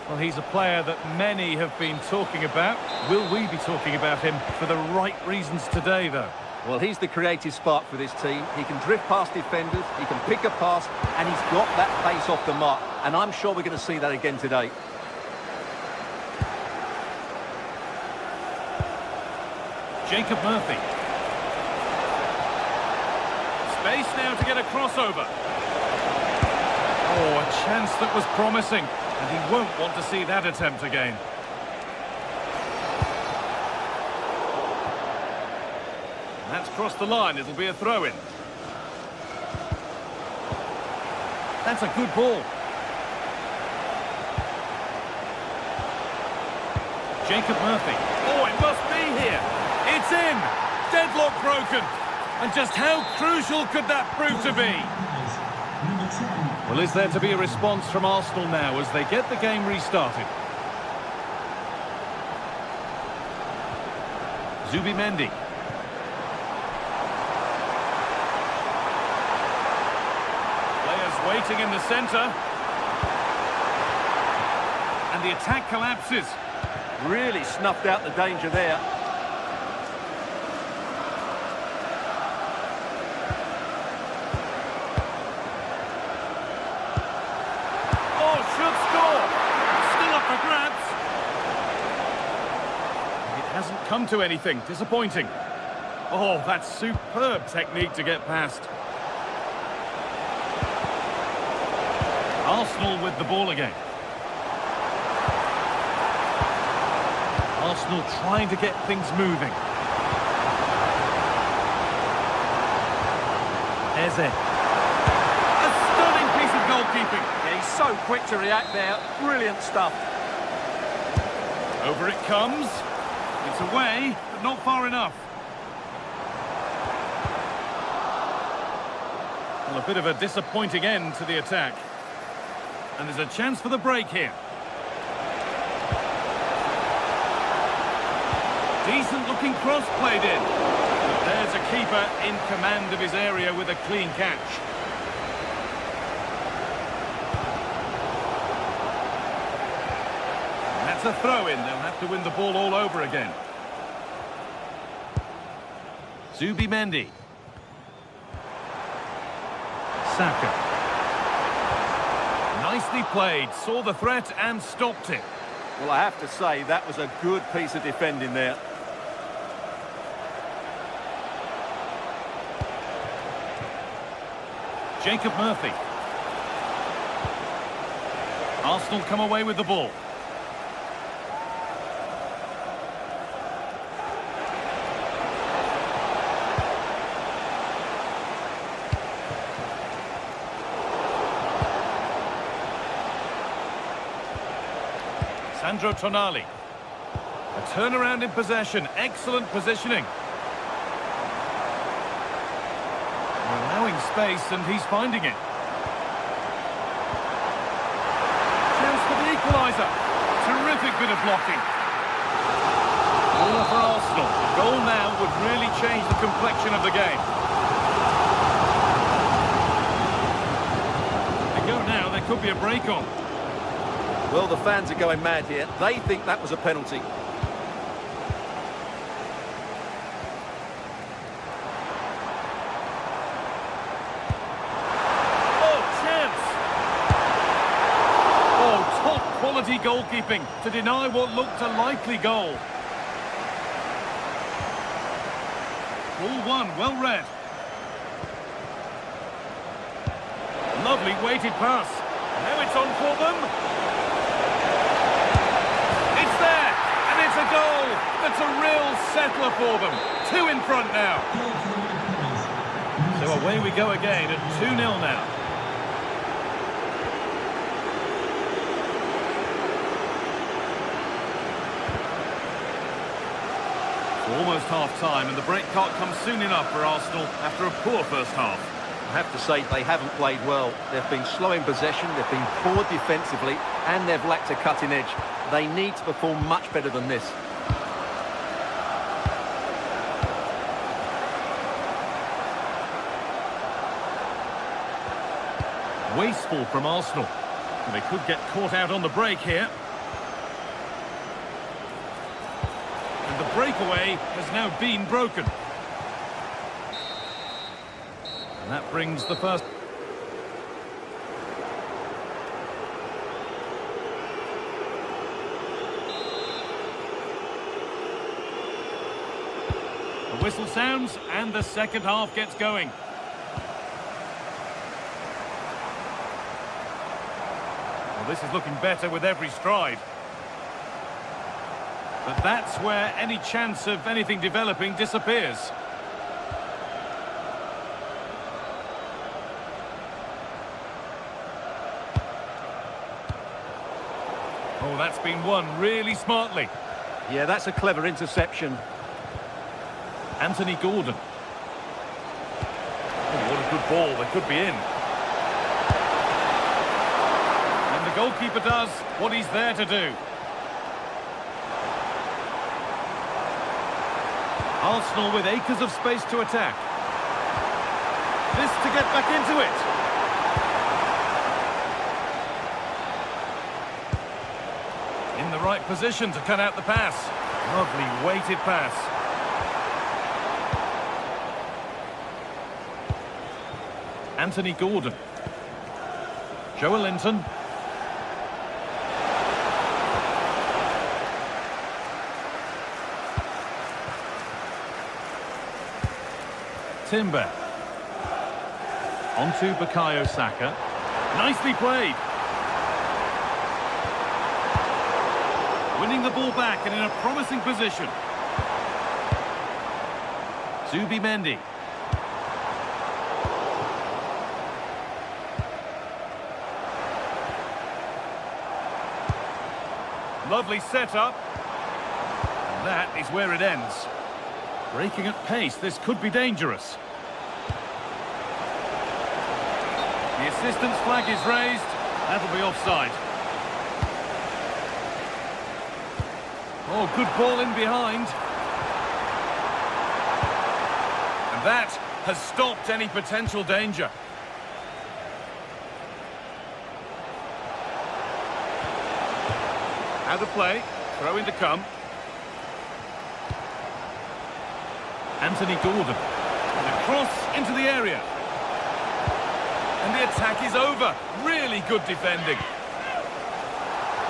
Well, he's a player that many have been talking about. Will we be talking about him for the right reasons today, though? Well, he's the creative spark for this team. He can drift past defenders, he can pick a pass, and he's got that pace off the mark. And I'm sure we're going to see that again today. Jacob Murphy. Space now to get a crossover. Oh, a chance that was promising, and he won't want to see that attempt again. And that's crossed the line, it'll be a throw-in. That's a good ball. Jacob Murphy. Oh, it must be here. It's in! Deadlock broken! And just how crucial could that prove to be? Well, is there to be a response from Arsenal now as they get the game restarted? Zubimendi. Players waiting in the centre. And the attack collapses. Really snuffed out the danger there. Come to anything. Disappointing. Oh, that's superb technique to get past. Arsenal with the ball again. Arsenal trying to get things moving. Eze. A stunning piece of goalkeeping. Yeah, he's so quick to react there. Brilliant stuff. Over it comes. It's away, but not far enough. Well, a bit of a disappointing end to the attack. And there's a chance for the break here. Decent looking cross played in. But there's a keeper in command of his area with a clean catch. And that's a throw-in. They'll have to win the ball all over again. Zubimendi. Saka. Nicely played, saw the threat and stopped it. Well, I have to say, that was a good piece of defending there. Jacob Murphy. Arsenal come away with the ball. Sandro Tonali. A turnaround in possession. Excellent positioning. Allowing space and he's finding it. Chance for the equaliser. Terrific bit of blocking. Corner for Arsenal. The goal now would really change the complexion of the game. They go now, there could be a break on. Well, the fans are going mad here. They think that was a penalty. Oh, chance! Oh, top quality goalkeeping to deny what looked a likely goal. Ball one, well read. Lovely weighted pass. Now it's on for them. It's a goal. That's a real settler for them. 2 in front now. So away we go again at 2-0 now. It's almost half-time and the break can't come soon enough for Arsenal after a poor first half. I have to say, they haven't played well. They've been slow in possession, they've been poor defensively, and they've lacked a cutting edge. They need to perform much better than this. Wasteful from Arsenal. They could get caught out on the break here. And the breakaway has now been broken. And that brings the first... The whistle sounds and the second half gets going. Well, this is looking better with every stride. But that's where any chance of anything developing disappears. Oh, that's been won really smartly. Yeah, that's a clever interception. Anthony Gordon. Oh, what a good ball. They could be in. And the goalkeeper does what he's there to do. Arsenal with acres of space to attack. This to get back into it. In the right position to cut out the pass. Lovely weighted pass. Anthony Gordon. Joelinton. Timber. Onto Bukayo Saka. Nicely played. Winning the ball back and in a promising position. Zubimendi. Lovely setup. And that is where it ends. Breaking at pace, this could be dangerous. The assistant's flag is raised. That'll be offside. Oh, good ball in behind. And that has stopped any potential danger. Out of play. Throw in to come. Anthony Gordon. And a cross into the area. And the attack is over. Really good defending.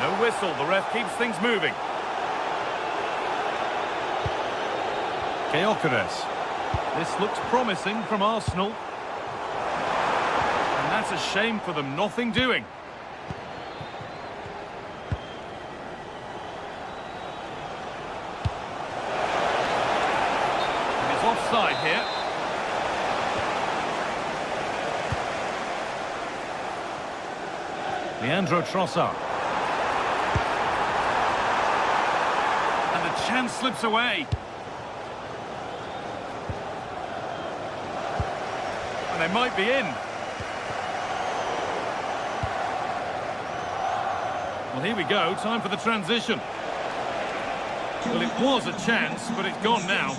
No whistle. The ref keeps things moving. Gyökeres. This looks promising from Arsenal. And that's a shame for them. Nothing doing. And it's offside here. Leandro Trossard. And the chance slips away. And they might be in. Well, here we go. Time for the transition. Well, it was a chance, but it's gone now.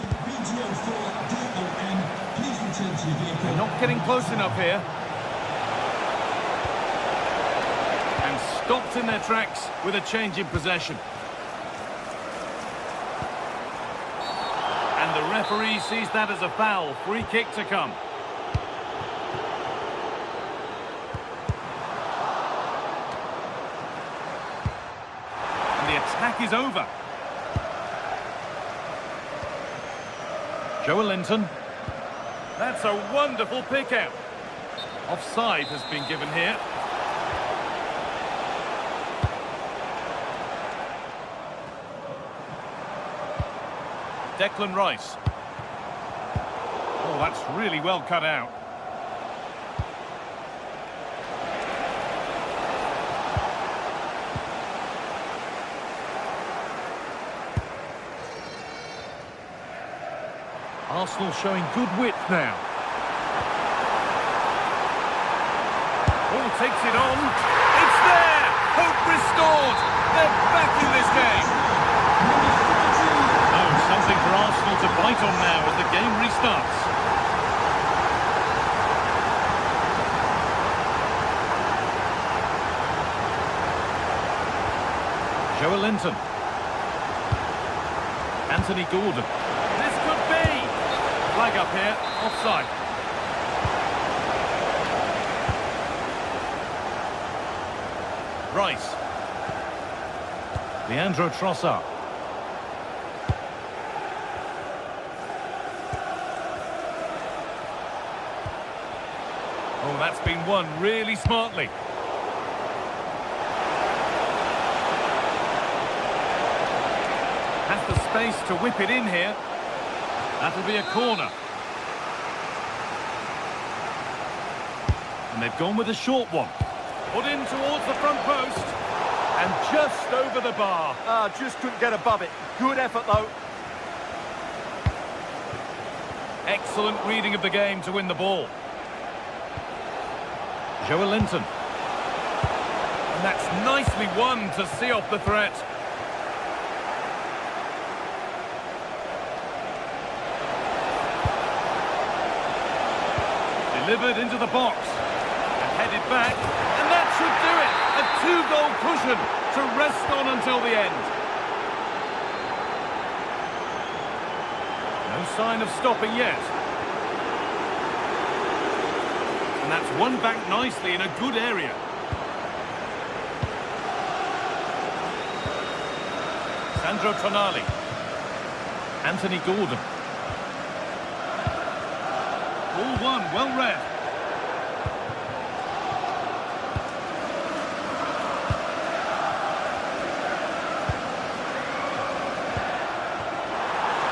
They're not getting close enough here. And stopped in their tracks with a change in possession. And the referee sees that as a foul. Free kick to come. The attack is over. Joelinton. That's a wonderful pick out. Offside has been given here. Declan Rice. Oh, that's really well cut out. Arsenal showing good width now. Oh, takes it on. It's there! Hope restored! They're back in this game! Oh, something for Arsenal to bite on now as the game restarts. Joelinton. Anthony Gordon. Flag up here, offside. Rice. Leandro Trossard. Oh, that's been won really smartly. Has the space to whip it in here. That'll be a corner. And they've gone with a short one. Put in towards the front post. And just over the bar. Just couldn't get above it. Good effort, though. Excellent reading of the game to win the ball. Joelinton. And that's nicely won to see off the threat. Delivered into the box. And headed back. And that should do it. A two-goal cushion to rest on until the end. No sign of stopping yet. And that's won back nicely in a good area. Sandro Tonali. Anthony Gordon. All one, well read.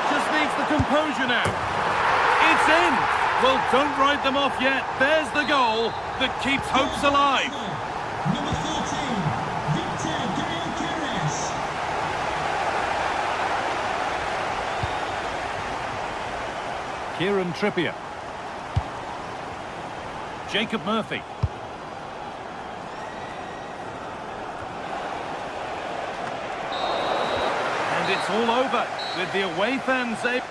Just needs the composure now. It's in. Well, don't write them off yet. There's the goal that keeps hopes alive. Number 14, Gyökeres. Kieran Trippier. Jacob Murphy. it's all over with the away fans able...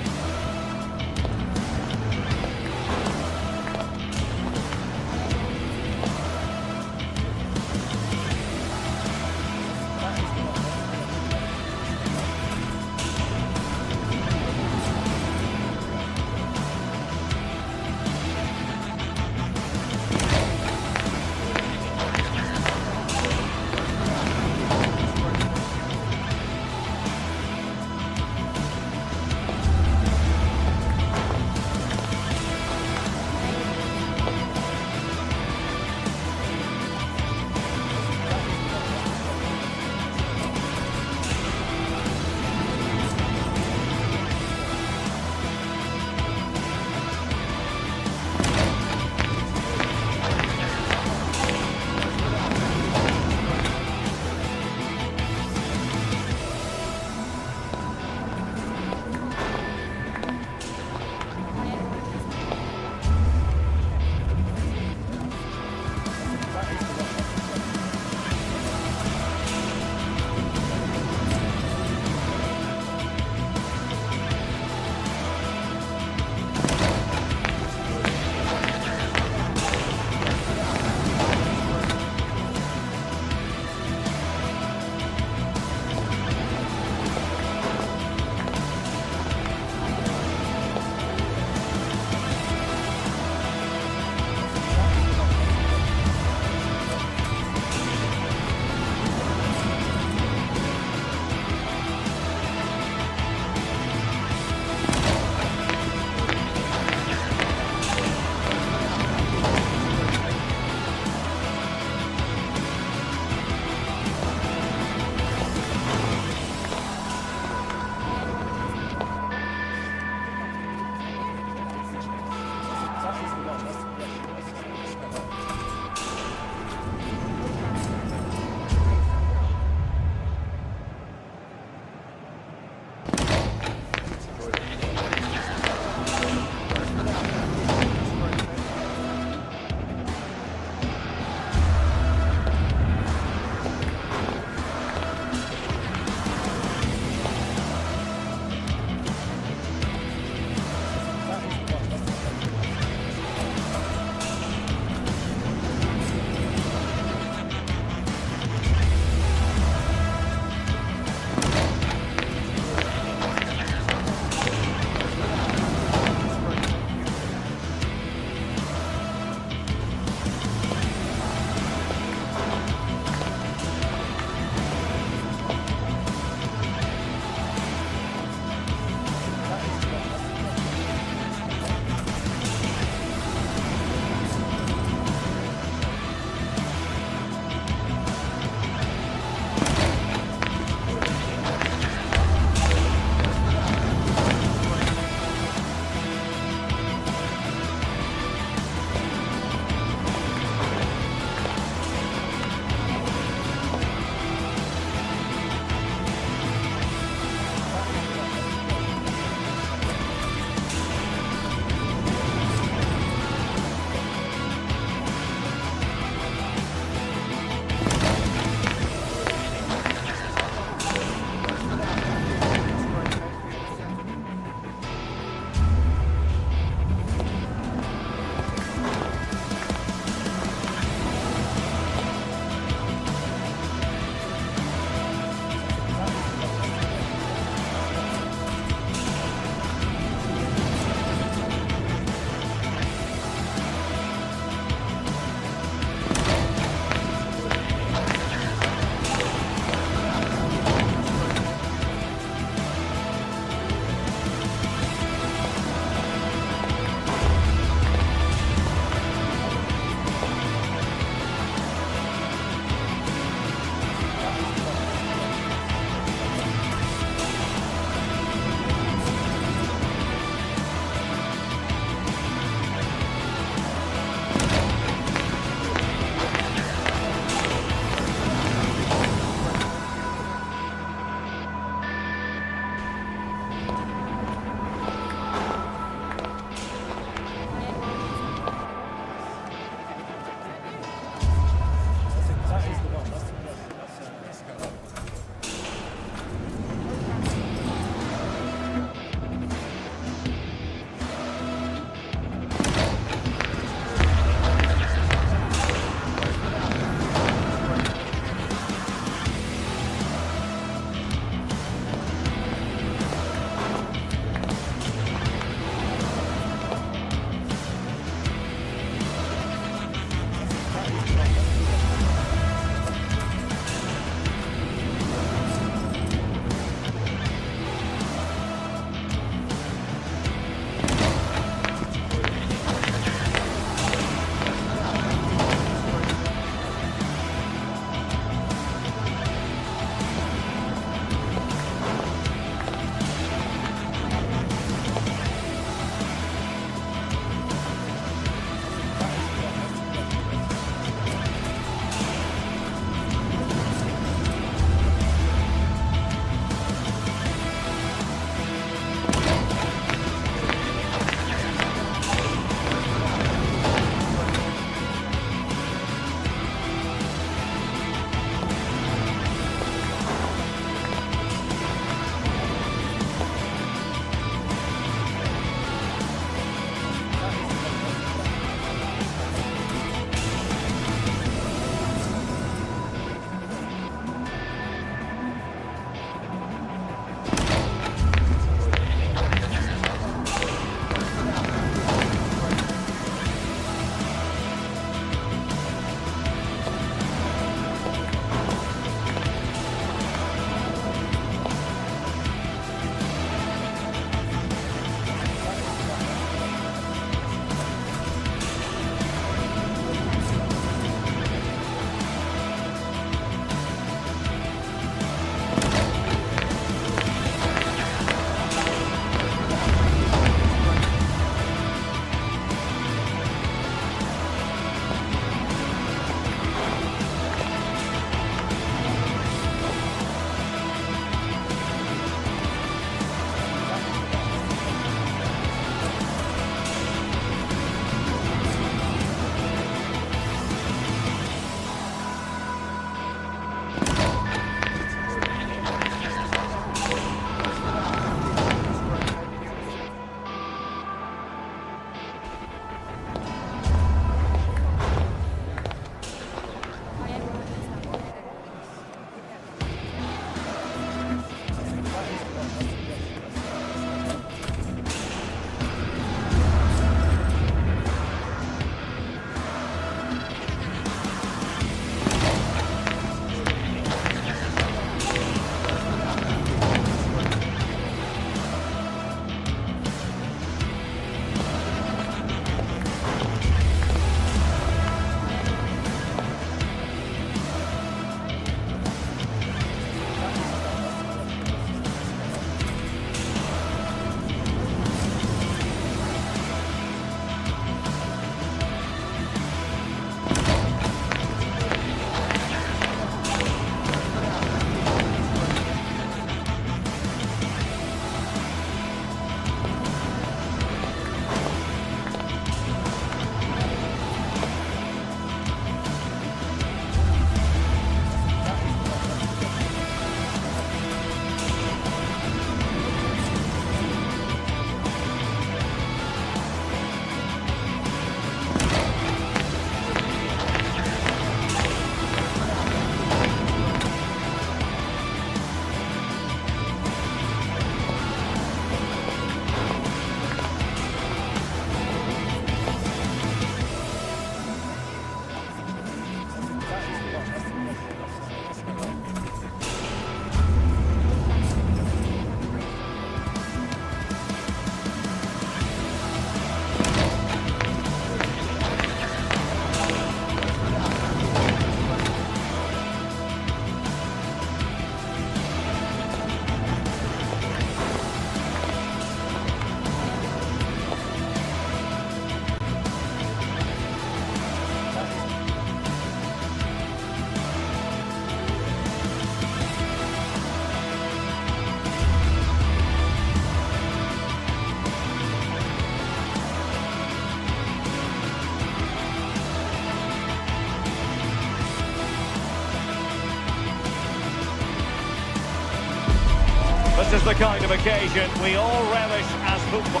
This is the kind of occasion we all relish as football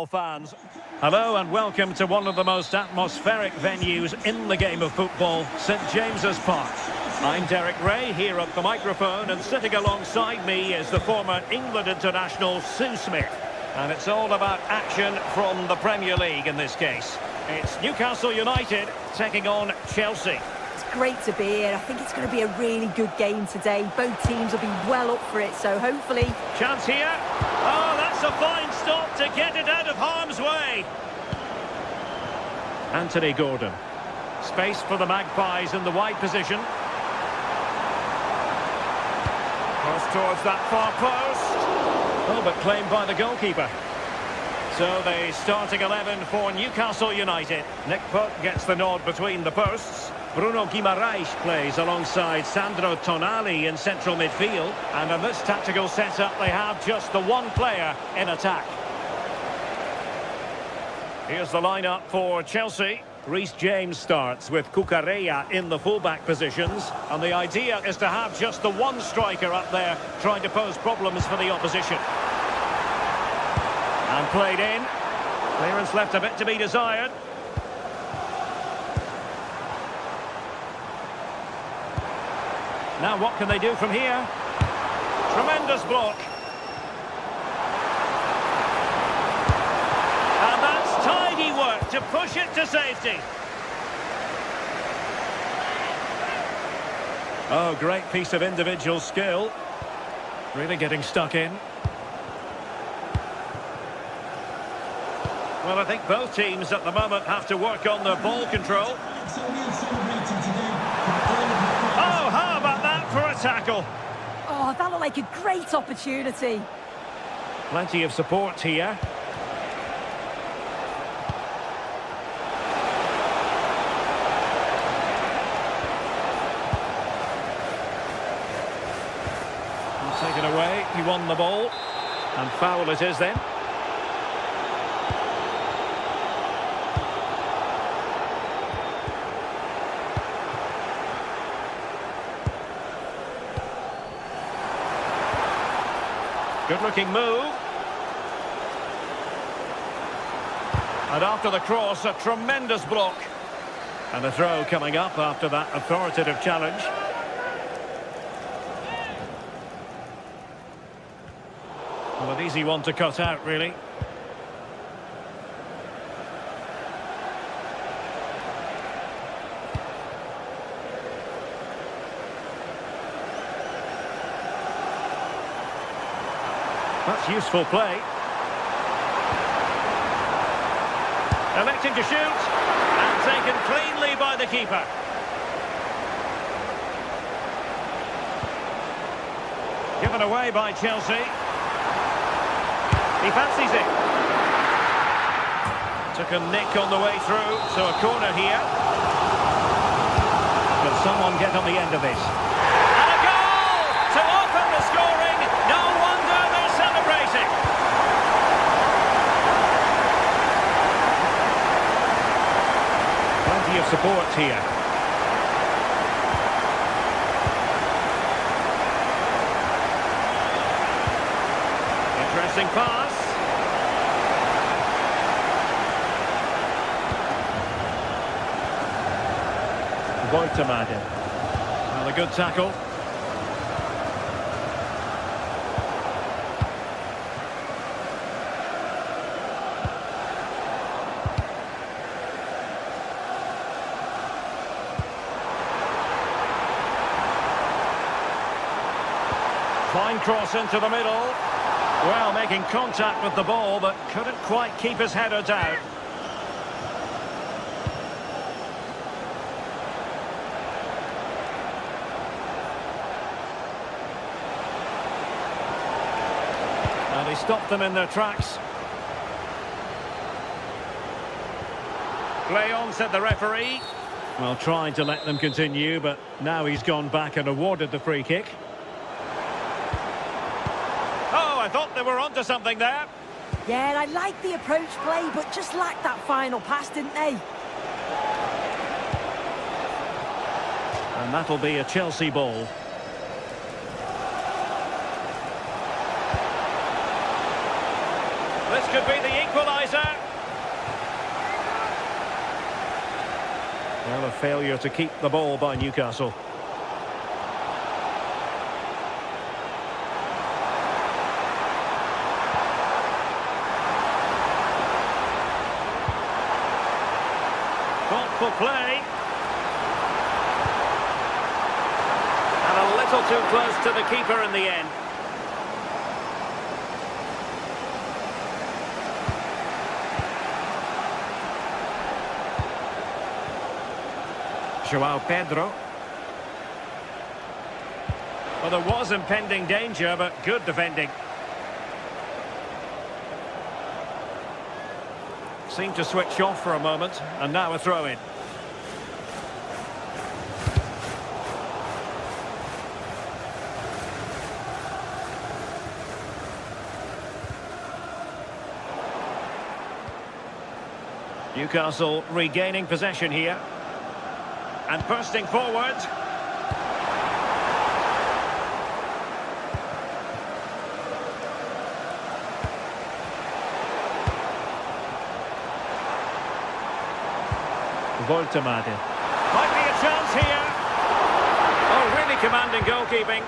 fans. Hello and welcome to one of the most atmospheric venues in the game of football, St James's Park. I'm Derek Ray here at the microphone, and sitting alongside me is the former England international Sue Smith. And it's all about action from the Premier League in this case. It's Newcastle United taking on Chelsea. It's great to be here. I think it's going to be a really good game today. Both teams will be well up for it, so hopefully... Chance here. Oh, that's a fine stop to get it out of harm's way. Anthony Gordon. Space for the Magpies in the wide position. Cross towards that far post. Oh, but claimed by the goalkeeper. So the starting 11 for Newcastle United. Nick Pope gets the nod between the posts. Bruno Guimaraes plays alongside Sandro Tonali in central midfield. And in this tactical setup, they have just the one player in attack. Here's the lineup for Chelsea. Reece James starts with Cucurella in the fullback positions. And the idea is to have just the one striker up there trying to pose problems for the opposition. And played in. Clearance left a bit to be desired. Now what can they do from here? Tremendous block. And that's tidy work to push it to safety. Oh, great piece of individual skill. Really getting stuck in. Well, I think both teams at the moment have to work on their ball control. Oh, how about that for a tackle? Oh, that looked like a great opportunity. Plenty of support here. Taken away, he won the ball. And foul it is then. Good-looking move. And after the cross, a tremendous block. And a throw coming up after that authoritative challenge. Well, an easy one to cut out, really. That's useful play. Electing to shoot. And taken cleanly by the keeper. Given away by Chelsea. He fancies it. Took a nick on the way through, so a corner here. Can someone get on the end of this? And a goal to open the scoring. No wonder they're celebrating. Plenty of support here. Interesting pass. Boytamade. Well, a good tackle. Fine cross into the middle. Well, making contact with the ball, but couldn't quite keep his header down. And he stopped them in their tracks. Play on, said the referee. Well, trying to let them continue, but now he's gone back and awarded the free kick. Oh, I thought they were onto something there. Yeah, I like the approach play, but just lacked that final pass, didn't they? And that'll be a Chelsea ball. This could be the equaliser. Well, a failure to keep the ball by Newcastle. Thoughtful play. And a little too close to the keeper in the end. João Pedro. Well, there was impending danger, but good defending. Seemed to switch off for a moment, and now a throw-in. Newcastle regaining possession here. And bursting forward. Voltemade. Might be a chance here. Oh, really commanding goalkeeping.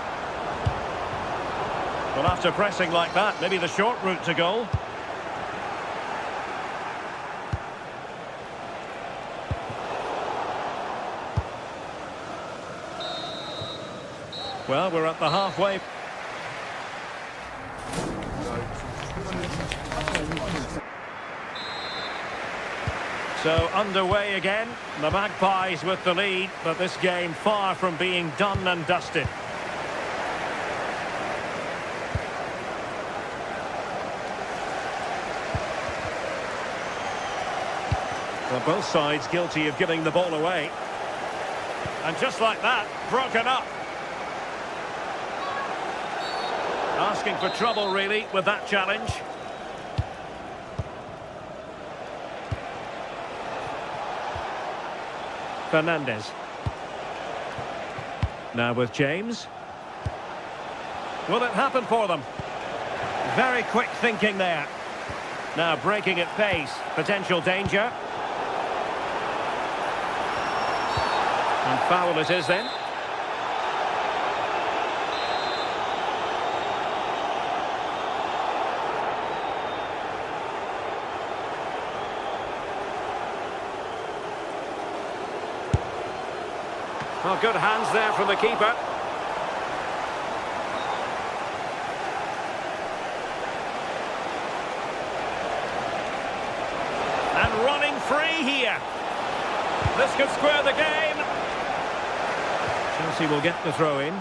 Well, after pressing like that, maybe the short route to goal. Well, we're at the halfway. So underway again. The Magpies with the lead, but this game far from being done and dusted. Well, both sides guilty of giving the ball away. And just like that, broken up. Asking for trouble, really, with that challenge. Fernandes. Now with James. Will it happen for them? Very quick thinking there. Now breaking at pace. Potential danger. And foul it is then. Well, good hands there from the keeper. And running free here. This could square the game. Chelsea will get the throw in.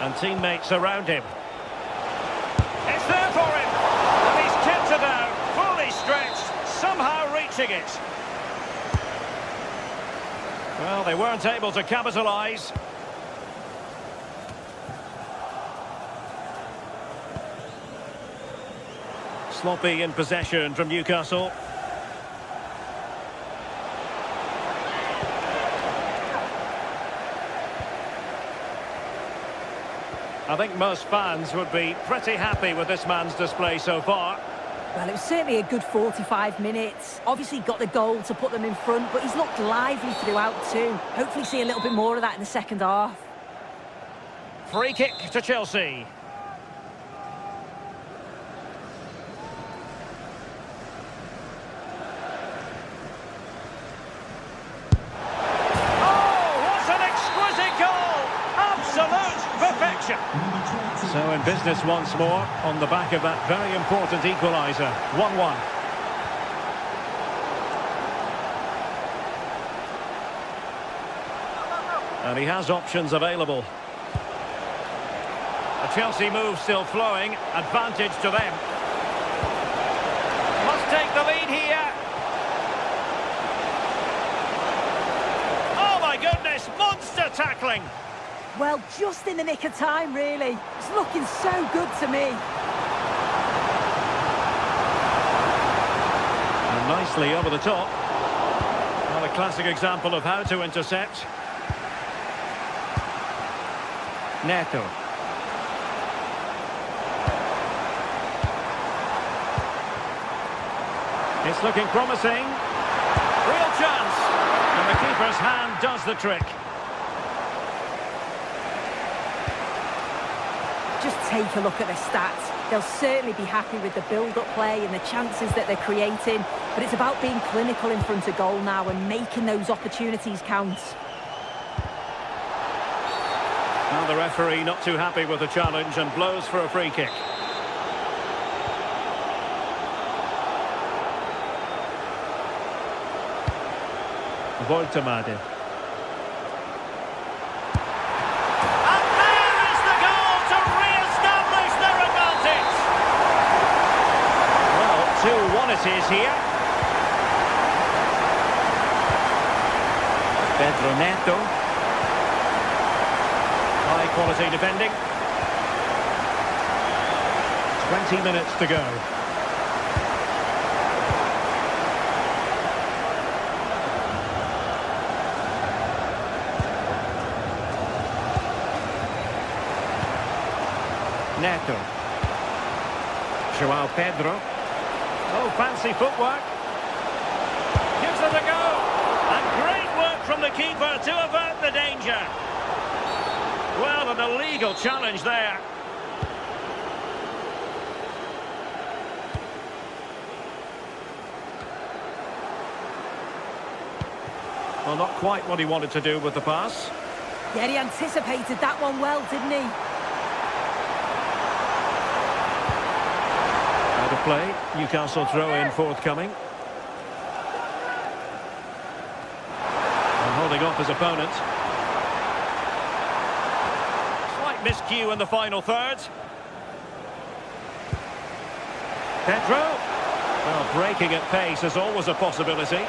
And teammates around him. It's there for him. And he's kept it out, fully stretched, somehow reaching it. Well, they weren't able to capitalise. Sloppy in possession from Newcastle. I think most fans would be pretty happy with this man's display so far. Well, it was certainly a good 45 minutes. Obviously got the goal to put them in front, but he's looked lively throughout too. Hopefully see a little bit more of that in the second half. Free kick to Chelsea. Oh, what an exquisite goal! Absolute perfection. So in business once more on the back of that very important equaliser. 1-1. And he has options available. A Chelsea move still flowing. Advantage to them. Must take the lead here. Oh my goodness, monster tackling. Well, just in the nick of time, really. It's looking so good to me. And nicely over the top. Well, a classic example of how to intercept. Neto. It's looking promising. Real chance. And the keeper's hand does the trick. Just take a look at the stats. They'll certainly be happy with the build-up play and the chances that they're creating. But it's about being clinical in front of goal now and making those opportunities count. Now the referee not too happy with the challenge and blows for a free kick. Voltemade. And there is the goal to re-establish their advantage. Well, 2-1 it is here. Pedro Neto. High quality defending. 20 minutes to go. Neto. João Pedro. Oh, fancy footwork. Gives it a go. And great work from the keeper to avert the danger. Well, an illegal challenge there. Well, not quite what he wanted to do with the pass. Yeah, he anticipated that one well, didn't he? Out of play. Newcastle throw-in forthcoming. And holding off his opponent. Slight miscue in the final third. Pedro. Well, breaking at pace is always a possibility.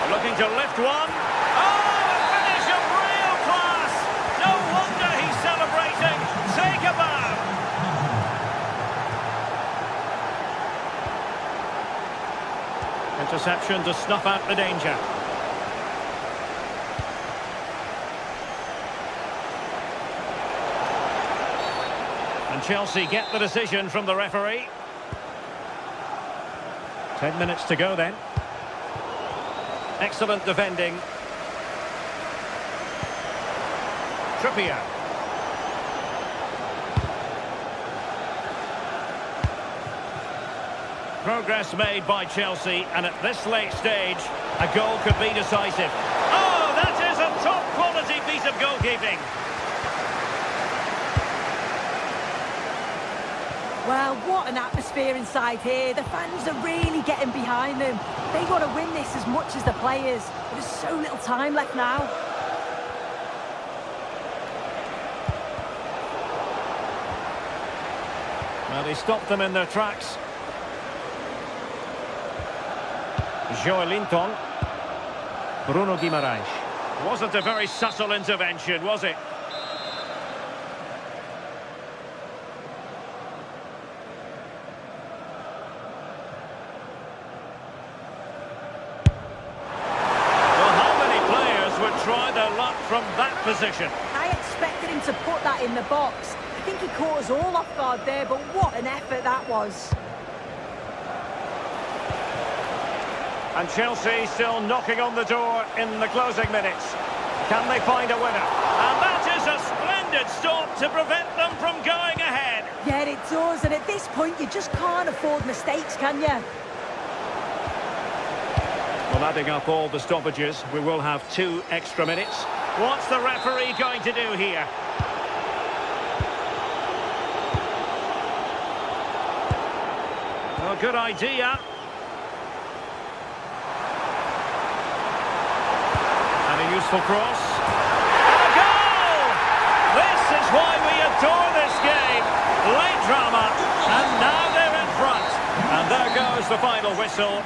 Looking to lift one. Oh, a finish of real class! No wonder he's celebrating. Take a bow. Interception to snuff out the danger. And Chelsea get the decision from the referee. 10 minutes to go then. Excellent defending. Trippier. Progress made by Chelsea, and at this late stage, a goal could be decisive. Oh, that is a top-quality piece of goalkeeping. Well, what an atmosphere inside here. The fans are really getting behind them. They want to win this as much as the players. There's so little time left now. Well, he stopped them in their tracks. Joelinton. Bruno Guimaraes. Wasn't a very subtle intervention, was it? Try their luck from that position. I expected him to put that in the box. I think he caught us all off guard there, but what an effort that was. And Chelsea still knocking on the door in the closing minutes. Can they find a winner? And that is a splendid stop to prevent them from going ahead. Yeah, it does, and at this point you just can't afford mistakes, can you? Well, adding up all the stoppages, we will have 2 extra minutes. What's the referee going to do here? Well, good idea. And a useful cross. And a goal! This is why we adore this game. Late drama, and now they're in front. And there goes the final whistle.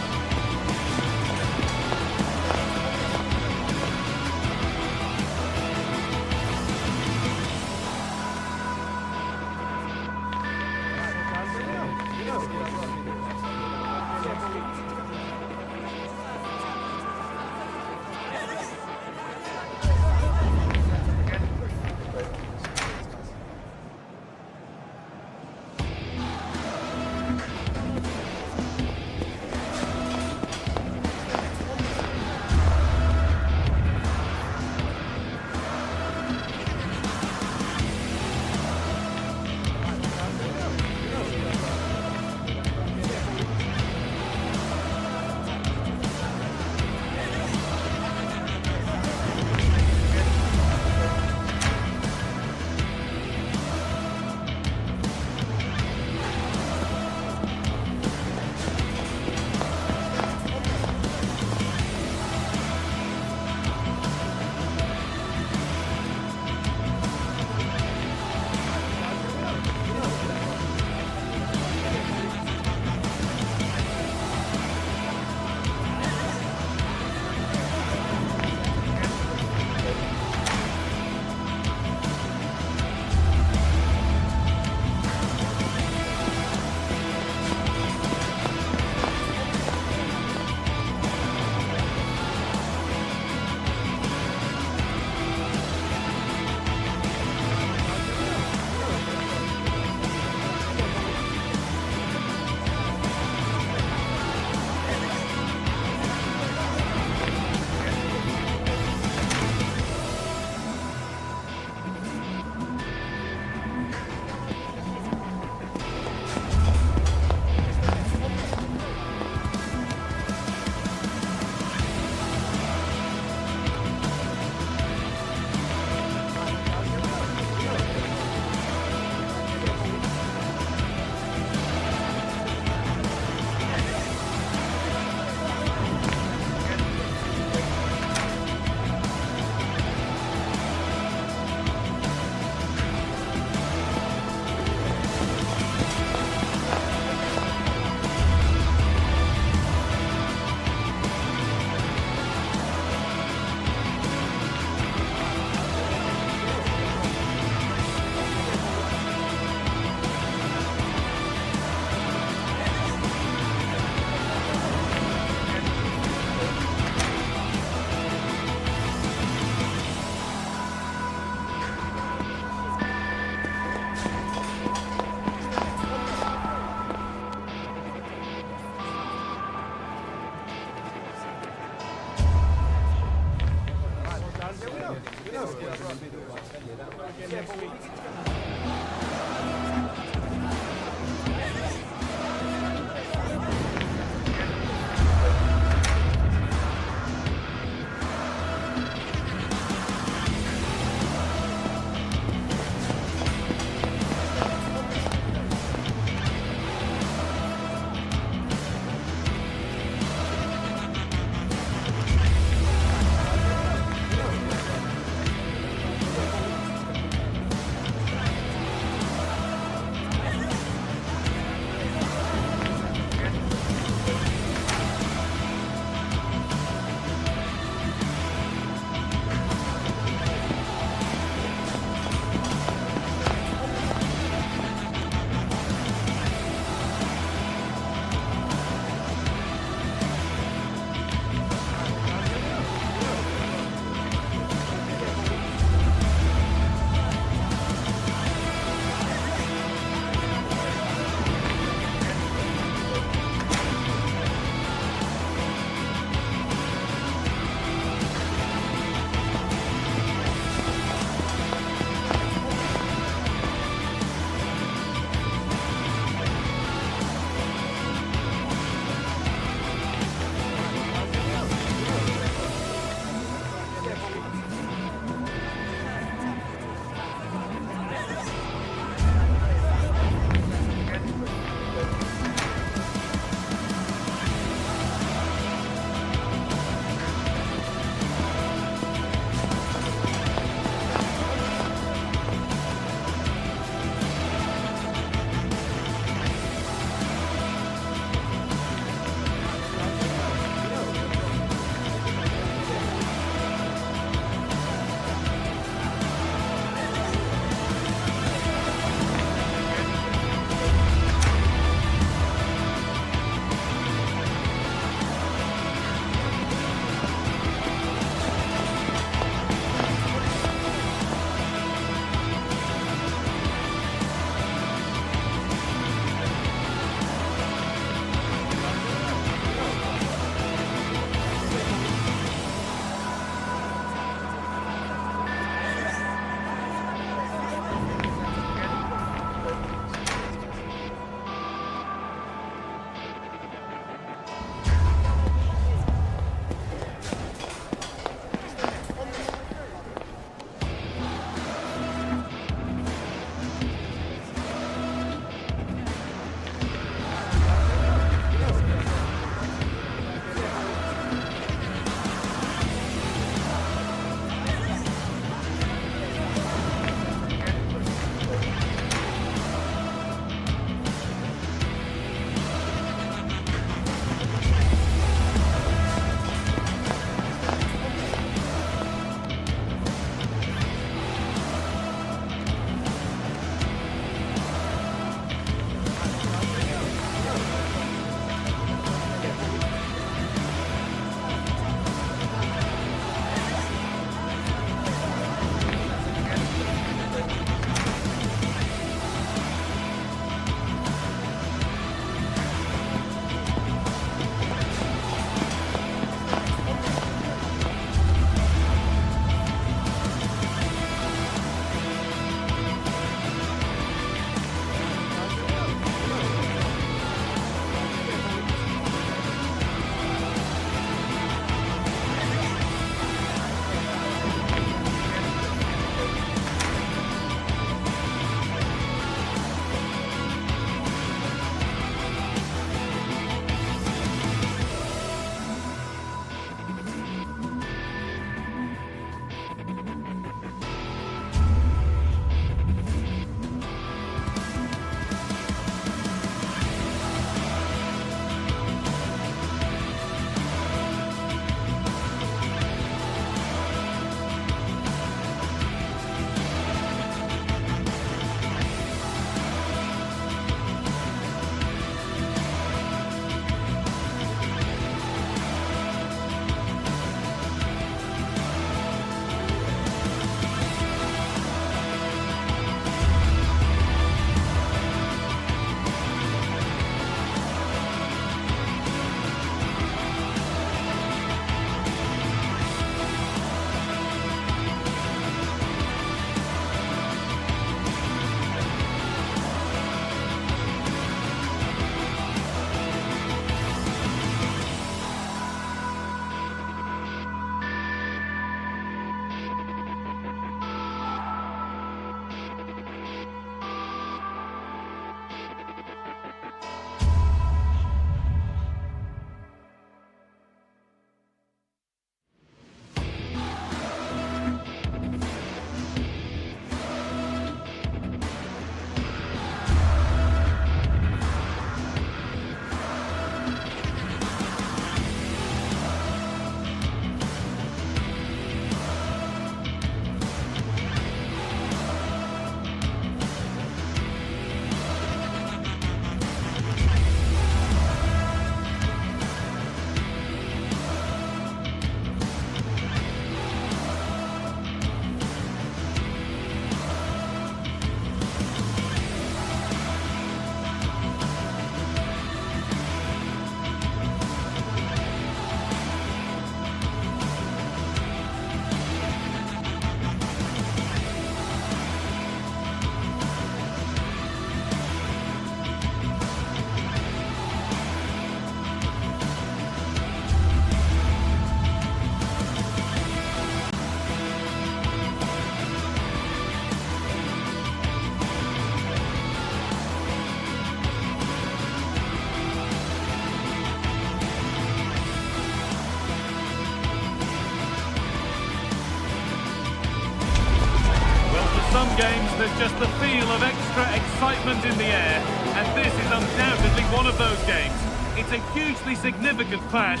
games, there's just the feel of extra excitement in the air, and this is undoubtedly one of those games. It's a hugely significant clash,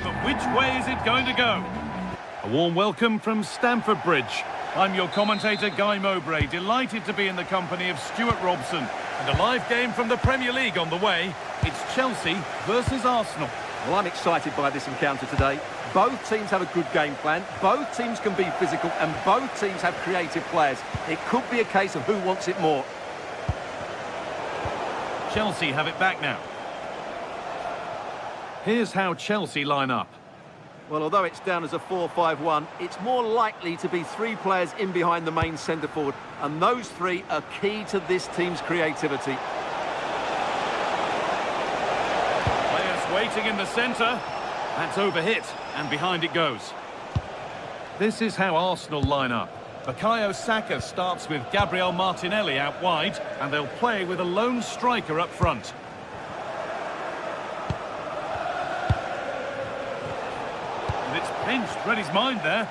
but which way is it going to go? A warm welcome from Stamford Bridge. I'm your commentator, Guy Mowbray, delighted to be in the company of Stuart Robson. And a live game from the Premier League on the way. It's Chelsea versus Arsenal. Well, I'm excited by this encounter today. Both teams have a good game plan, both teams can be physical, and both teams have creative players. It could be a case of who wants it more. Chelsea have it back now. Here's how Chelsea line up. Well, although it's down as a 4-5-1, it's more likely to be three players in behind the main centre-forward, and those three are key to this team's creativity. Players waiting in the centre. That's overhit, and behind it goes. This is how Arsenal line up. Bukayo Saka starts with Gabriel Martinelli out wide, and they'll play with a lone striker up front. And it's pinched, read his mind there.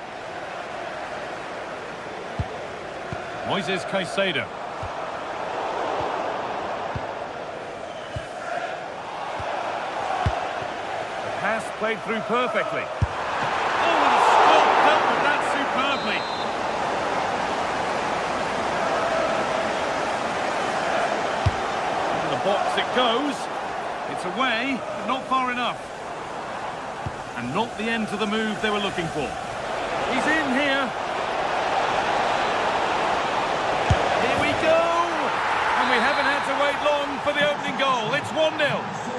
Moises Caicedo. Pass played through perfectly. Oh, and a stop dealt with that superbly. In the box it goes. It's away, but not far enough. And not the end to the move they were looking for. He's in here. Here we go. And we haven't had to wait long for the opening goal. It's 1-0.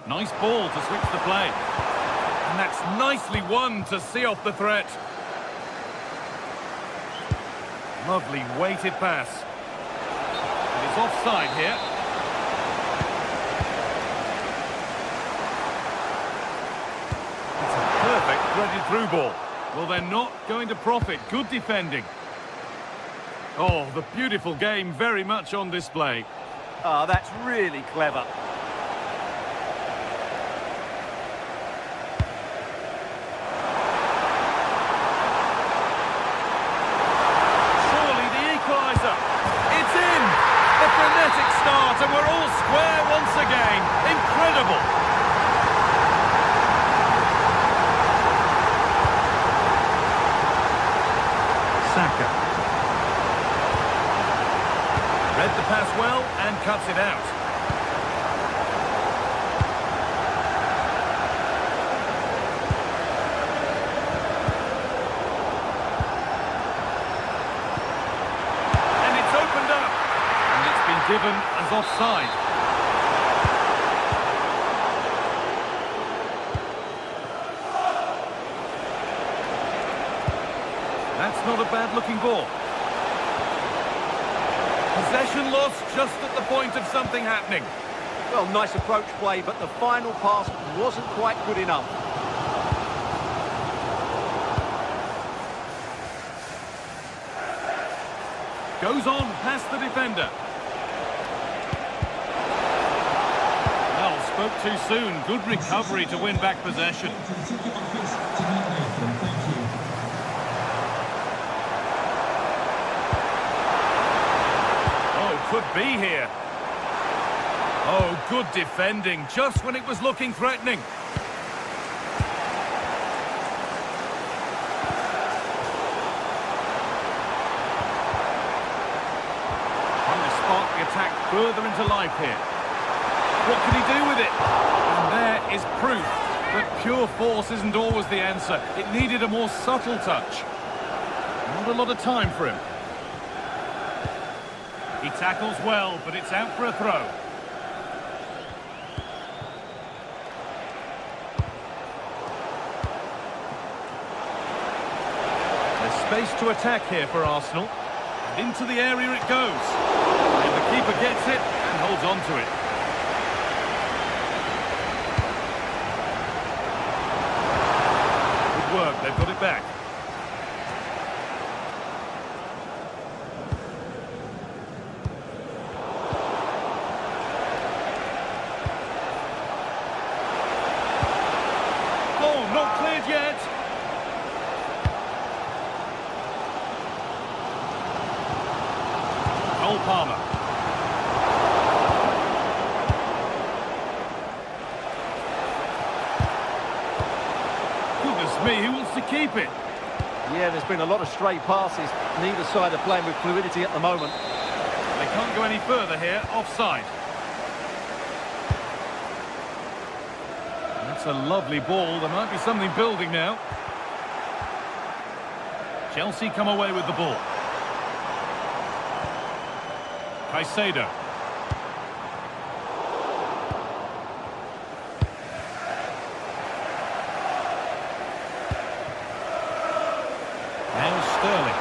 Nice ball to switch the play. And that's nicely won to see off the threat. Lovely weighted pass. And it's offside here. It's a perfect threaded through ball. Well, they're not going to profit. Good defending. Oh, the beautiful game very much on display. Ah, that's really clever. And we're all square once again. Incredible. Saka. Read the pass well and cuts it out. And it's opened up. And it's been given as offside. That's not a bad-looking ball. Possession lost just at the point of something happening. Well, nice approach play, but the final pass wasn't quite good enough. Goes on past the defender. Spoke too soon. Good recovery to win back possession. Oh, could be here. Oh, good defending, just when it was looking threatening. Trying to spark the attack further into life here. What can he do with it? And there is proof that pure force isn't always the answer. It needed a more subtle touch. Not a lot of time for him. He tackles well, but it's out for a throw. There's space to attack here for Arsenal. And into the area it goes. And the keeper gets it and holds on to it. Work, they've got it back. not cleared yet. Cole Palmer. Goodness me, who wants to keep it? Yeah, there's been a lot of stray passes. Neither side are playing with fluidity at the moment. They can't go any further here. Offside. That's a lovely ball. There might be something building now. Chelsea come away with the ball. Caicedo. Now Sterling.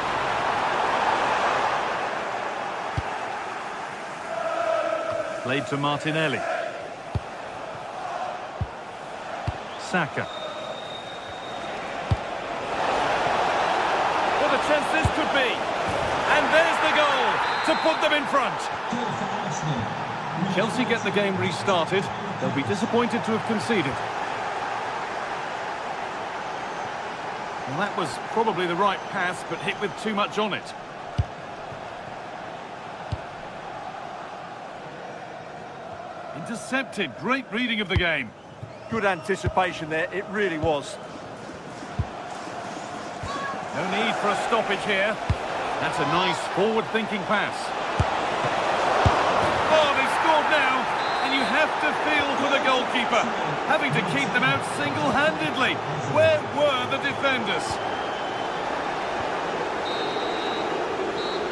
Played to Martinelli. Saka. What a chance this could be. And there's the goal to put them in front. Chelsea get the game restarted. They'll be disappointed to have conceded. Well, that was probably the right pass, but hit with too much on it. Intercepted. Great reading of the game. Good anticipation there, it really was. No need for a stoppage here. That's a nice forward-thinking pass. Oh, they've scored now, and you have to feel for the goalkeeper, having to keep them out single-handedly. Where were the defenders?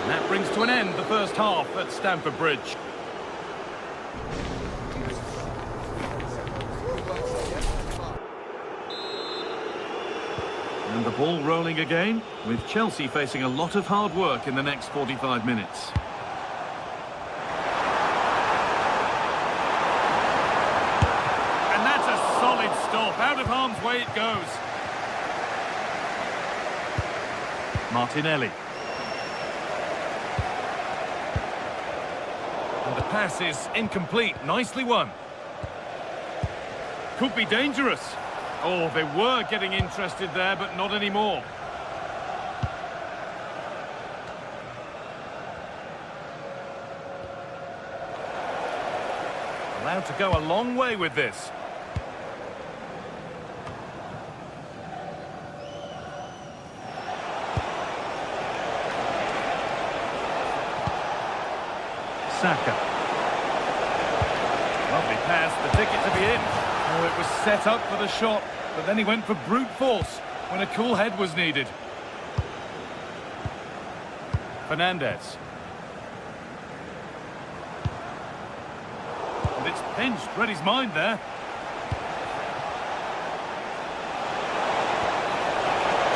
And that brings to an end the first half at Stamford Bridge. And the ball rolling again, with Chelsea facing a lot of hard work in the next 45 minutes. And that's a solid stop. Out of harm's way it goes. Martinelli. And the pass is incomplete. Nicely won. Could be dangerous. Oh, they were getting interested there, but not anymore. Allowed to go a long way with this. Saka. Lovely pass, the ticket to be in. Oh, it was set up for the shot, but then he went for brute force when a cool head was needed. Fernandez. And it's pinched, read his mind there.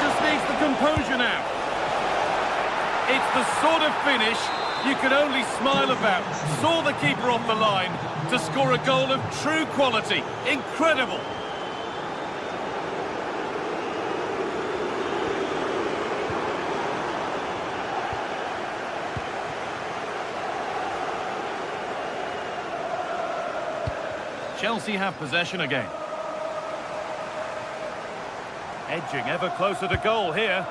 Just needs the composure now. It's the sort of finish you could only smile about. Saw the keeper off the line to score a goal of true quality. Incredible. Chelsea have possession again. Edging ever closer to goal here.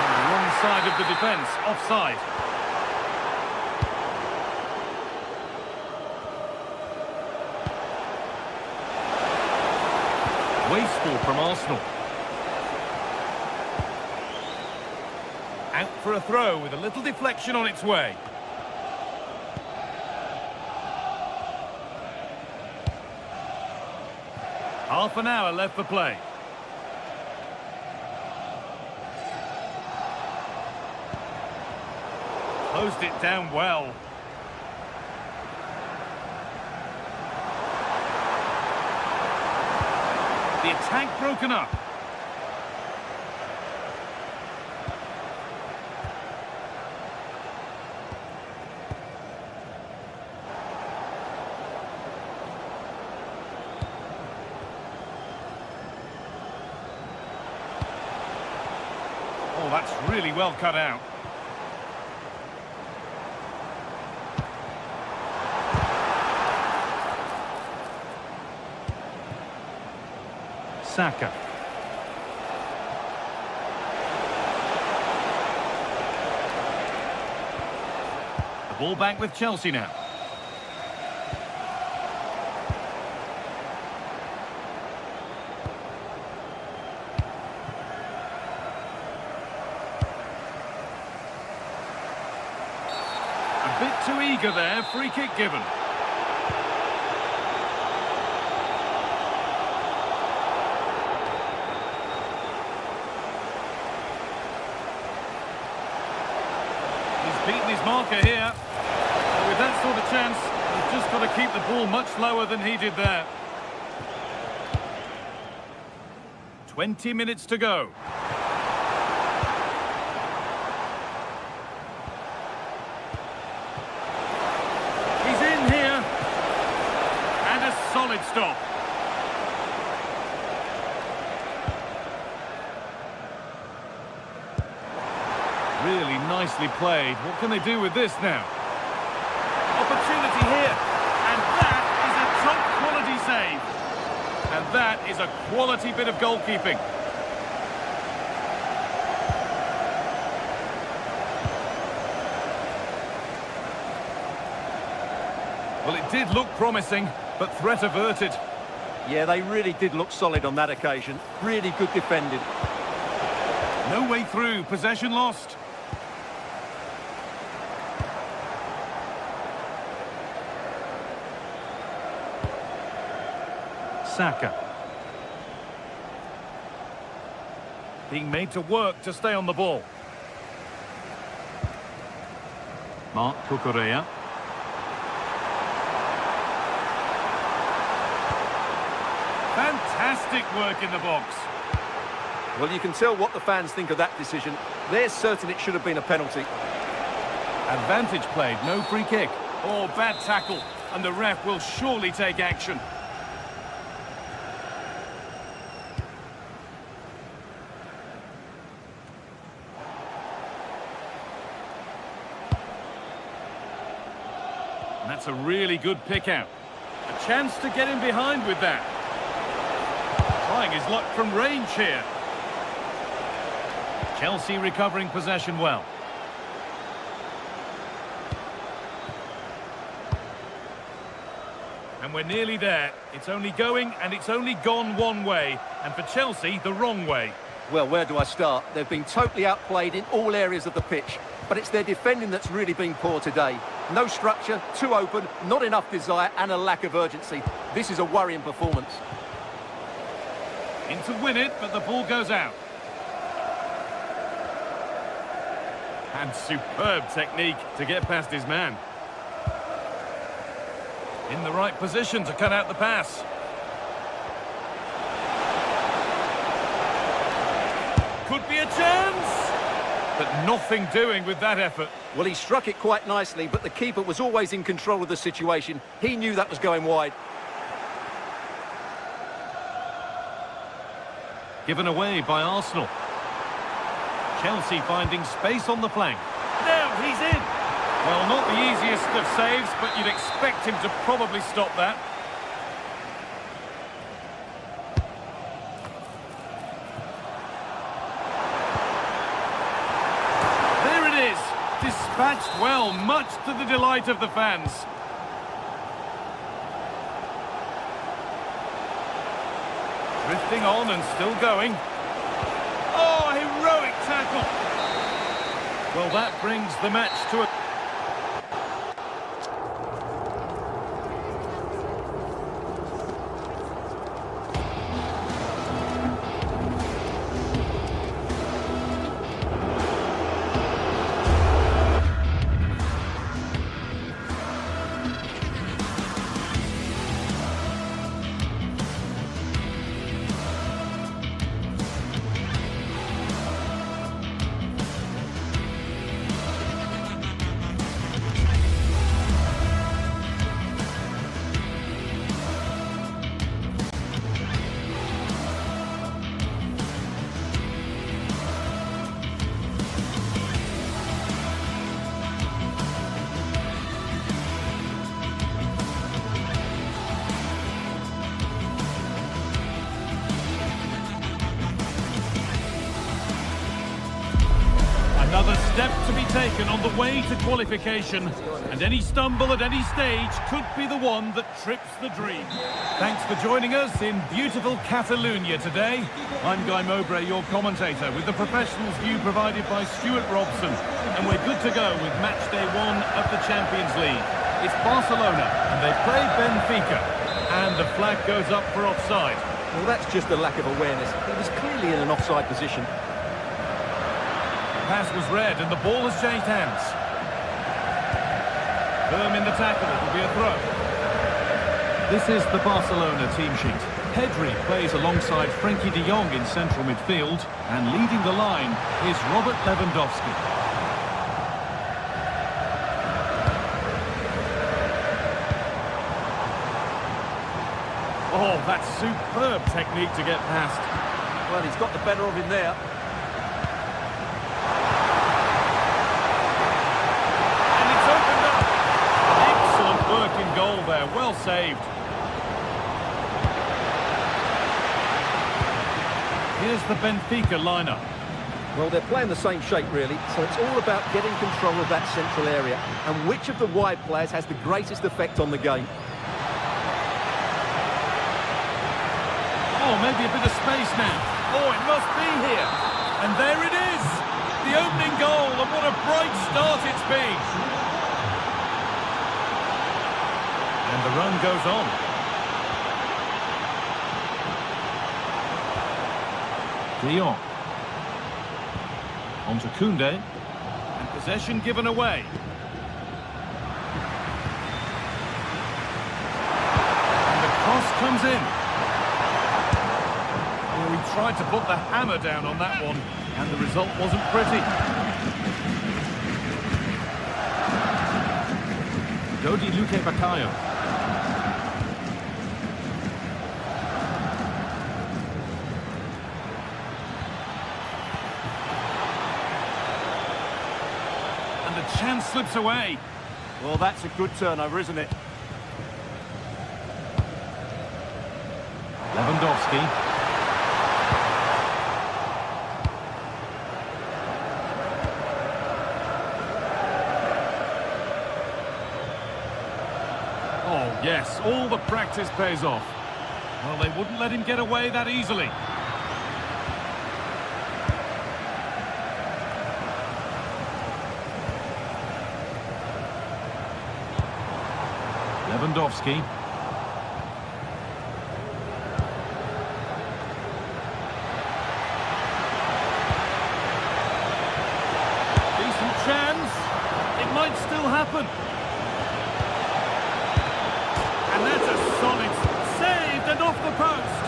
On the wrong side of the defence, offside. Wasteful from Arsenal. Out for a throw with a little deflection on its way. Half an hour left for play. Closed it down well. The attack broken up. Oh, that's really well cut out. Saka. The ball back with Chelsea now. A bit too eager there, free kick given. Beaten his marker here. But with that sort of chance, he's just got to keep the ball much lower than he did there. 20 minutes to go. He's in here. And a solid stop. Really nicely played. What can they do with this now? Opportunity here. And that is a top-quality save. And that is a quality bit of goalkeeping. Well, it did look promising, but threat averted. Yeah, they really did look solid on that occasion. Really good defending. No way through. Possession lost. Saka. Being made to work to stay on the ball. Mark Cucurella. Fantastic work in the box. Well, you can tell what the fans think of that decision. They're certain it should have been a penalty. Advantage played, no free kick. Oh, bad tackle, and the ref will surely take action. And that's a really good pick out. A chance to get in behind with that. Trying his luck from range here. Chelsea recovering possession well. And we're nearly there. It's only going and it's only gone one way. And for Chelsea, the wrong way. Well, where do I start? They've been totally outplayed in all areas of the pitch. But it's their defending that's really been poor today. No structure, too open, not enough desire and a lack of urgency. This is a worrying performance. In to win it, but the ball goes out. And superb technique to get past his man. In the right position to cut out the pass. Could be a chance! But nothing doing with that effort. Well, he struck it quite nicely, but the keeper was always in control of the situation. He knew that was going wide. Given away by Arsenal. Chelsea finding space on the flank. Now he's in. Well, not the easiest of saves, but you'd expect him to probably stop that. There it is. Dispatched well, much to the delight of the fans. Drifting on and still going. Oh, heroic tackle. Well, that brings the match to a... Another step to be taken on the way to qualification, and any stumble at any stage could be the one that trips the dream. Thanks for joining us in beautiful Catalonia today. I'm Guy Mowbray, your commentator, with the professionals' view provided by Stuart Robson, and we're good to go with match day 1 of the Champions League. It's Barcelona, and they play Benfica, and the flag goes up for offside. Well, that's just a lack of awareness. He was clearly in an offside position. Pass was read and the ball has changed hands. Firm in the tackle, it will be a throw. This is the Barcelona team sheet. Pedri plays alongside Frenkie de Jong in central midfield, and leading the line is Robert Lewandowski. Oh, that's superb technique to get past. Well, he's got the better of him there. Working goal there, well saved. Here's the Benfica lineup. Well, they're playing the same shape, really, so it's all about getting control of that central area and which of the wide players has the greatest effect on the game. Oh, maybe a bit of space now. Oh, it must be here. And there it is. The opening goal, and what a bright start it's been. And the run goes on. De Jong. On to Koundé. And possession given away. And the cross comes in. Oh, he tried to put the hammer down on that one, and the result wasn't pretty. Dodi Luque Baccaio. Chance slips away. Well, that's a good turnover, isn't it? Lewandowski. Oh, yes, all the practice pays off. Well, they wouldn't let him get away that easily. Lewandowski. Decent chance. It might still happen. And that's a solid saved and off the post.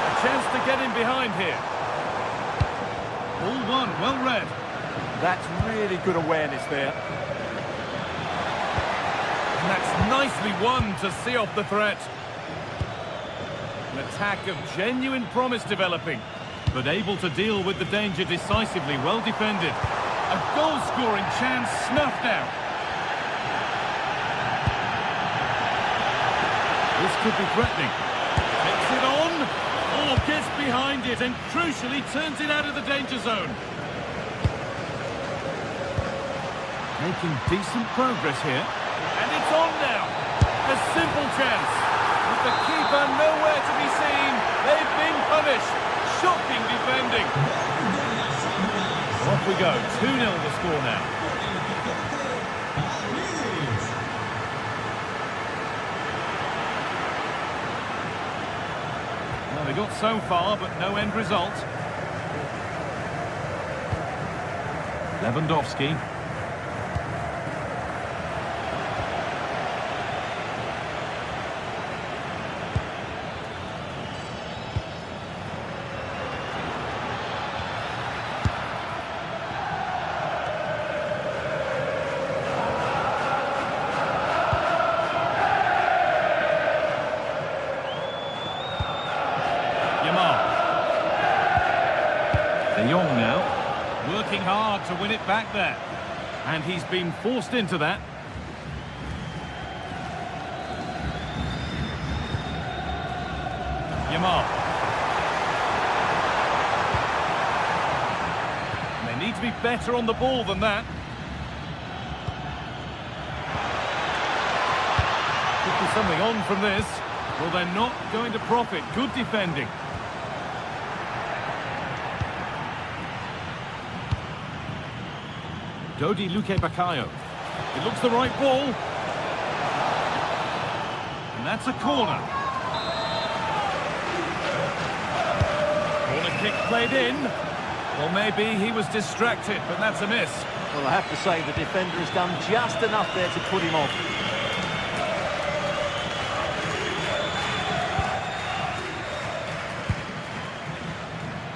A chance to get in behind here. All one, well read. That's really good awareness there. And that's nicely won to see off the threat. An attack of genuine promise developing, but able to deal with the danger decisively, well defended. A goal-scoring chance snuffed out. This could be threatening. Takes it on. Oh, gets behind it and crucially turns it out of the danger zone. Making decent progress here. And it's on now. A simple chance. With the keeper nowhere to be seen, they've been punished. Shocking defending. Off we go. 2-0 the score now. They got so far, but no end result. Lewandowski. De Jong now, working hard to win it back there. And he's been forced into that. Yamal. And they need to be better on the ball than that. Could be something on from this. Well, they're not going to profit. Good defending. Dodi Luque-Bacallo. It looks the right ball. And that's a corner. Corner kick played in. Well, maybe he was distracted, but that's a miss. Well, I have to say the defender has done just enough there to put him off.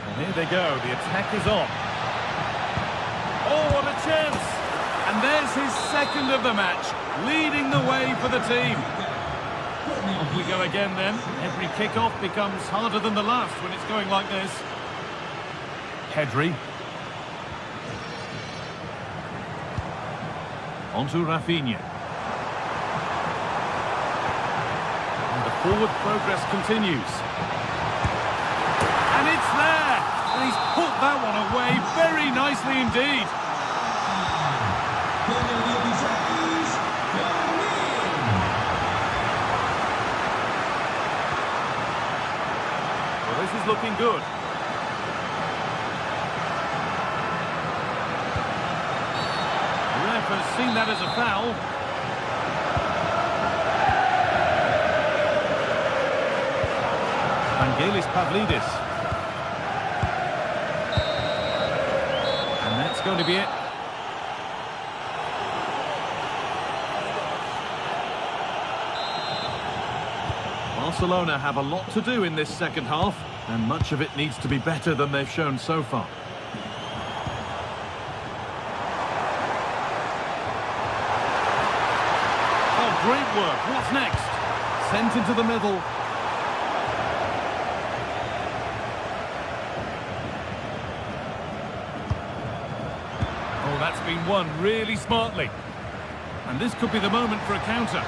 Well, here they go. The attack is on. Oh, what a chance! And there's his second of the match, leading the way for the team. Off we go again then. Every kick-off becomes harder than the last when it's going like this. Pedri. On to Rafinha. And the forward progress continues. And it's there! And he's put that one away very nicely indeed. Well, this is looking good. The ref has seen that as a foul. Vangelis Pavlidis. And that's going to be it. Barcelona have a lot to do in this second half, and much of it needs to be better than they've shown so far. Oh, great work. What's next? Sent into the middle. Oh, that's been won really smartly. And this could be the moment for a counter.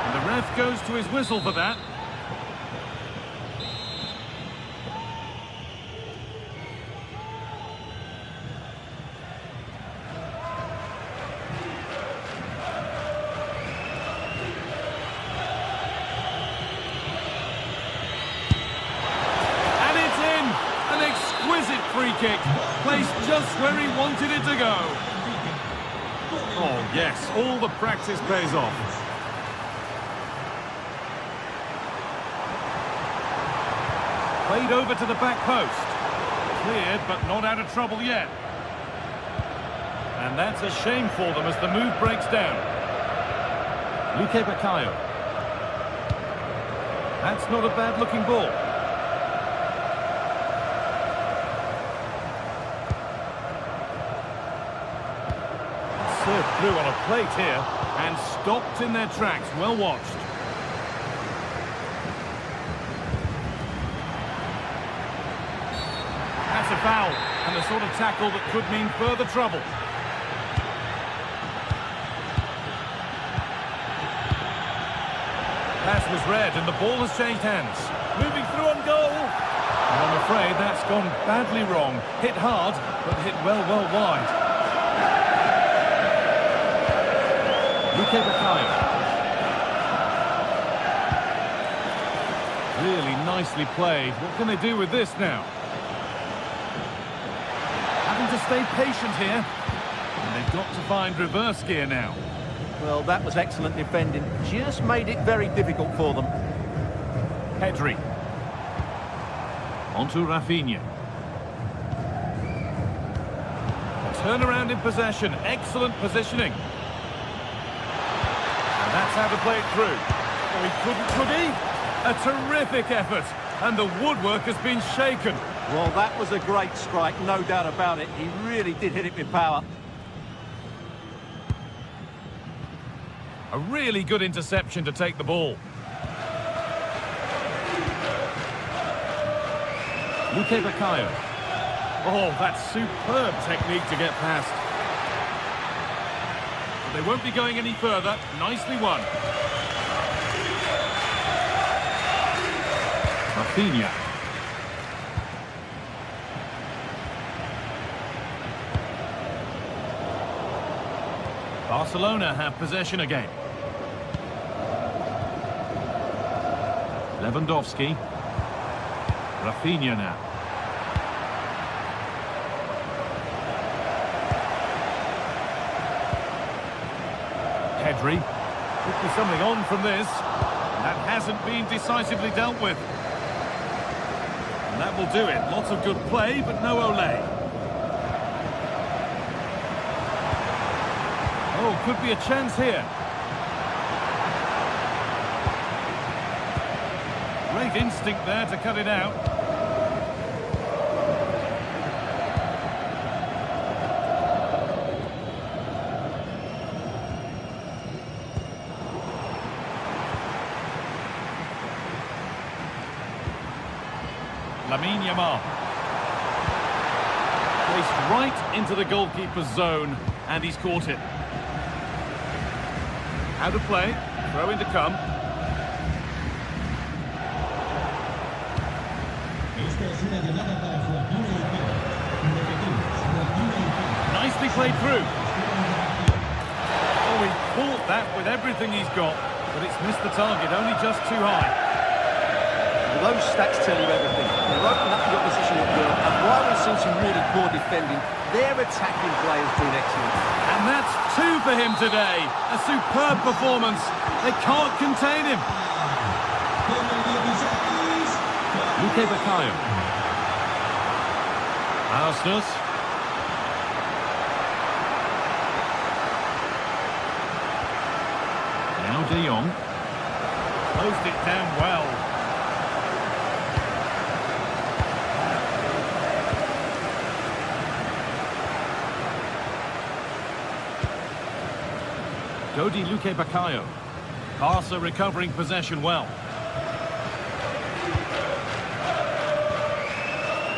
The ref goes to his whistle for that. And it's in! An exquisite free kick, placed just where he wanted it to go. Oh yes, all the practice pays off. Played over to the back post. Cleared, but not out of trouble yet. And that's a shame for them as the move breaks down. Luque-Bacallo. That's not a bad-looking ball. Served through on a plate here and stopped in their tracks. Well watched. That's a foul, and the sort of tackle that could mean further trouble. Pass was read, and the ball has changed hands. Moving through on goal. And I'm afraid that's gone badly wrong. Hit hard, but hit well wide. Luque-Bacallo. Really nicely played. What can they do with this now? To stay patient here, and they've got to find reverse gear now. Well, that was excellent defending. Just made it very difficult for them. Pedri. On to Rafinha. A turnaround in possession. Excellent positioning. And that's how to play it through. Oh, he couldn't, could he? A terrific effort. And the woodwork has been shaken. Well, that was a great strike, no doubt about it. He really did hit it with power. A really good interception to take the ball. Luque-Bacallo. Oh, that's superb technique to get past. They won't be going any further. Nicely won. Rafinha. Barcelona have possession again. Lewandowski. Rafinha now. Pedri. Could be something on from this. That hasn't been decisively dealt with. And that will do it. Lots of good play, but no Ole. Oh, could be a chance here. Great instinct there to cut it out. Lamine Yamal. Placed right into the goalkeeper's zone, and he's caught it. Out of play, throw in to come. Nicely played through. Oh, he caught that with everything he's got, but it's missed the target, only just too high. Well, those stats tell you everything. They've opened up the opposition at will, and while we've seen some really poor defending, their attacking play has been excellent. And that's 2 for him today. A superb performance. They can't contain him. Luke Baccaio. Arsenal. Now De Jong. Closed it down well. Dodi Luke Baccaio. Barca recovering possession well.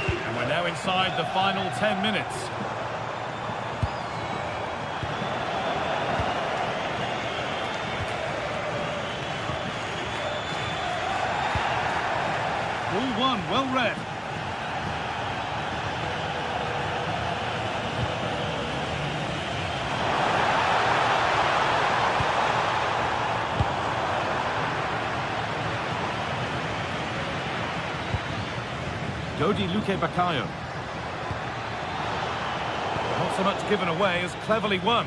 And we're now inside the final 10 minutes. Ball one, well read. Dodi Luke Baccaio. Not so much given away as cleverly won.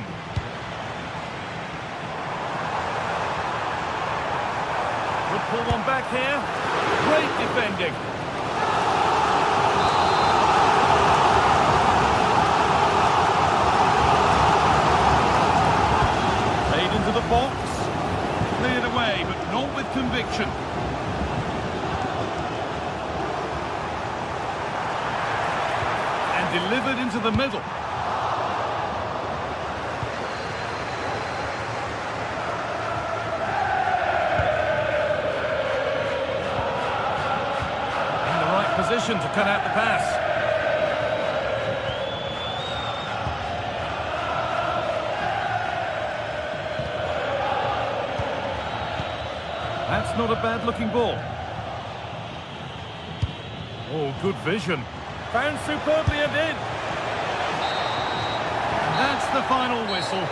Could pull one back here. Great defending. Played into the box. Cleared away, but not with conviction. Delivered into the middle. In the right position to cut out the pass. That's not a bad looking ball. Oh, good vision. Found superbly and in. That's the final whistle.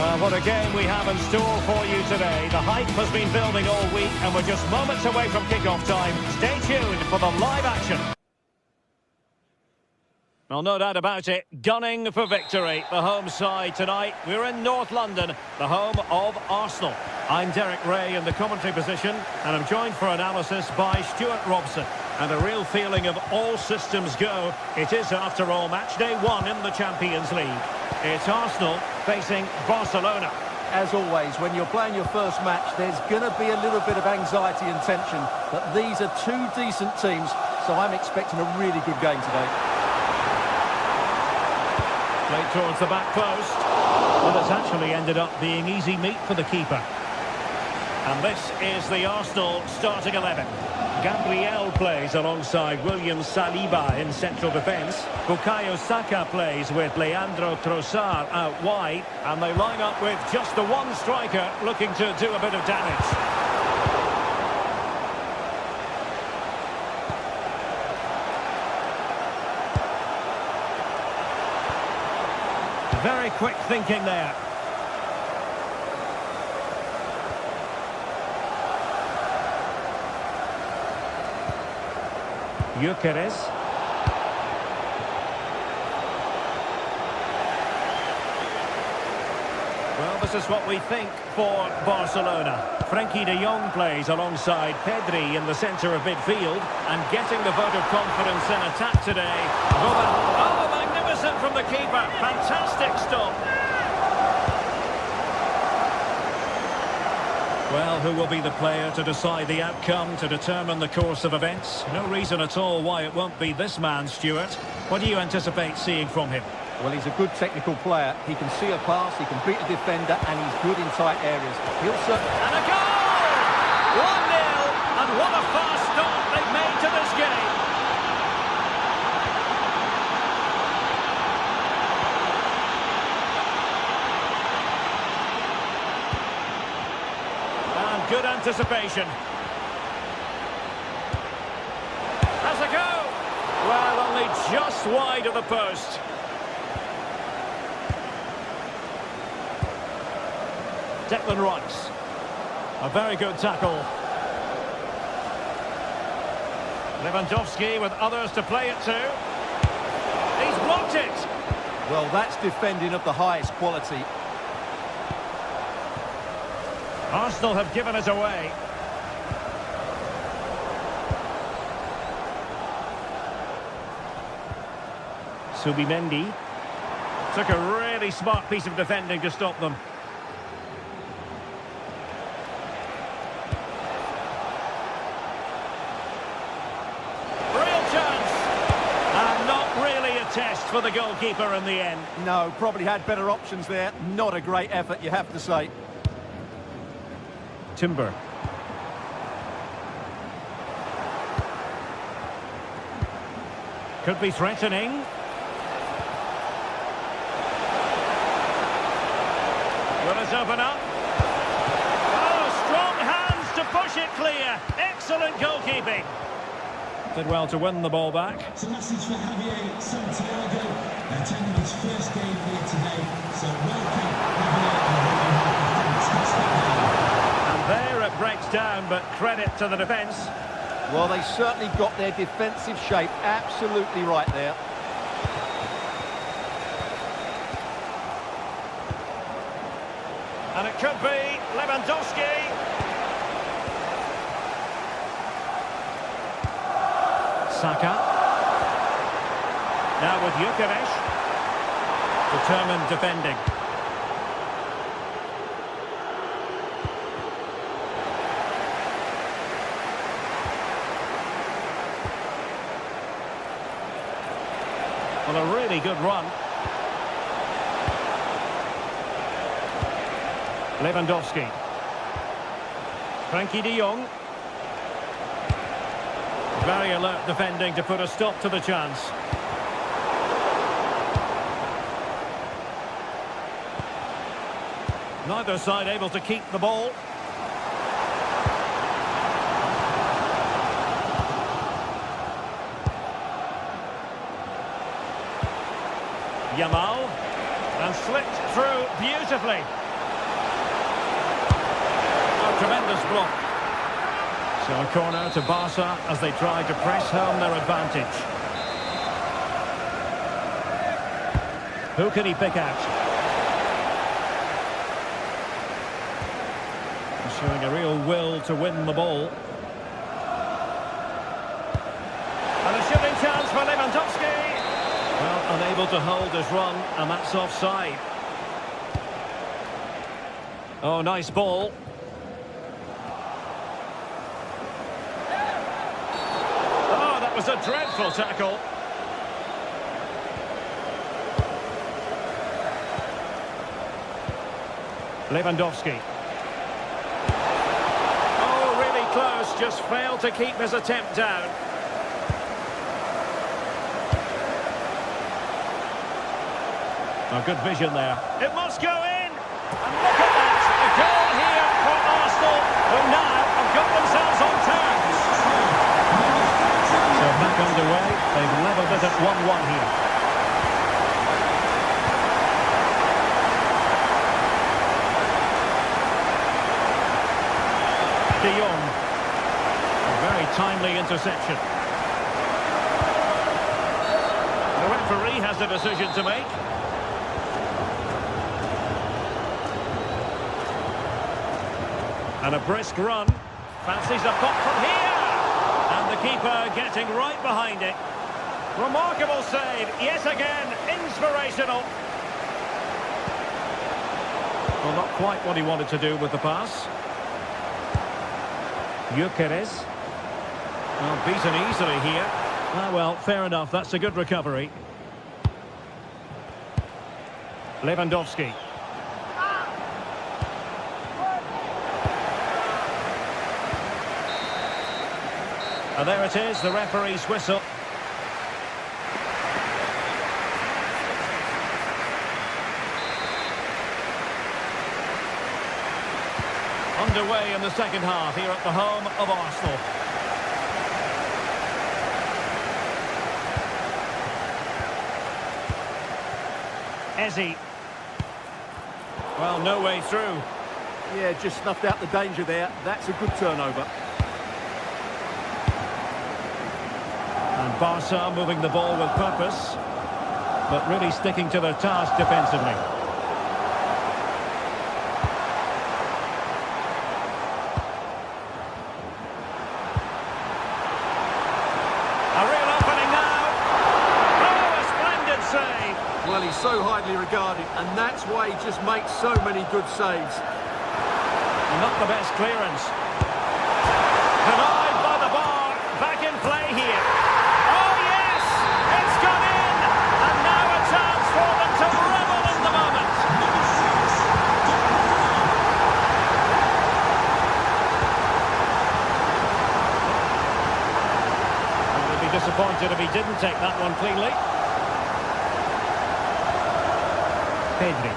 What a game we have in store for you today. The hype has been building all week and we're just moments away from kick-off time. Stay tuned for the live action. Well, no doubt about it, gunning for victory. The home side tonight. We're in North London, the home of Arsenal. I'm Derek Ray in the commentary position, and I'm joined for analysis by Stuart Robson. And a real feeling of all systems go. It is, after all, match day 1 in the Champions League. It's Arsenal facing Barcelona. As always, when you're playing your first match, there's going to be a little bit of anxiety and tension. But these are two decent teams, so I'm expecting a really good game today. Played towards the back post. Well, it's actually ended up being easy meat for the keeper. And this is the Arsenal starting 11. Gabriel plays alongside William Saliba in central defence. Bukayo Saka plays with Leandro Trossard out wide. And they line up with just the one striker looking to do a bit of damage. Very quick thinking there. Gyökeres. Well, this is what we think for Barcelona. Frankie de Jong plays alongside Pedri in the centre of midfield, and getting the vote of confidence in attack today. Oh, magnificent from the keeper. Fantastic stop. Well, who will be the player to decide the outcome, to determine the course of events? No reason at all why it won't be this man, Stuart. What do you anticipate seeing from him? Well, he's a good technical player. He can see a pass, he can beat a defender, and he's good in tight areas. He'll certainly... And a goal! 1-0, and what a fast start they've made to this game. And good anticipation. Has a go! Well, only just wide of the post. Declan Rice. A very good tackle. Lewandowski with others to play it to. He's blocked it. Well, that's defending of the highest quality. Arsenal have given it away. Subimendi. Took a really smart piece of defending to stop them. Test for the goalkeeper in the end. No, probably had better options there. Not a great effort, you have to say. Timber. Could be threatening. Will it open up? Oh, strong hands to push it clear. Excellent goalkeeping. Did well to win the ball back. It's a message for Javier Santiago, attending his first game here today. So welcome, Javier. Fantastic game. And there it breaks down, but credit to the defence. Well, they certainly got their defensive shape absolutely right there. And it could be Lewandowski. Saka. Now with Gyökeres. Determined defending. Well, a really good run. Lewandowski. Frankie de Jong. Very alert defending to put a stop to the chance. Neither side able to keep the ball. Yamal. And slipped through beautifully. tremendous block. So a corner to Barca as they try to press home their advantage. Who can he pick out? He's showing a real will to win the ball. And a shooting chance for Lewandowski. Well, unable to hold his run, and that's offside. Oh, nice ball. Oh, that was a dreadful tackle. Lewandowski. Oh, really close, just failed to keep his attempt down. Oh, good vision there. It must go in! And look at that! A goal here for Arsenal, who now have got themselves on terms. So back underway, they've levelled it at 1-1 here. De Jong. A very timely interception. The referee has a decision to make. And a brisk run. Fancies a pop from here. And the keeper getting right behind it. Remarkable save. Yet again, inspirational. Well, not quite what he wanted to do with the pass. Gyökeres. Well, beaten easily here. Ah, well, fair enough. That's a good recovery. Lewandowski. And there it is, the referee's whistle. Underway in the second half here at the home of Arsenal. Eze. Well, no way through. Yeah, just snuffed out the danger there. That's a good turnover. And Barca moving the ball with purpose, but really sticking to their task defensively. A real opening now. Oh, a splendid save. Well, he's so highly regarded, and that's why he just makes so many good saves. Not the best clearance. Denied by the bar. Back in play here. Oh, yes! It's gone in! And now a chance for them to revel in the moment. I would be disappointed if he didn't take that one cleanly. Pedri.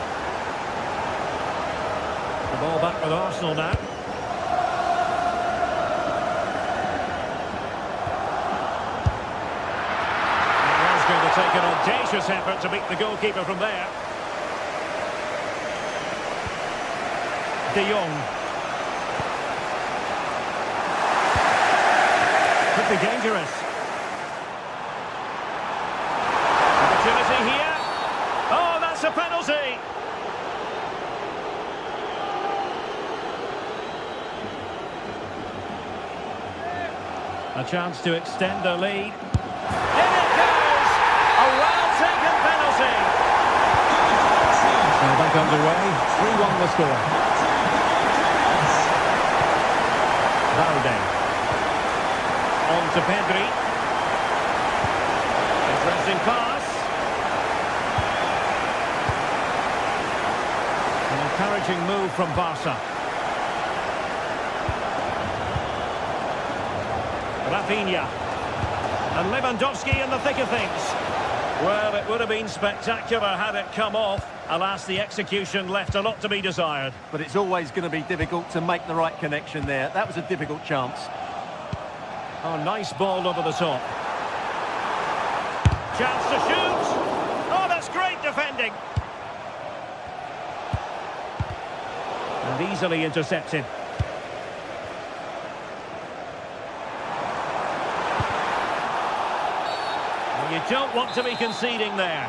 The ball back with Arsenal now. He's going to take an audacious effort to beat the goalkeeper from there. De Jong. Could be dangerous. Opportunity here. Oh, that's a penalty. A chance to extend their lead. In it goes! A well-taken penalty. So back underway. 3-1 the score. Valde. On to Pedri. Interesting pass. An encouraging move from Barca. Rafinha. And Lewandowski in the thick of things. Well, it would have been spectacular had it come off. Alas, the execution left a lot to be desired. But it's always going to be difficult to make the right connection there. That was a difficult chance. Oh, nice ball over the top. Chance to shoot. Oh, that's great defending. And easily intercepted. don't want to be conceding there.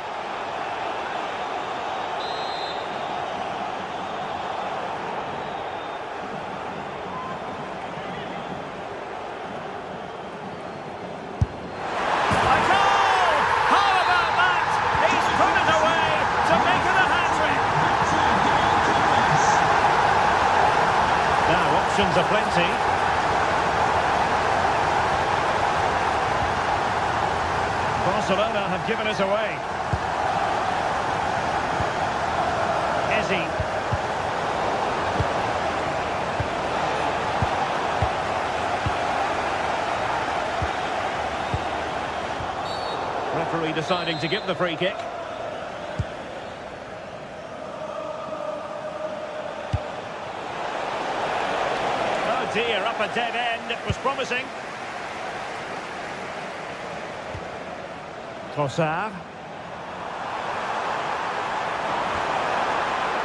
A goal! How about that? He's put it away to make it a hat-trick. Now, options are plenty. Barcelona have given us away. Ezzi. Referee deciding to give the free kick. Oh dear, up a dead end. It was promising. Trossard.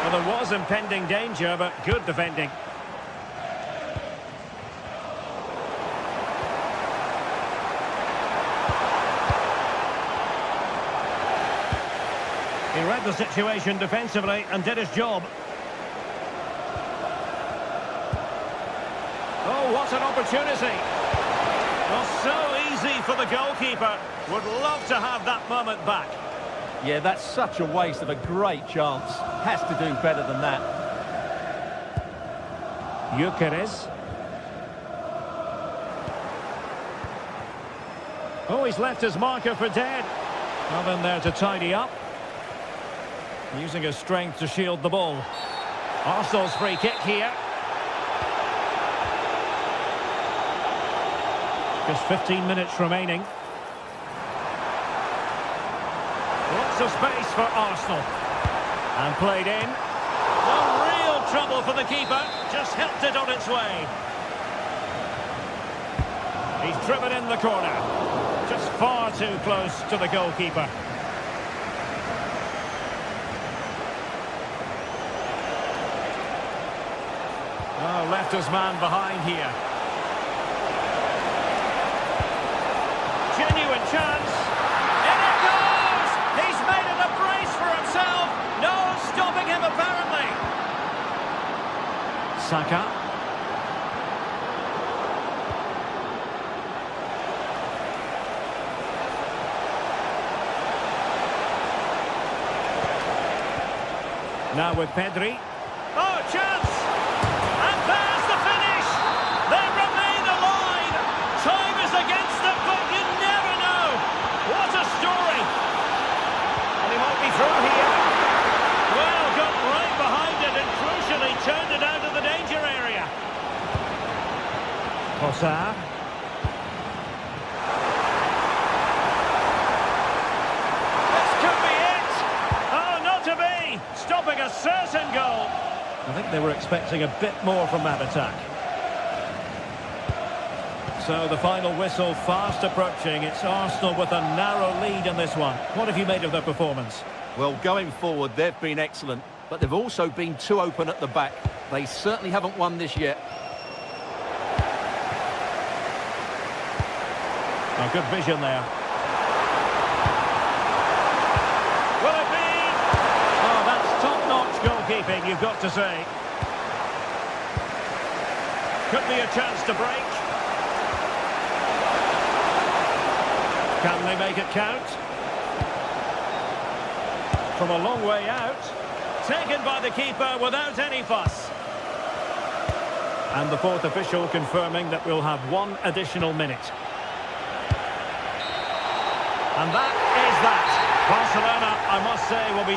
Well, there was impending danger, but good defending. He read the situation defensively and did his job. Oh, what an opportunity. Well, so easy for the goalkeeper. Would love to have that moment back. Yeah, that's such a waste of a great chance. Has to do better than that. Gyökeres. Oh, he's left his marker for dead. Nothing there to tidy up. Using his strength to shield the ball. Arsenal's free kick here. Just 15 minutes remaining. Lots of space for Arsenal. And played in. No real trouble for the keeper. Just helped it on its way. He's driven in the corner. Just far too close to the goalkeeper. Oh, left his man behind here. Genuine chance. In it goes! He's made it a brace for himself. No stopping him, apparently. Saka. Now with Pedri. Oh, chance! And there's the finish! They remain alive! Time is against them, but you never know! What a story! And he might be through here. Well, got right behind it and crucially turned it out of the danger area. Trossard. This could be it! Oh, not to be! Stopping a certain goal. I think they were expecting a bit more from that attack. So the final whistle fast approaching. It's Arsenal with a narrow lead in this one. What have you made of their performance? Well, going forward, they've been excellent, but they've also been too open at the back. They certainly haven't won this yet. Oh, good vision there. Will it be? Oh, that's top-notch goalkeeping, you've got to say. Could be a chance to break. Can they make it count? From a long way out. Taken by the keeper without any fuss. And the fourth official confirming that we'll have one additional minute. And that is that. Barcelona, I must say, will be...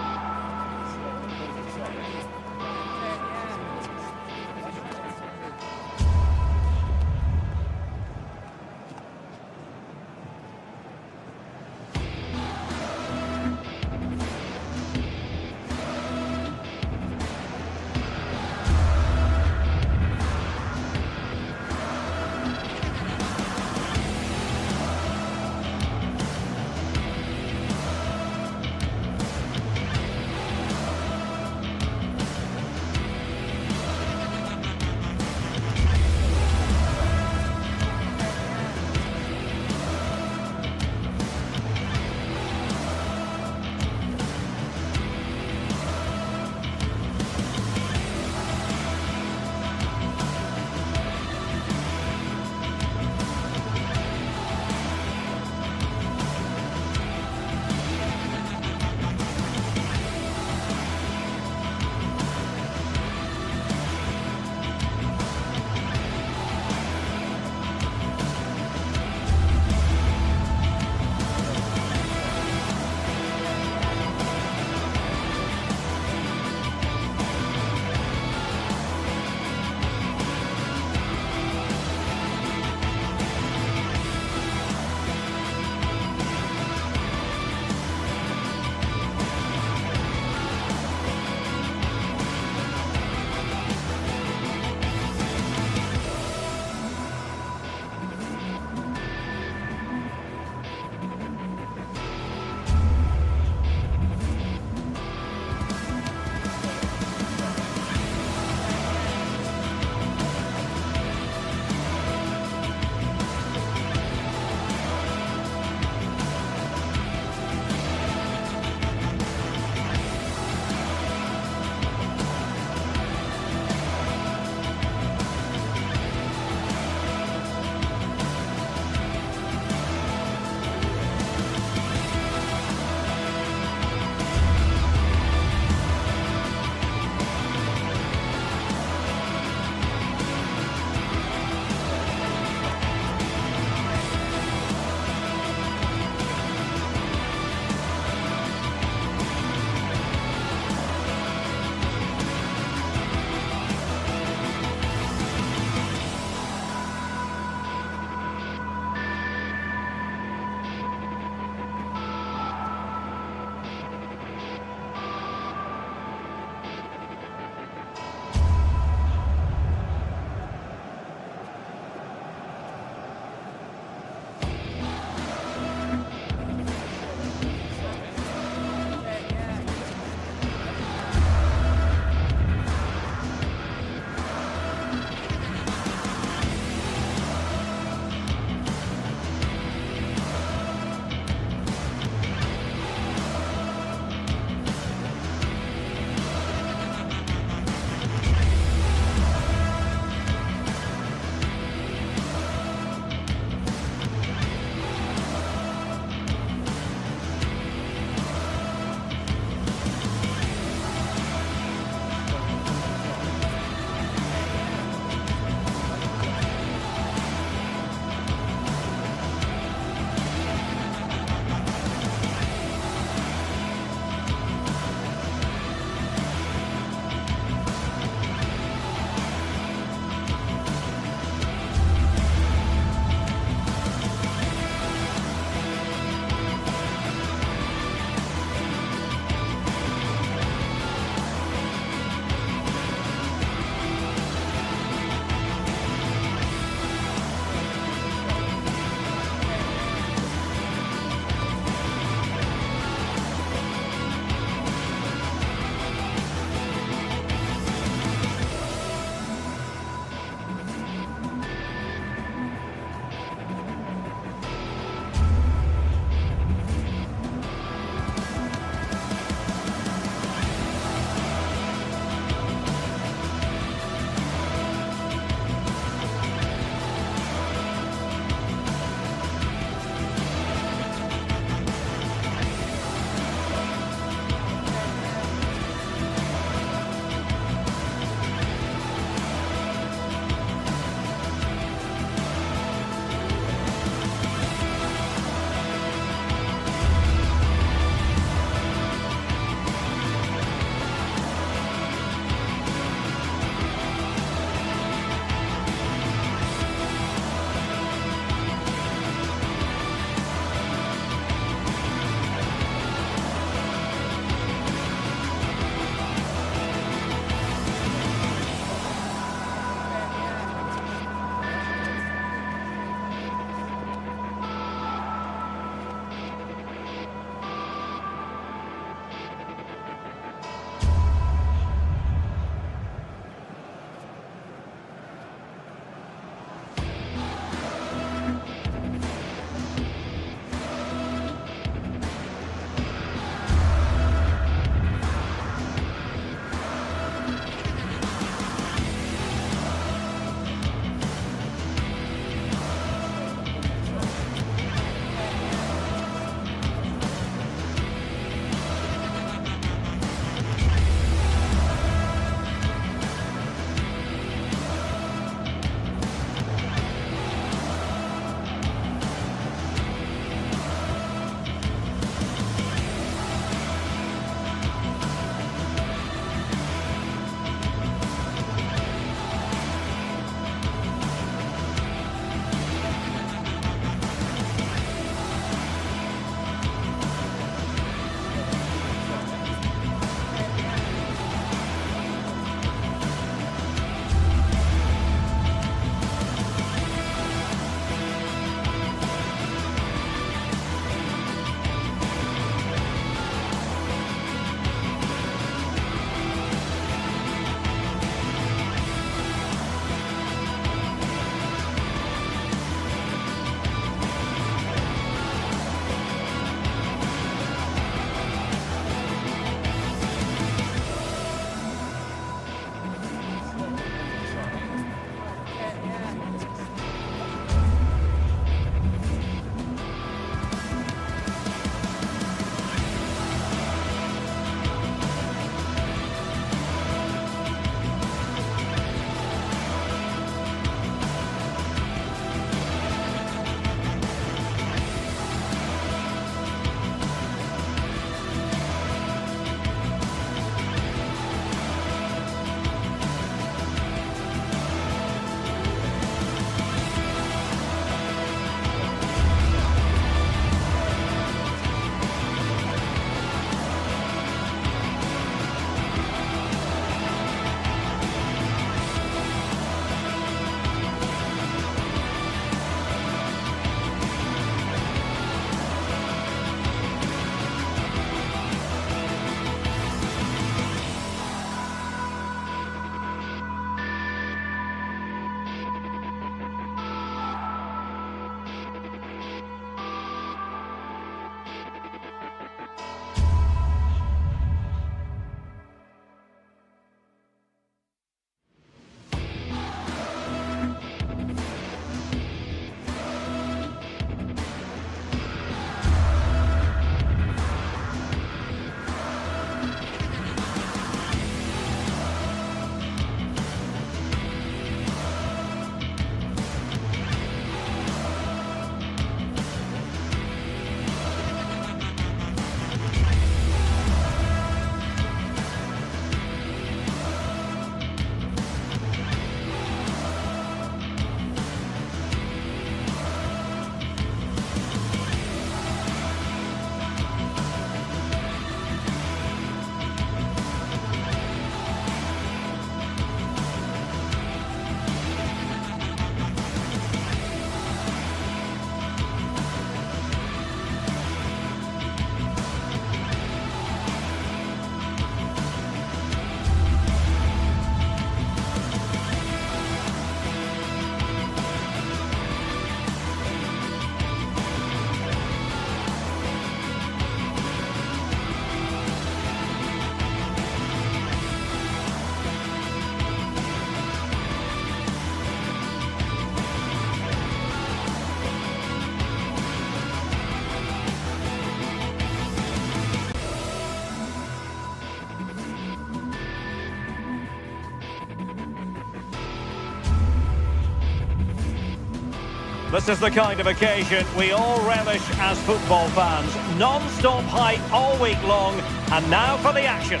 This is the kind of occasion we all relish as football fans. Non-stop hype all week long, and now for the action.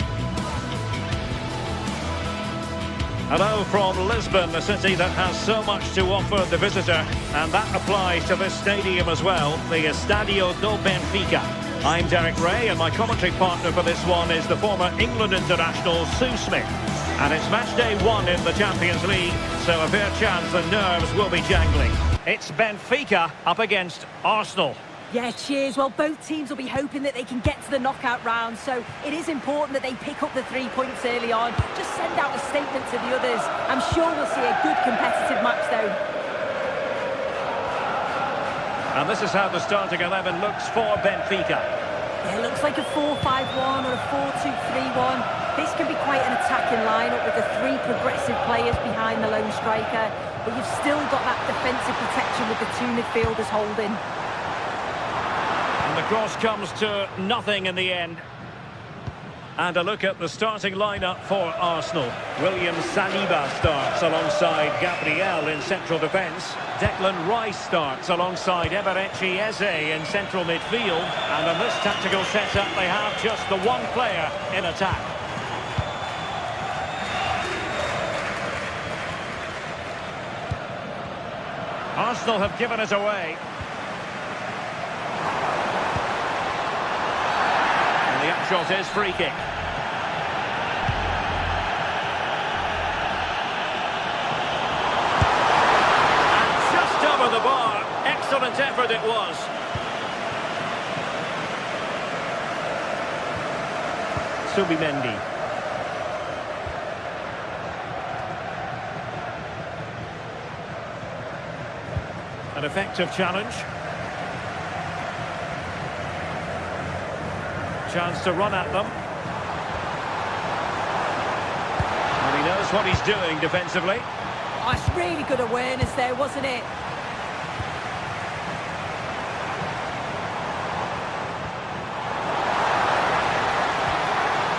Hello from Lisbon, the city that has so much to offer the visitor, and that applies to this stadium as well, the Estadio do Benfica. I'm Derek Ray, and my commentary partner for this one is the former England international Sue Smith. And it's match day 1 in the Champions League, so a fair chance the nerves will be jangling. It's Benfica up against Arsenal. Yeah, cheers. Well, both teams will be hoping that they can get to the knockout round, so it is important that they pick up the 3 points early on. Just send out a statement to the others. I'm sure we'll see a good competitive match, though. And this is how the starting 11 looks for Benfica. Yeah, it looks like a 4-5-1 or a 4-2-3-1. This can be quite an attacking lineup with the 3 progressive players behind the lone striker, but you've still got that defensive protection with the 2 midfielders holding. And the cross comes to nothing in the end. And a look at the starting lineup for Arsenal. William Saliba starts alongside Gabriel in central defence. Declan Rice starts alongside Eberechi Eze in central midfield. And in this tactical setup, they have just the 1 player in attack. Arsenal have given it away. And the upshot is free kick. And just over the bar. Excellent effort it was. Subimendi. An effective challenge. Chance to run at them. And he knows what he's doing defensively. Oh, it's really good awareness there, wasn't it?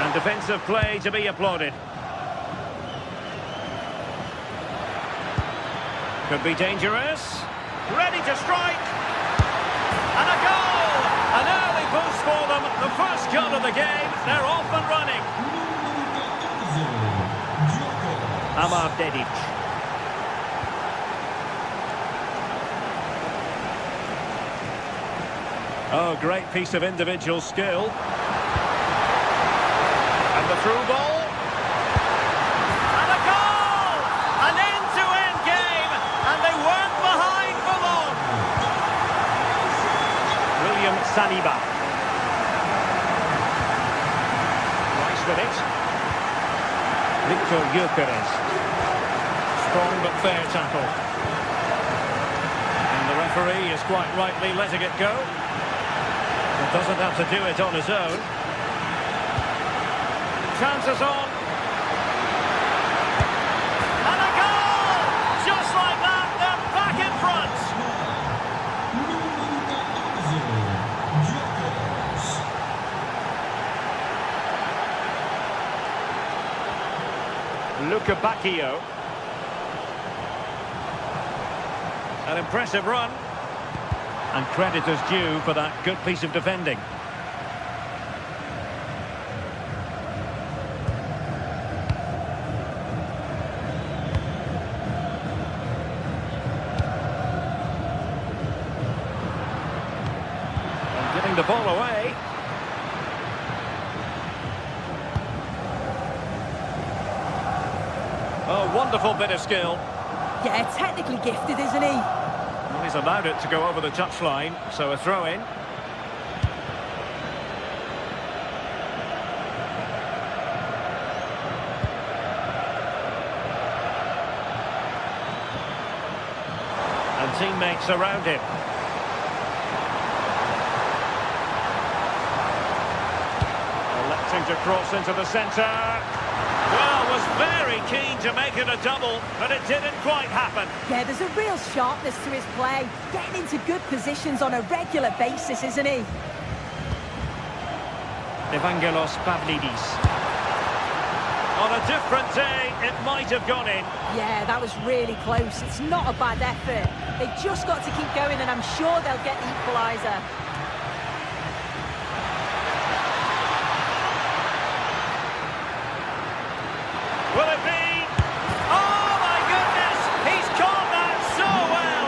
And defensive play to be applauded. Could be dangerous. Ready to strike. And a goal! An early boost for them. The first goal of the game. They're off and running. Amar Dedic. Oh, great piece of individual skill. And the through ball. And a goal! An end-to-end game. And they weren't behind for long. William Saliba. Rice with it. Victor Gyökeres. Strong but fair tackle. And the referee is quite rightly letting it go. He doesn't have to do it on his own. Chances on. And a goal! Just like that, they're back in front. Luca Bacchio. An impressive run. And credit is due for that good piece of defending. And giving the ball away. Oh, wonderful bit of skill. Yeah, technically gifted, isn't he? Well, he's allowed it to go over the touchline, so a throw-in. And teammates around him. Electing to cross into the centre. Well, was very keen to make it a double, but it didn't quite happen. Yeah, there's a real sharpness to his play. Getting into good positions on a regular basis, isn't he? Evangelos Pavlidis. On a different day, it might have gone in. Yeah, that was really close. It's not a bad effort. They've just got to keep going, and I'm sure they'll get the equaliser. Will it be? Oh, my goodness! He's caught that so well!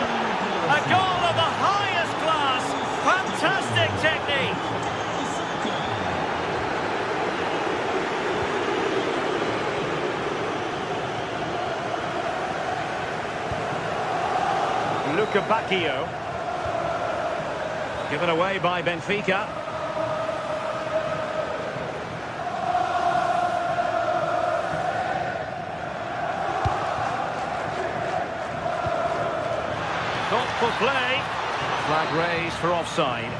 A goal of the highest class. Fantastic technique. Luca Bacchio. Given away by Benfica. Thoughtful play. Flag raised for offside.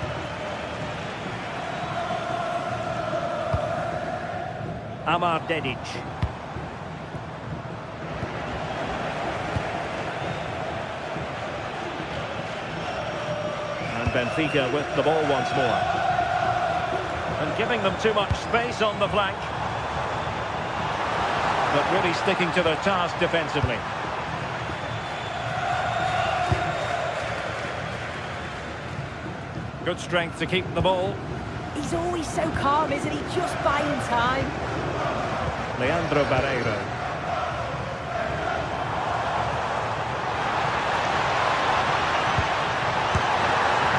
Amar Dedic. And Benfica with the ball once more. And giving them too much space on the flank. But really sticking to their task defensively. Good strength to keep the ball. He's always so calm, isn't he? Just buying time. Leandro Barreiro.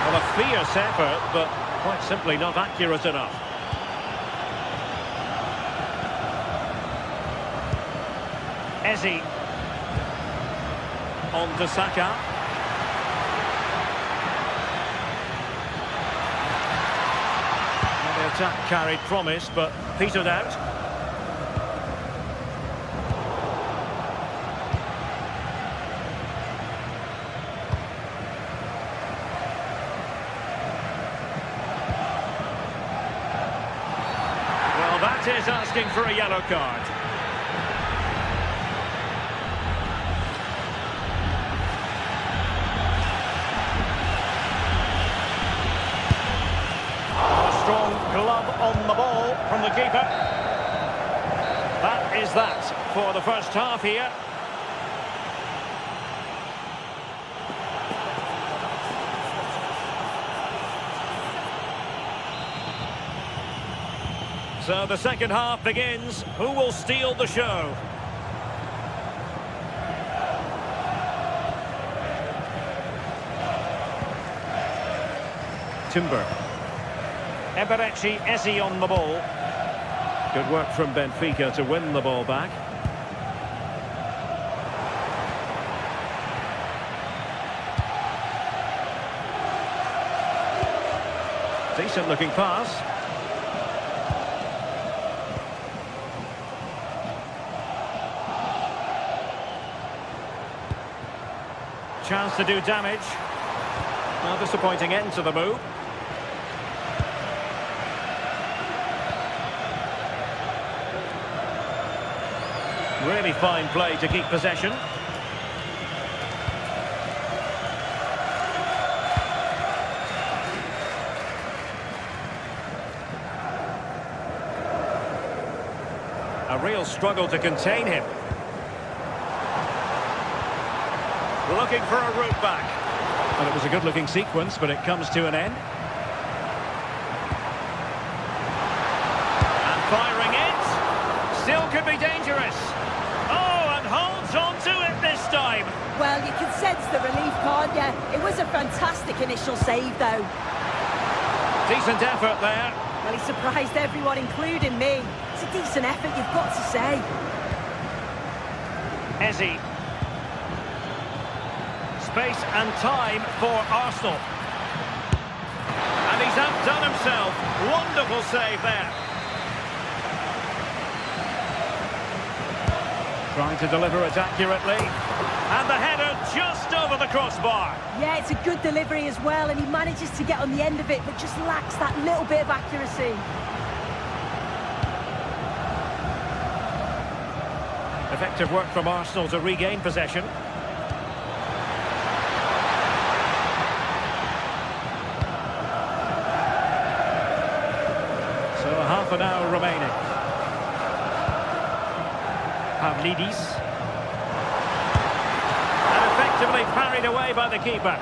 Well, a fierce effort, but quite simply not accurate enough. Eze. On to Saka. The attack carried promise, but petered out. Well, that is asking for a yellow card. Glove on the ball from the keeper. That is that for the first half here. So the second half begins. Who will steal the show? Timber. Eberechi Eze on the ball. Good work from Benfica to win the ball back. Decent looking pass. Chance to do damage. Well, disappointing end to the move. Really fine play to keep possession. A real struggle to contain him. Looking for a route back. Well, it was a good-looking sequence, but it comes to an end. And firing it. Still could be dangerous. Holds on to it this time. Well, you can sense the relief, can't you? It was a fantastic initial save, though. Decent effort there. Well, he surprised everyone, including me. It's a decent effort, you've got to say. Eze. Space and time for Arsenal. And he's outdone himself. Wonderful save there. Trying to deliver it accurately. And the header just over the crossbar. Yeah, it's a good delivery as well, and he manages to get on the end of it, but just lacks that little bit of accuracy. Effective work from Arsenal to regain possession. So half an hour remaining. Pavlidis. And effectively parried away by the keeper.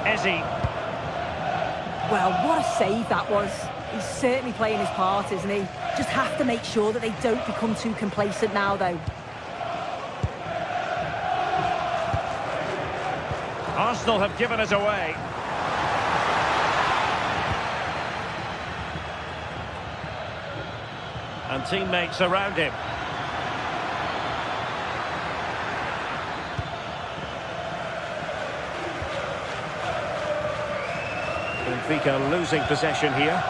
Eze. Well, what a save that was. He's certainly playing his part, isn't he? Just have to make sure that they don't become too complacent now, though. Arsenal have given us away. And teammates around him. Benfica losing possession here.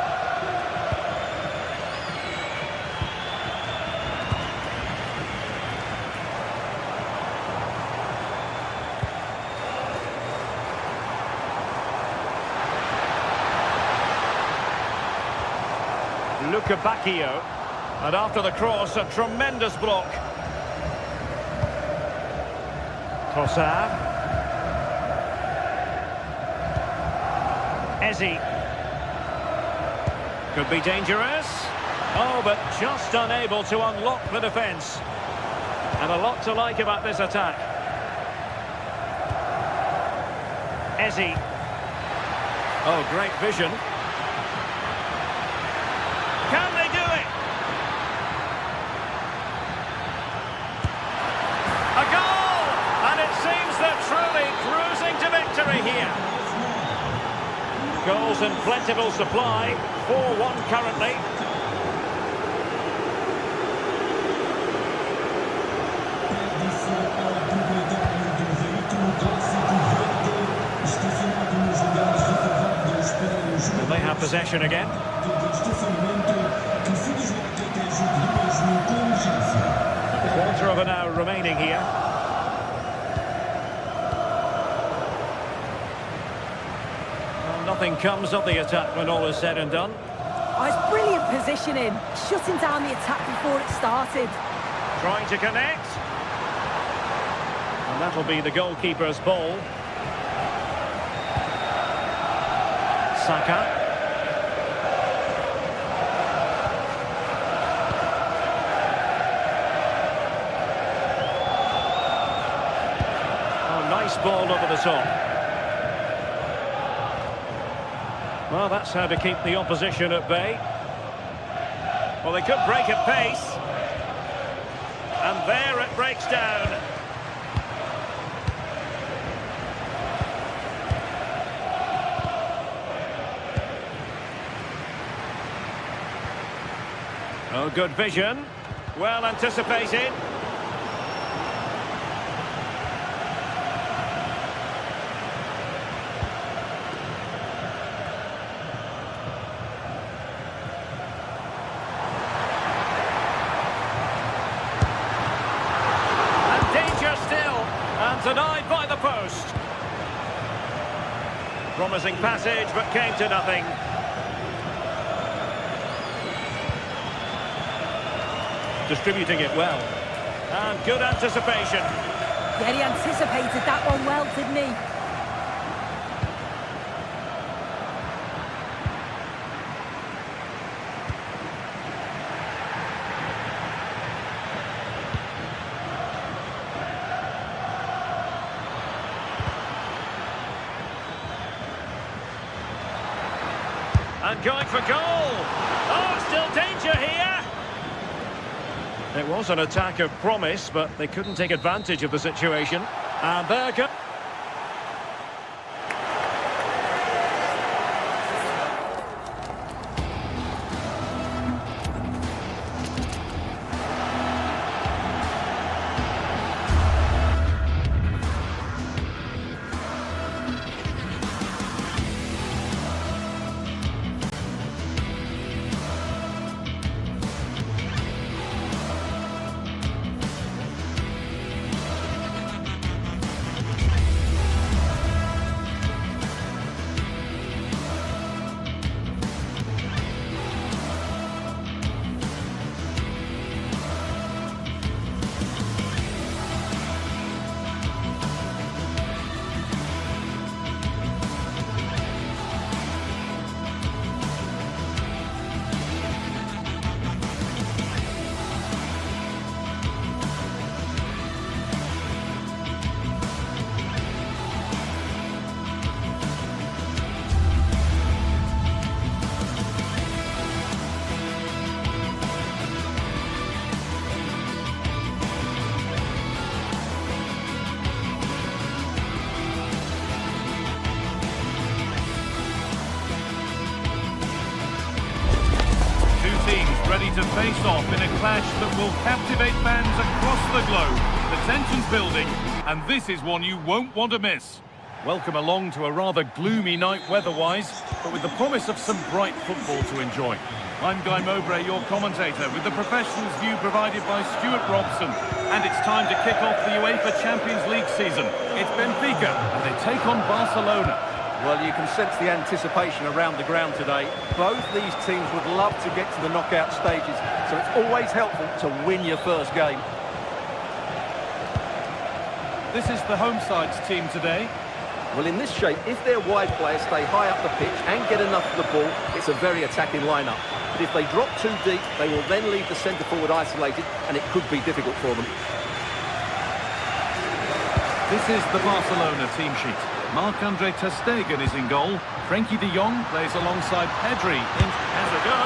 Luca Bacchio, and after the cross, a tremendous block. Trossard. Eze. Could be dangerous. Oh, but just unable to unlock the defence. And a lot to like about this attack. Eze. Oh, great vision. Can they do it? A goal! And it seems they're truly cruising to victory here. Goals in plentiful supply. 4-1 currently. Will they have possession again? Quarter of an hour remaining here. Well, nothing comes of the attack when all is said and done. Oh, it's brilliant positioning. Shutting down the attack before it started. Trying to connect. And that'll be the goalkeeper's ball. Saka. Nice ball over the top. Well, that's how to keep the opposition at bay. Well, they could break at pace. And there it breaks down. Oh, good vision. Well anticipated. Denied by the post. Promising passage, but came to nothing. Distributing it well. And good anticipation. Yeah, he anticipated that one well, didn't he? And going for goal. Oh, still danger here. It was an attack of promise, but they couldn't take advantage of the situation. And there goes. to face off in a clash that will captivate fans across the globe. The tension's building, and this is one you won't want to miss. Welcome along to a rather gloomy night weather-wise, but with the promise of some bright football to enjoy. I'm Guy Mowbray, your commentator, with the professionals' view provided by Stuart Robson. And it's time to kick off the UEFA Champions League season. It's Benfica, and they take on Barcelona. Well, you can sense the anticipation around the ground today. Both these teams would love to get to the knockout stages, so it's always helpful to win your first game. This is the home side's team today. Well, in this shape, if their wide players stay high up the pitch and get enough of the ball, it's a very attacking lineup. But if they drop too deep, they will then leave the centre-forward isolated, and it could be difficult for them. This is the Barcelona team sheet. Marc-Andre ter Stegen is in goal. Frenkie de Jong plays alongside Pedri. Has a go.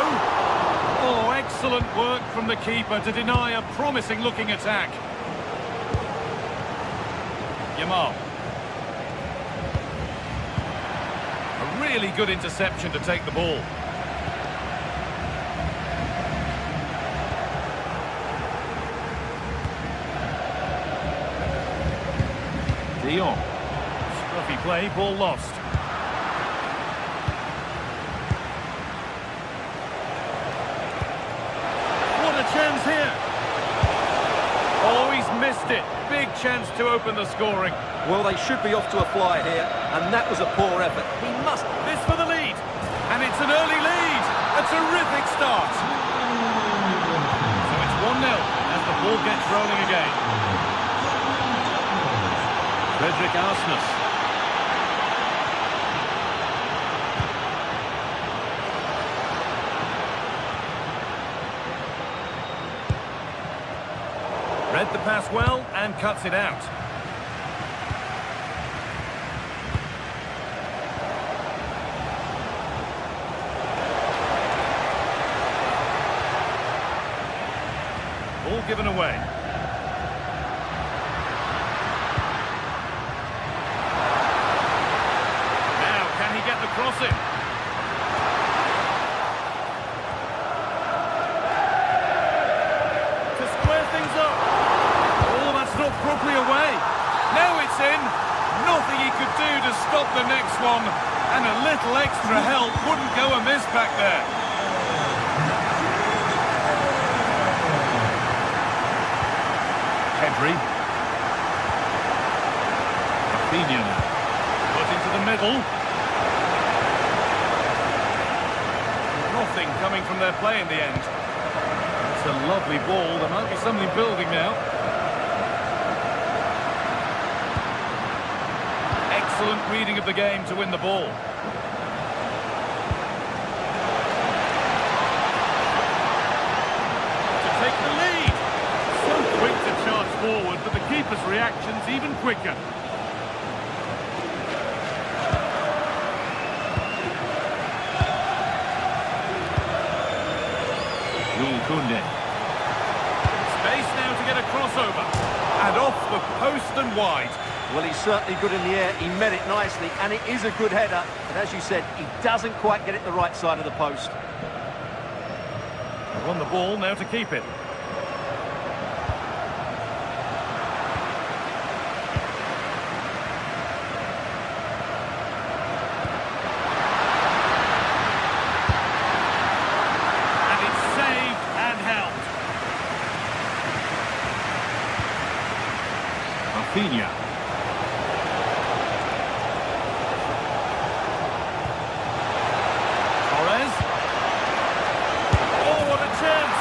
Oh, excellent work from the keeper to deny a promising-looking attack. Yamal. A really good interception to take the ball. De Jong. Scruffy play, ball lost. What a chance here. Oh, he's missed it. Big chance to open the scoring. Well, they should be off to a flyer here, and that was a poor effort. He must... This for the lead. And it's an early lead. A terrific start. So it's 1-0 as the ball gets rolling again. Frederick Arsnes. Read the pass well and cuts it out. Ball given away. Now, can he get the cross in? To square things up. Oh, that's not properly away. Now it's in. Nothing he could do to stop the next one. And a little extra help wouldn't go amiss back there. Pedri. Rafinha. Put into the middle. Nothing coming from their play in the end. It's a lovely ball. There might be something building now. Excellent reading of the game to win the ball. To take the lead. So quick to charge forward, but the keeper's reaction's even quicker. Koundé. Space now to get a crossover. And off the post and wide. Well, he's certainly good in the air. He met it nicely, and it is a good header. But as you said, he doesn't quite get it the right side of the post. They won the ball, now to keep it. Rafinha. Torres. Oh, what a chance!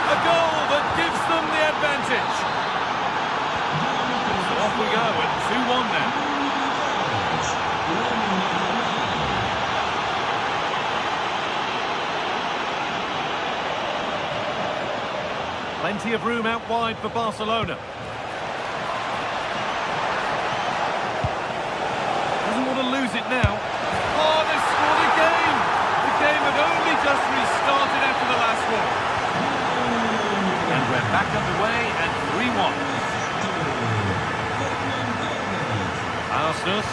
A goal that gives them the advantage. So off we go at 2-1 now. Plenty of room out wide for Barcelona. Lose it now. Oh, they scored again! The game had only just restarted after the last one. And we're back underway at 3-1. Arsnes.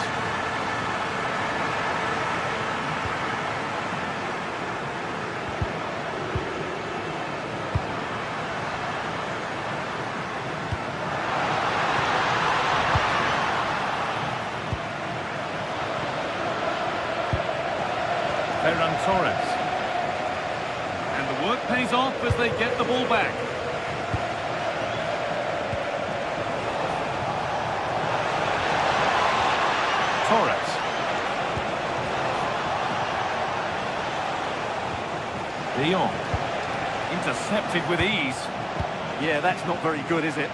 Ferran Torres. And the work pays off as they get the ball back. Torres. De Jong. Intercepted with ease. Yeah, that's not very good, is it?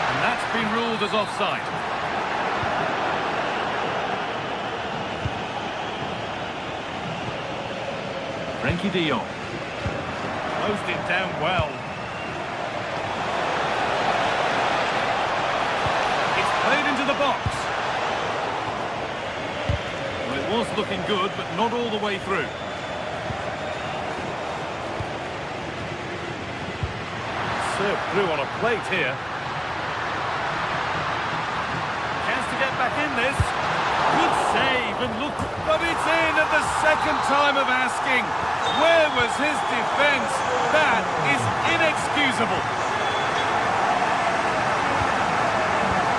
And that's been ruled as offside. Frankie de Jong. Closed it down well. It's played into the box. Well, it was looking good, but not all the way through. Served through on a plate here. Chance to get back in this. Good save, and look, but it's in at the second time of asking. Where was his defence? That is inexcusable.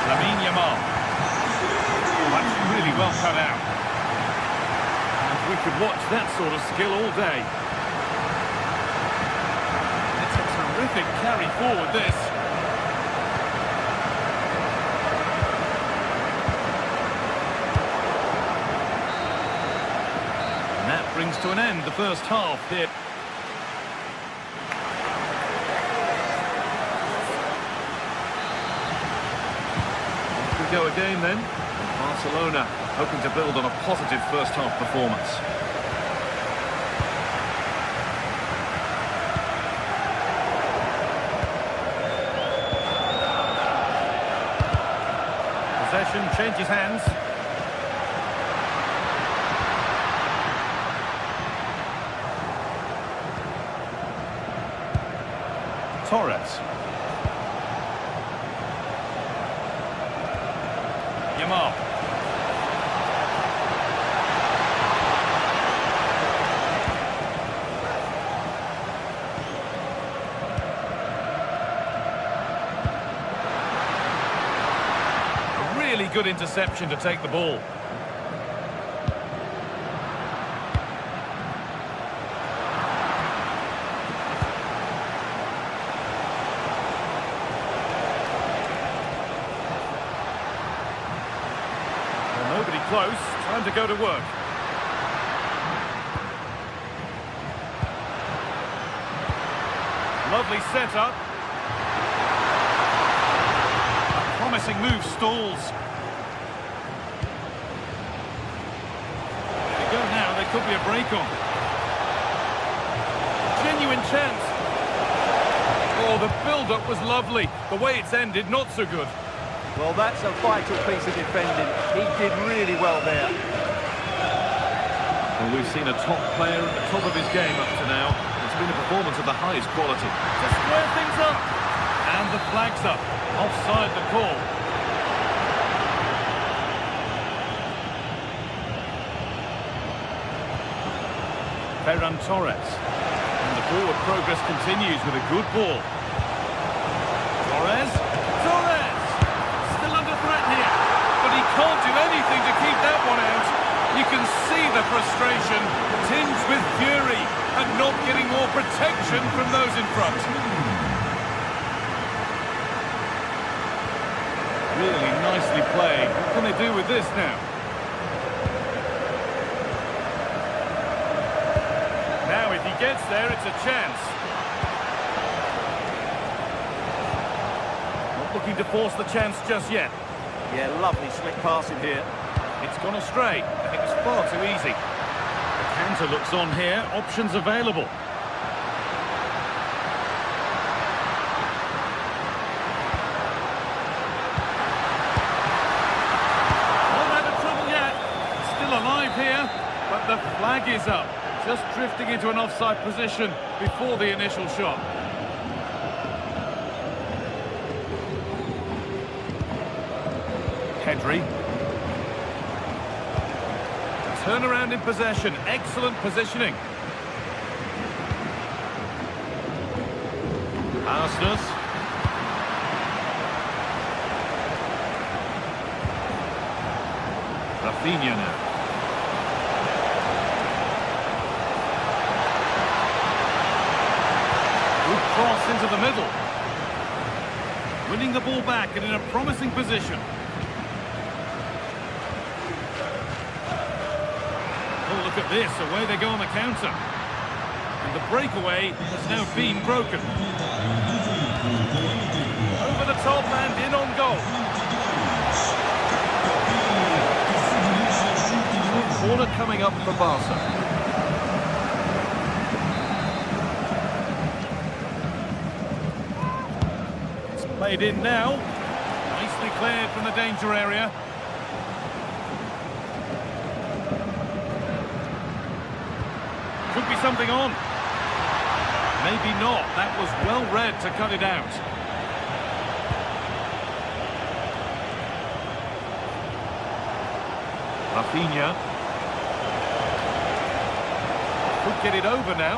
Lamine Yamal. That's really well cut out. And we could watch that sort of skill all day. It's a terrific carry forward, this. Brings to an end the first half here. We go again then. Barcelona hoping to build on a positive first half performance. Possession changes hands. Torres. Yamal. A really good interception to take the ball. Nobody close, time to go to work. Lovely setup. A promising move stalls. There we go now, there could be a break on. Genuine chance. Oh, the build-up was lovely. The way it's ended, not so good. Well, that's a vital piece of defending. He did really well there. Well, we've seen a top player at the top of his game up to now. It's been a performance of the highest quality. To square things up. And the flag's up. Offside the call. Ferran Torres. And the forward progress continues with a good ball. Torres. Torres! Still under threat here. But he can't do anything to keep that one out. You can see the frustration, tinged with fury, and not getting more protection from those in front. Really nicely played. What can they do with this now? Now, if he gets there, it's a chance. Not looking to force the chance just yet. Yeah, lovely slick passing here. It's gone astray, and it was far too easy. The counter looks on here, options available. Not out of trouble yet. Still alive here, but the flag is up. Just drifting into an offside position before the initial shot. Pedri. Turnaround in possession, excellent positioning. Arsenal. Rafinha now. into the middle. Winning the ball back and in a promising position. Oh, look at this. Away they go on the counter. And the breakaway has now been broken. Over the top and in on goal. Corner coming up for Barca. It's played in now. Nicely cleared from the danger area. Could be something on. Maybe not. That was well read to cut it out. Rafinha. Could get it over now.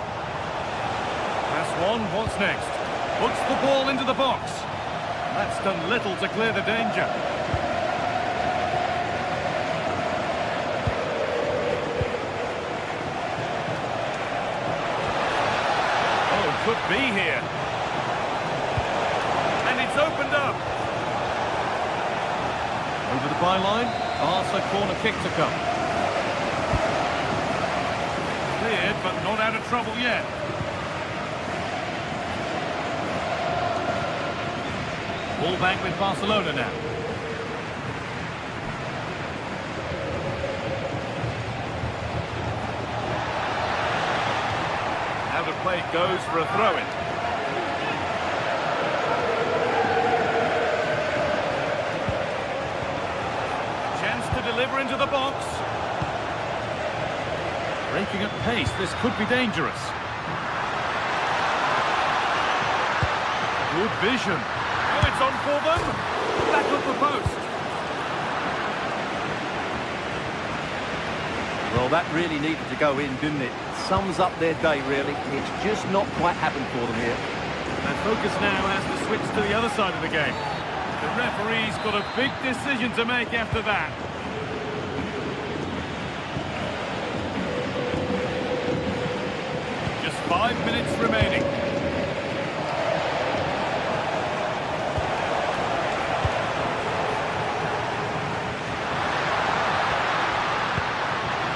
Pass one, what's next? Puts the ball into the box. That's done little to clear the danger. Oh, could be here. And it's opened up. Over the byline, Barca corner kick to come. Cleared, but not out of trouble yet. Ball back with Barcelona now. Out of play goes for a throw-in. Chance to deliver into the box. Breaking at pace, this could be dangerous. Good vision. Oh, it's on for them. Back up the post. Well, that really needed to go in, didn't it? Sums up their day, really. It's just not quite happened for them here. And focus now has to switch to the other side of the game. The referee's got a big decision to make after that. Just 5 minutes remaining.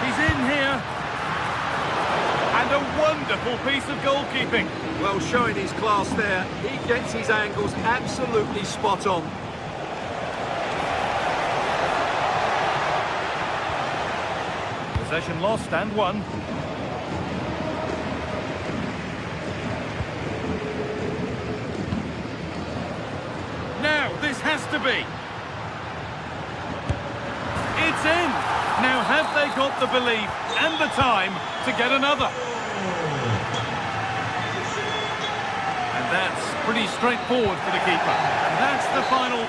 He's in here. And a wonderful piece of goalkeeping. Well, showing his class there. He gets his angles absolutely spot on. Possession lost and won. Now, this has to be. It's in. Now, have they got the belief and the time to get another? And that's pretty straightforward for the keeper. And that's the final.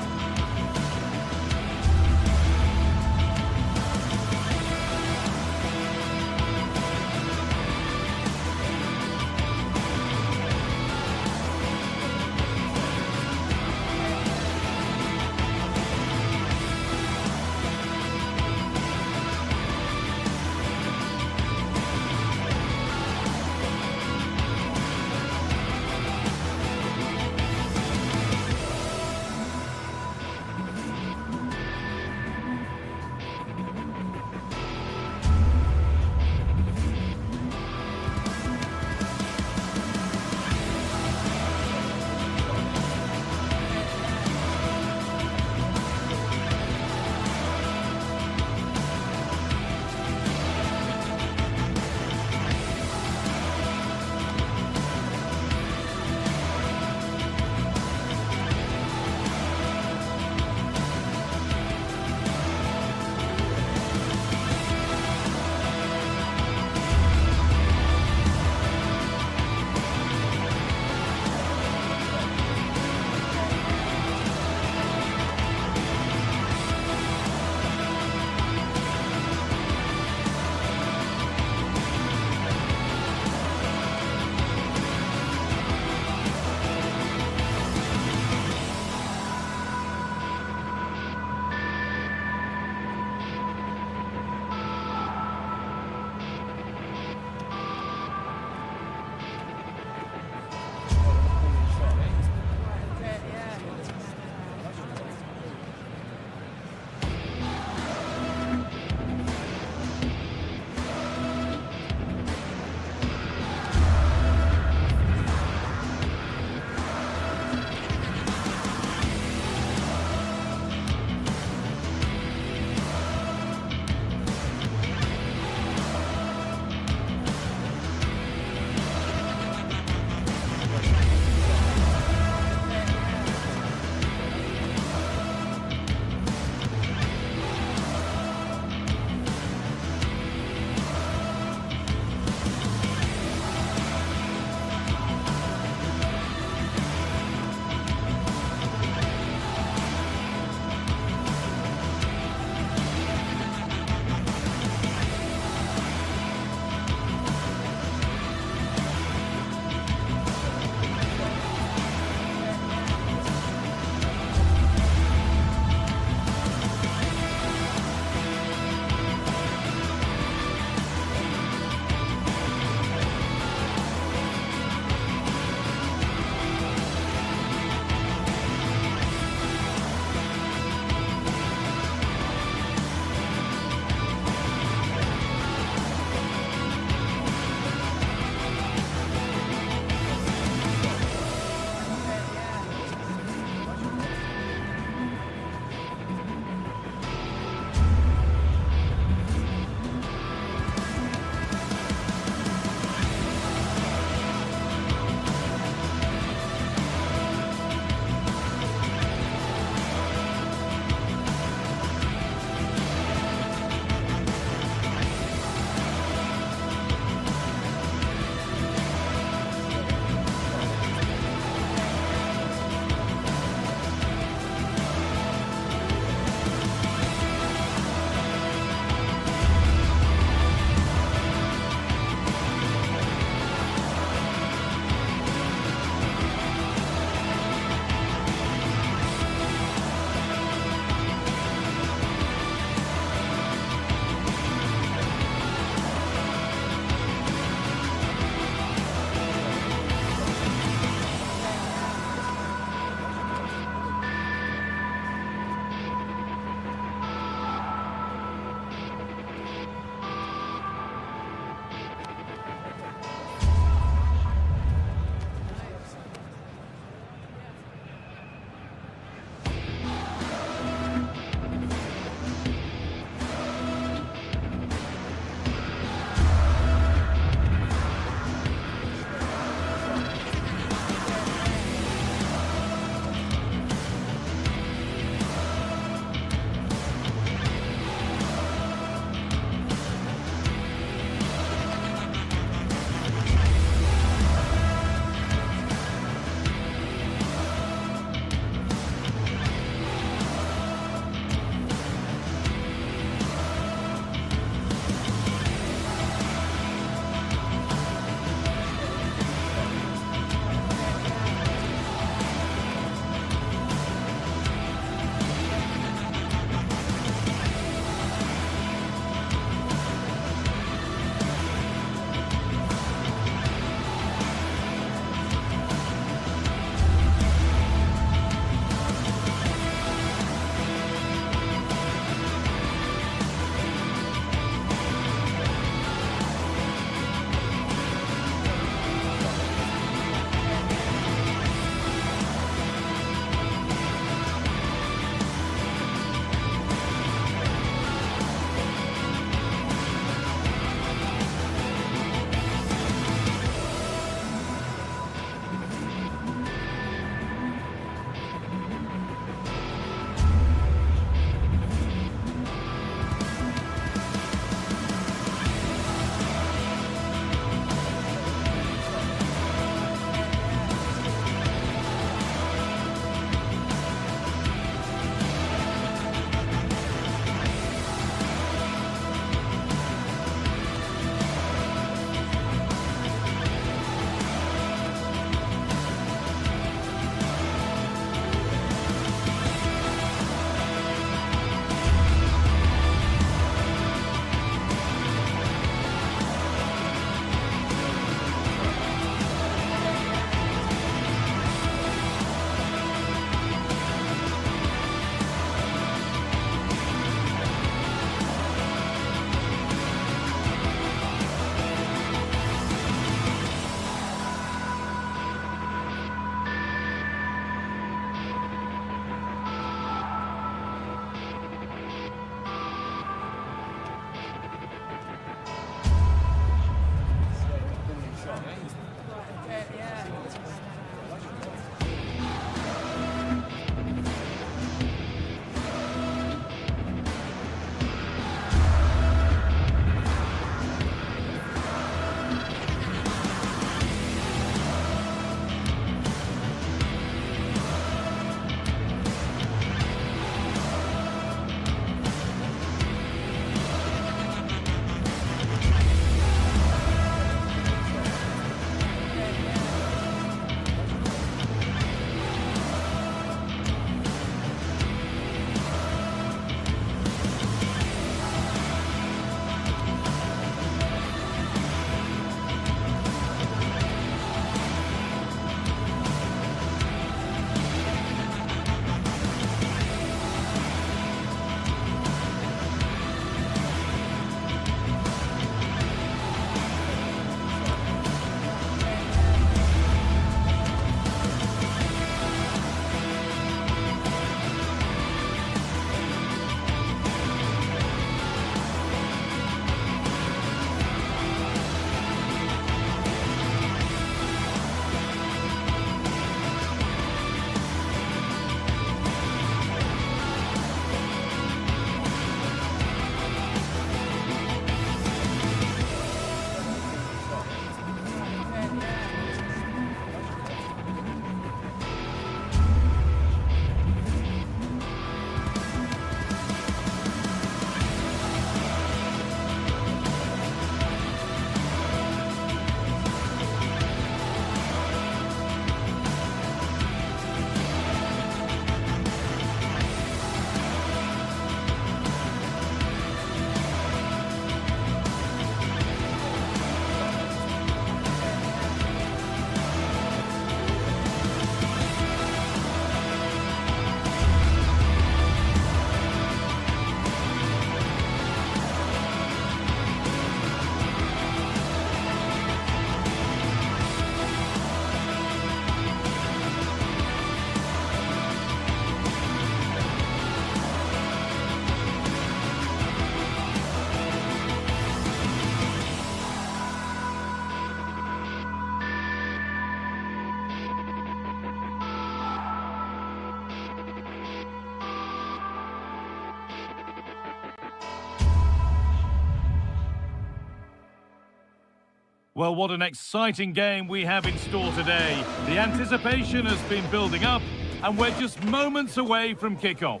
Well, what an exciting game we have in store today. The anticipation has been building up, and we're just moments away from kickoff.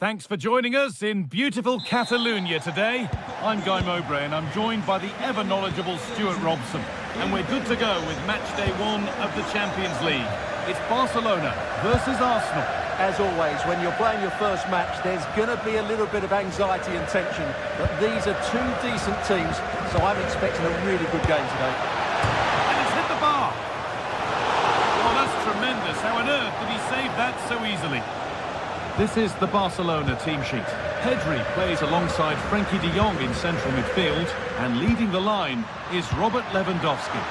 Thanks for joining us in beautiful Catalonia today. I'm Guy Mowbray, and I'm joined by the ever-knowledgeable Stuart Robson. And we're good to go with match day 1 of the Champions League. It's Barcelona versus Arsenal. As always, when you're playing your first match, there's going to be a little bit of anxiety and tension. But these are two decent teams, so I'm expecting a really good game today. And it's hit the bar. Oh, that's tremendous. How on earth did he save that so easily? This is the Barcelona team sheet. Pedri plays alongside Frenkie de Jong in central midfield, and leading the line is Robert Lewandowski.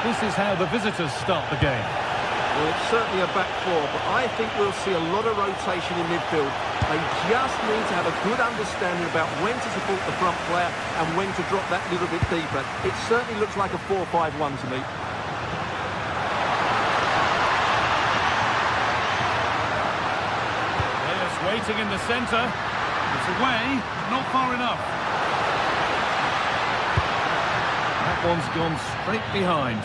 This is how the visitors start the game. Well, it's certainly a back four, but I think we'll see a lot of rotation in midfield. They just need to have a good understanding about when to support the front player and when to drop that little bit deeper. It certainly looks like a 4-5-1 to me. Players waiting in the centre. It's away, not far enough. That one's gone straight behind.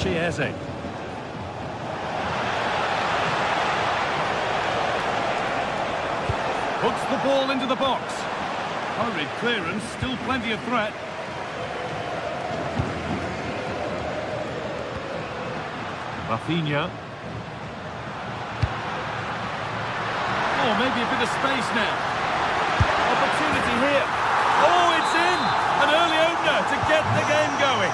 Eze. Puts the ball into the box. Hurried clearance, still plenty of threat. Rafinha. Oh, maybe a bit of space now. Opportunity here. Oh, it's in! An early opener to get the game going.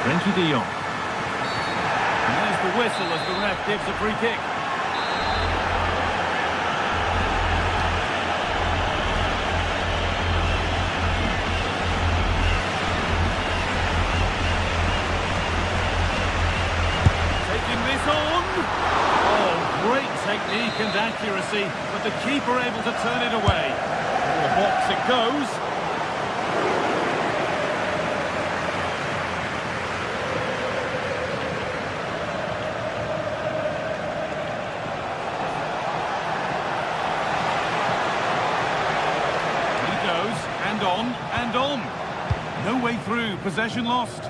Frenkie de Jong. And there's the whistle as the ref gives a free kick. Taking this on. Oh, great technique and accuracy, but the keeper able to turn it away. To the box it goes. And on. No way through, possession lost.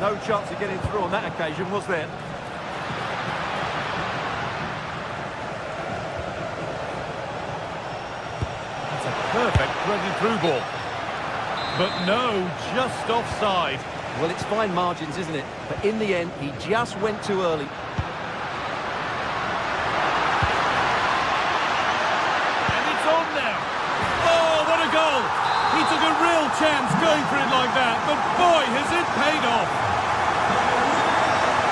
No chance of getting through on that occasion, was there? That's a perfect threaded through ball. But no, just offside. Well, it's fine margins, isn't it? But in the end, he just went too early. And it's on now. Oh, what a goal! He took a real chance going for it like that, but boy, has it paid off.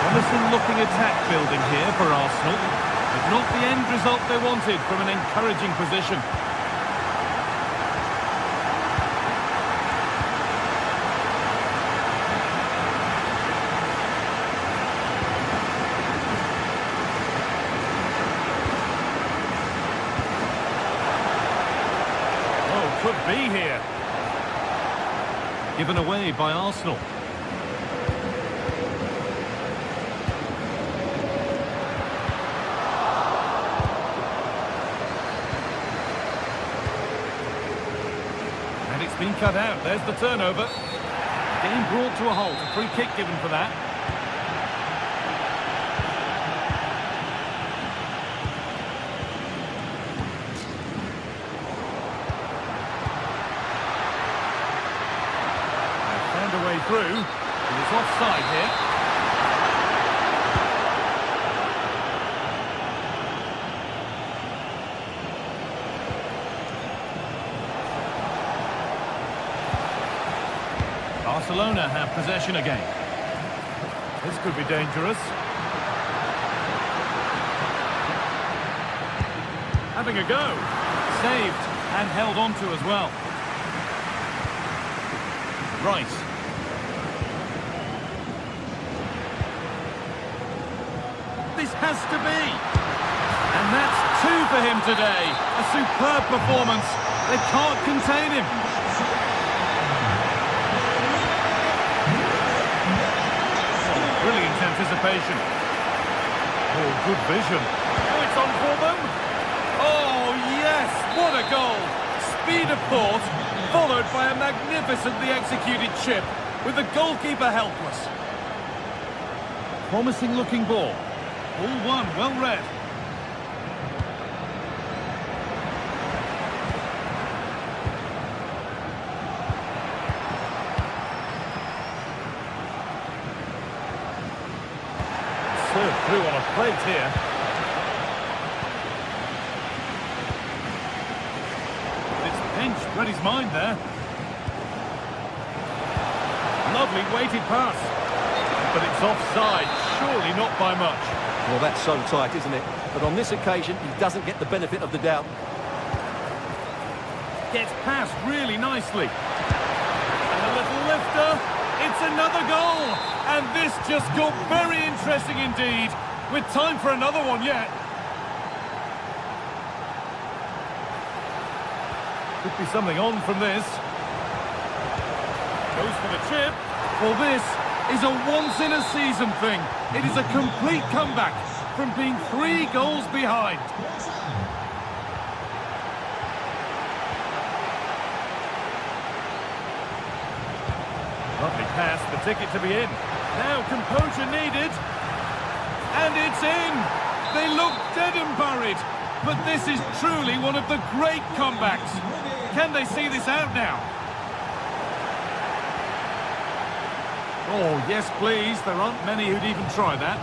Promising looking attack building here for Arsenal, but not the end result they wanted from an encouraging position. Oh, could be here. Given away by Arsenal. And it's been cut out. There's the turnover. Game brought to a halt. A free kick given for that. Through. He was offside here. Barcelona have possession again. This could be dangerous. Having a go. Saved and held on to as well. Rice. This has to be. And And that's 2 for him today. A superb performance. They can't contain him. Brilliant anticipation. Oh, good vision. Oh, it's on for them. Oh, yes, what a goal. Speed of thought, followed by a magnificently executed chip, with the goalkeeper helpless. Promising looking ball. All one, well read. Served through on a plate here. It's pinched, read his mind there. Lovely weighted pass. But it's offside, surely not by much. Well, that's so tight, isn't it? But on this occasion, he doesn't get the benefit of the doubt. Gets past really nicely. And a little lifter. It's another goal. And this just got very interesting indeed. With time for another one yet. Could be something on from this. Goes for the chip. Well, this is a once-in-a-season thing. It is a complete comeback from being 3 goals behind. Lovely pass, the ticket to be in. Now composure needed. And it's in. They look dead and buried. But this is truly one of the great comebacks. Can they see this out now? Oh, yes, please. There aren't many who'd even try that.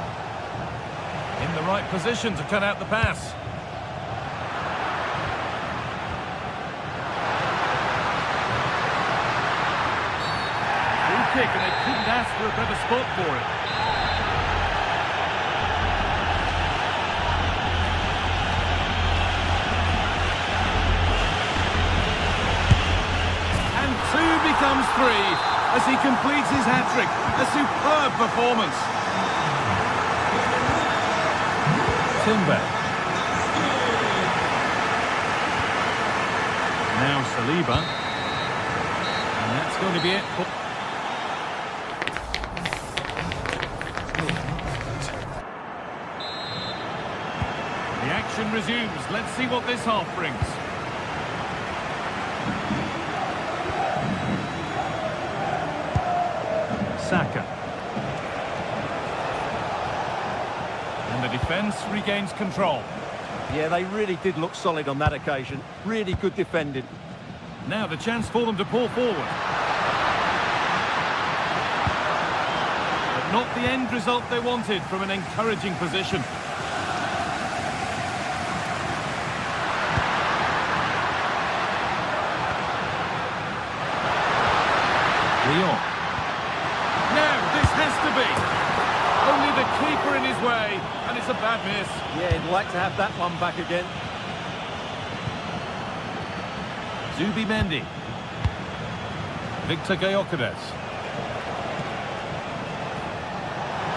In the right position to cut out the pass. Free kick, and they couldn't ask for a better spot for it. And 2 becomes 3. As he completes his hat-trick. A superb performance. Timber. Now Saliba. And that's going to be it. The action resumes. Let's see what this half brings. Saka. And the defence regains control. Yeah, they really did look solid on that occasion. Really good defending. Now the chance for them to pull forward. But not the end result they wanted from an encouraging position. Leon. Only the keeper in his way, and it's a bad miss. Yeah, he'd like to have that one back again. Zubimendi. Victor Gyökeres.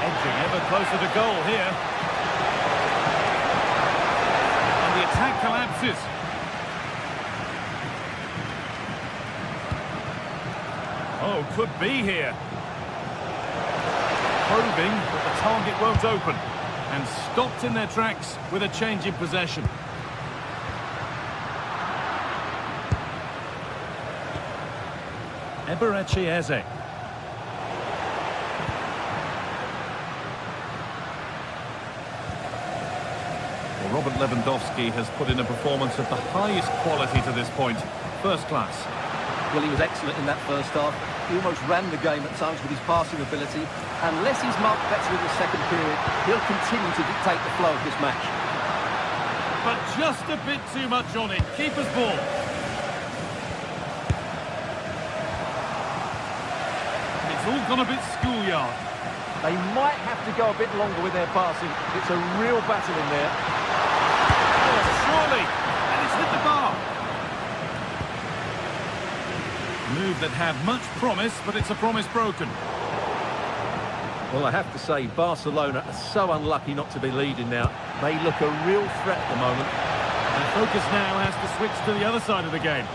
Edging ever closer to goal here. And the attack collapses. Oh, could be here. Probing, but the target won't open. And stopped in their tracks with a change in possession. Eberechi Eze. Well, Robert Lewandowski has put in a performance of the highest quality to this point. First class. Well, he was excellent in that first half. He almost ran the game at times with his passing ability. Unless he's marked better in the second period, he'll continue to dictate the flow of this match. But just a bit too much on it. Keeper's ball. It's all gone a bit schoolyard. They might have to go a bit longer with their passing. It's a real battle in there. Oh, surely. And it's hit the bar. Move that had much promise, but it's a promise broken. Well, I have to say, Barcelona are so unlucky not to be leading now. They look a real threat at the moment. And focus now has to switch to the other side of the game.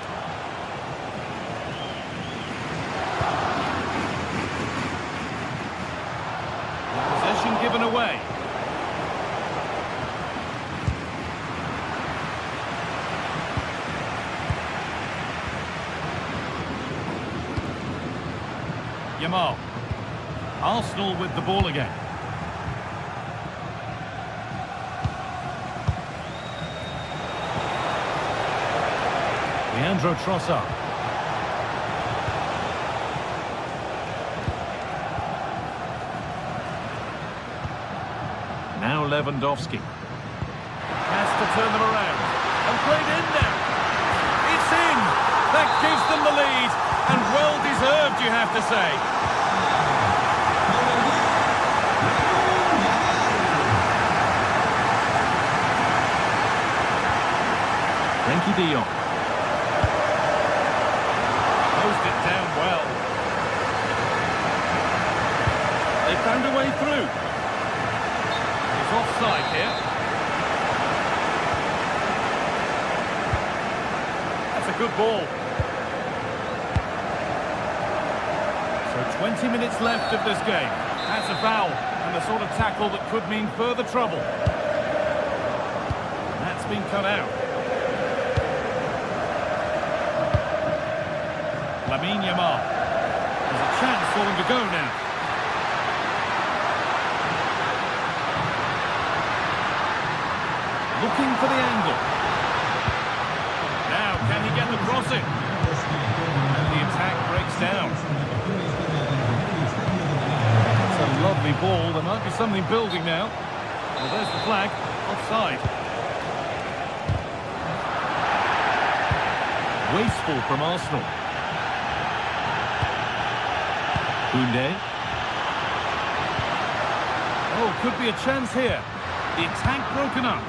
Possession given away. Yamal. Arsenal with the ball again. Leandro Trossard. Now Lewandowski. Has to turn them around. And played in now. It's in. That gives them the lead. And well deserved, you have to say. Frankie de Jong. Closed it down well. They found a way through. He's offside here. That's a good ball. So 20 minutes left of this game. That's a foul, and the sort of tackle that could mean further trouble. That's been cut out. Yamal. There's a chance for them to go now. Looking for the angle. Now, can he get the crossing? And the attack breaks down. It's a lovely ball. There might be something building now. Well, there's the flag. Offside. Wasteful from Arsenal. Koundé. Oh, could be a chance here. The attack broken up.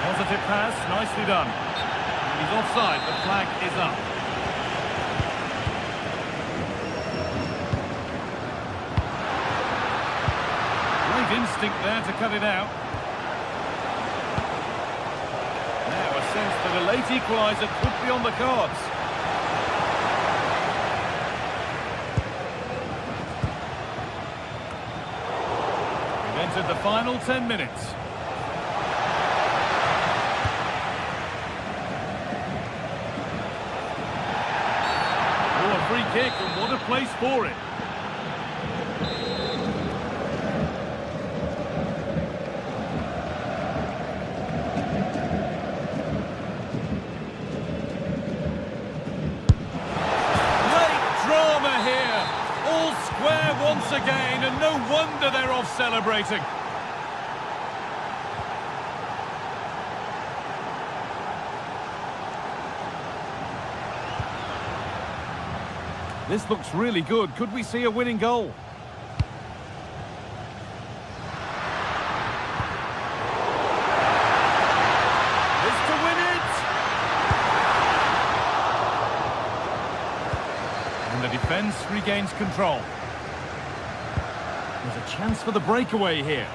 Positive pass, nicely done. He's offside, the flag is up. Great instinct there to cut it out. Sense that a late equaliser could be on the cards. We've entered the final 10 minutes. Oh, a free kick, and what a place for it. Once again, and no wonder they're off celebrating. This looks really good. Could we see a winning goal? This to win it! And the defence regains control. There's a chance for the breakaway here.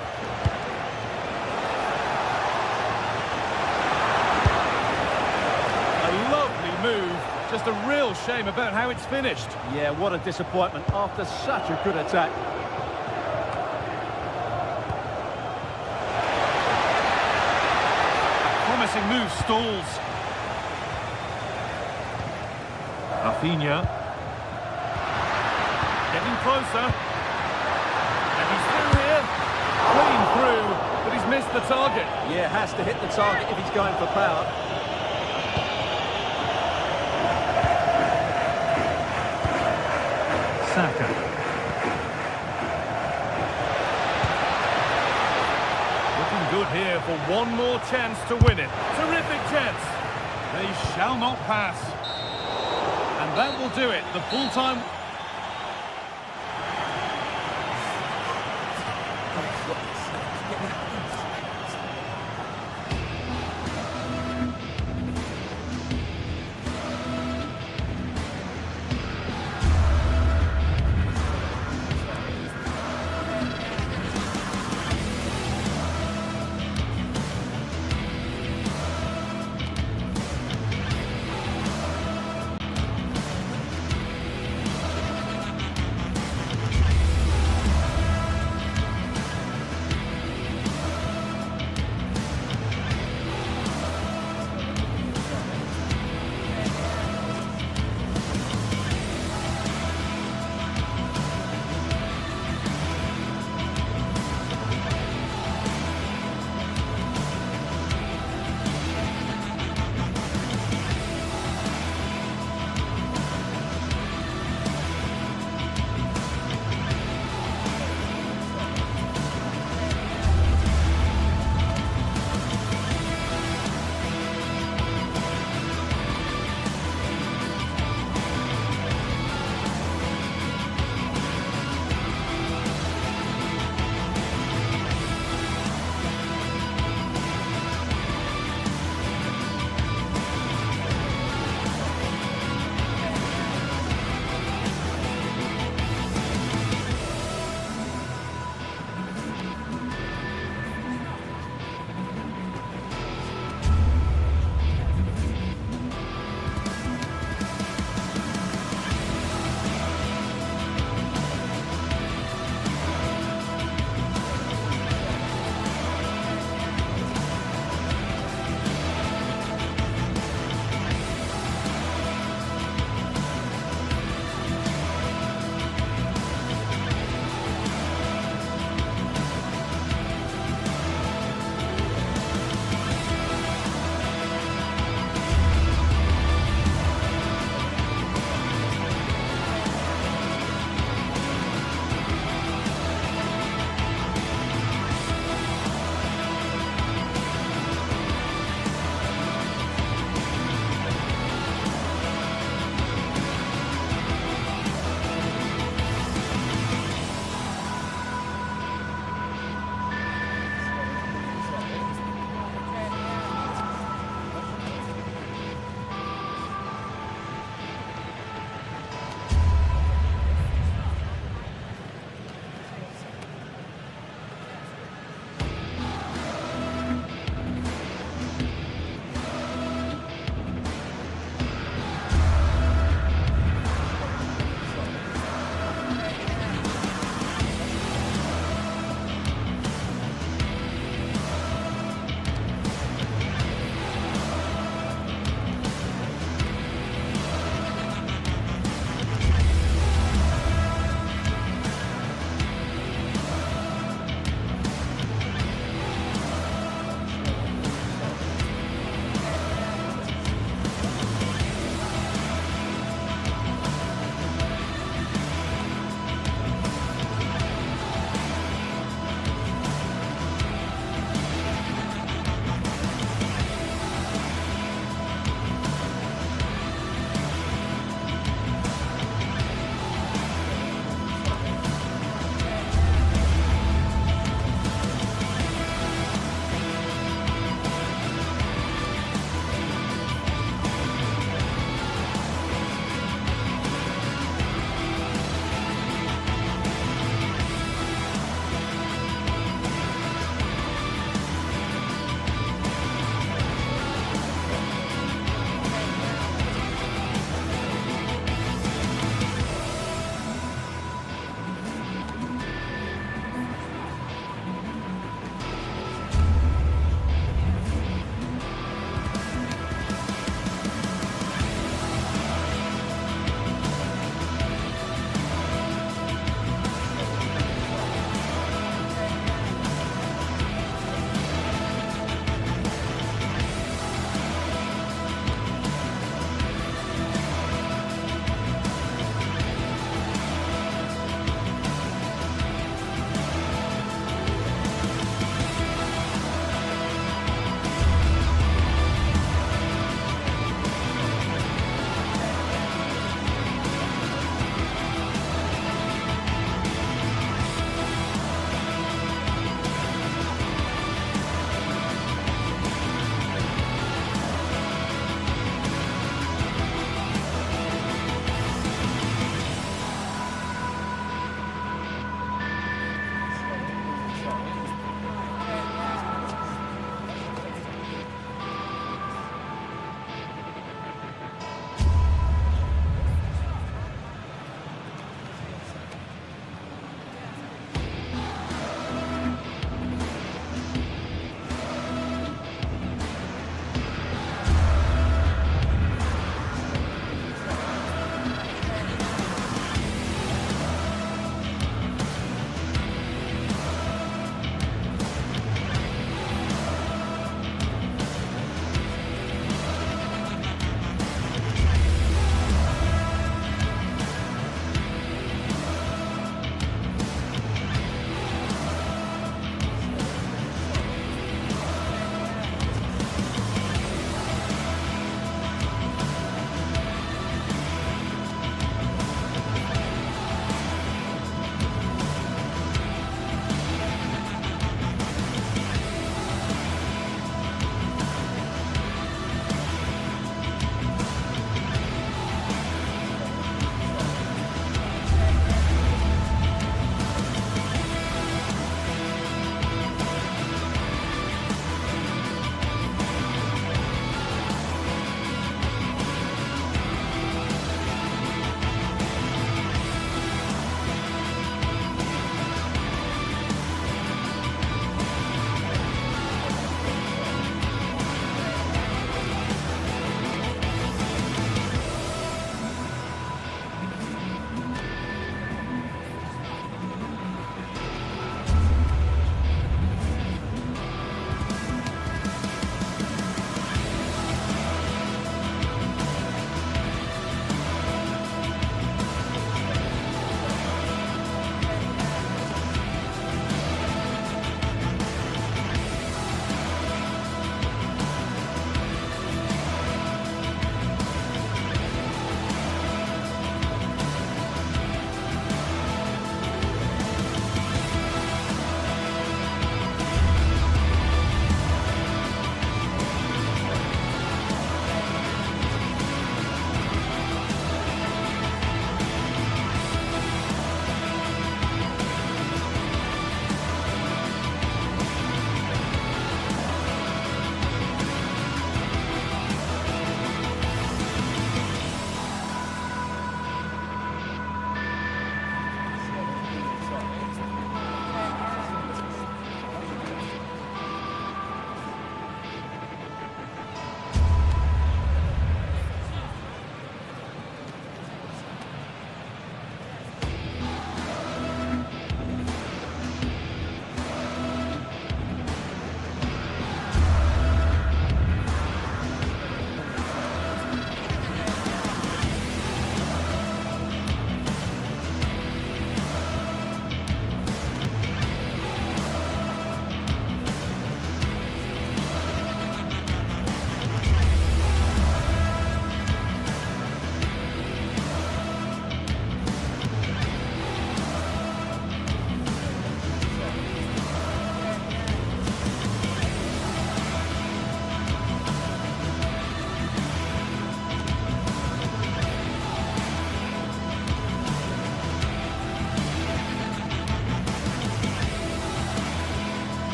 A lovely move. Just a real shame about how it's finished. Yeah, what a disappointment after such a good attack. A promising move stalls. Rafinha. Getting closer. Clean through, but he's missed the target. Yeah, has to hit the target if he's going for power. Saka. Looking good here for one more chance to win it. Terrific chance. They shall not pass. And that will do it. The full-time...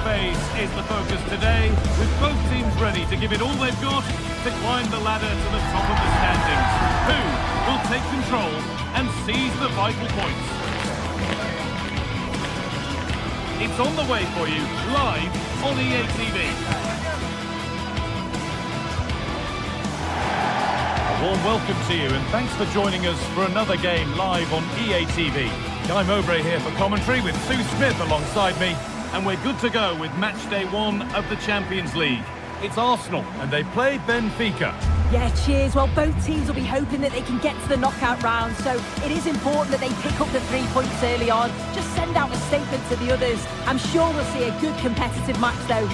space is the focus today, with both teams ready to give it all they've got to climb the ladder to the top of the standings. Who will take control and seize the vital points? It's on the way for you, live on EA TV. A warm welcome to you, and thanks for joining us for another game live on EA TV. Guy Mowbray here for commentary with Sue Smith alongside me, and we're good to go with match day 1 of the Champions League. It's Arsenal, and they play Benfica. Yeah, cheers. Well, both teams will be hoping that they can get to the knockout round, so it is important that they pick up the 3 points early on. Just send out a statement to the others. I'm sure we'll see a good competitive match, though.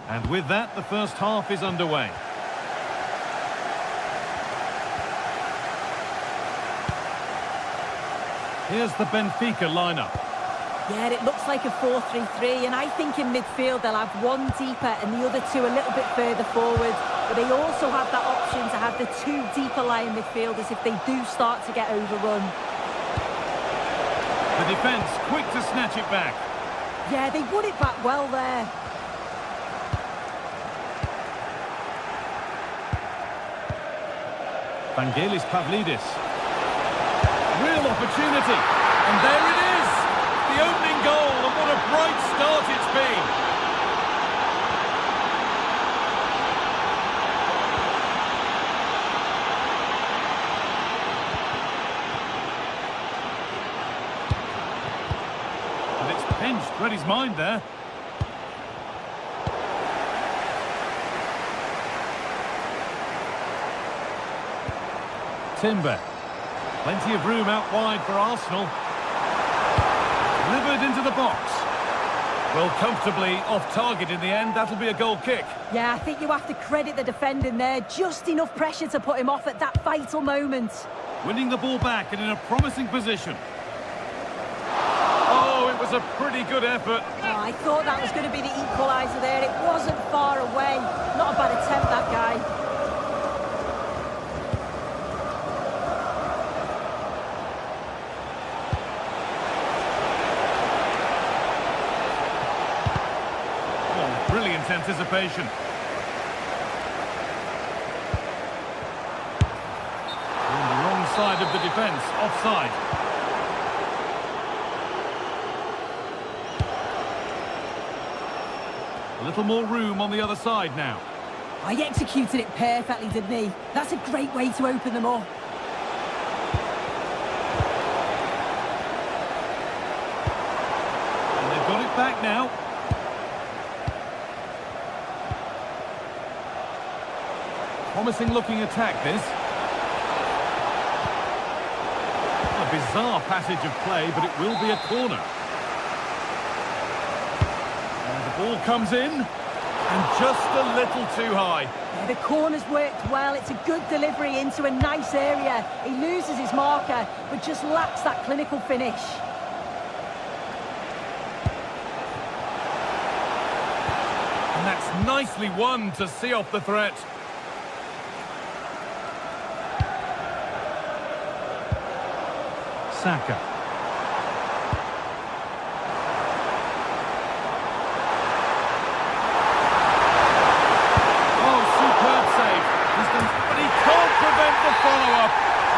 And with that, the first half is underway. Here's the Benfica lineup. Yeah, it looks like a 4-3-3, and I think in midfield they'll have one deeper and the other two a little bit further forward. But they also have that option to have the 2 deeper lying midfielders if they do start to get overrun. The defence quick to snatch it back. Yeah, they won it back well there. Vangelis Pavlidis. Real opportunity, and there it is! The opening goal, and what a bright start it's been! And it's pinched, read his mind there. Timber. Plenty of room out wide for Arsenal. Delivered into the box. Well, comfortably off target in the end. That'll be a goal kick. Yeah, I think you have to credit the defending there. Just enough pressure to put him off at that vital moment. Winning the ball back and in a promising position. Oh, it was a pretty good effort. Oh, I thought that was going to be the equaliser there. It wasn't far away. Not a bad attempt, that guy. Brilliant anticipation. On the wrong side of the defence, offside. A little more room on the other side now. I executed it perfectly, didn't he? That's a great way to open them up. And they've got it back now. Promising looking attack, this. A bizarre passage of play, but it will be a corner. And the ball comes in, and just a little too high. Yeah, the corner's worked well. It's a good delivery into a nice area. He loses his marker, but just lacks that clinical finish. And that's nicely won to see off the threat. Saka. Oh, superb save. He's done, but he can't prevent the follow-up.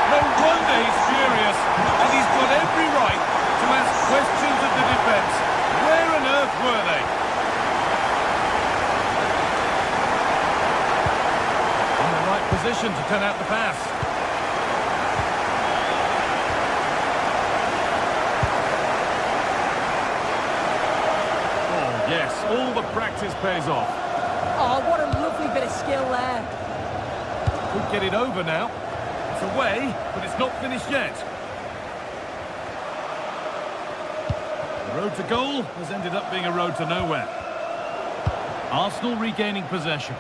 No wonder he's furious, and he's got every right to ask questions of the defence. Where on earth were they? In the right position to turn out the pass. Yes, all the practice pays off. Oh, what a lovely bit of skill there. Could get it over now. It's away, but it's not finished yet. The road to goal has ended up being a road to nowhere. Arsenal regaining possession.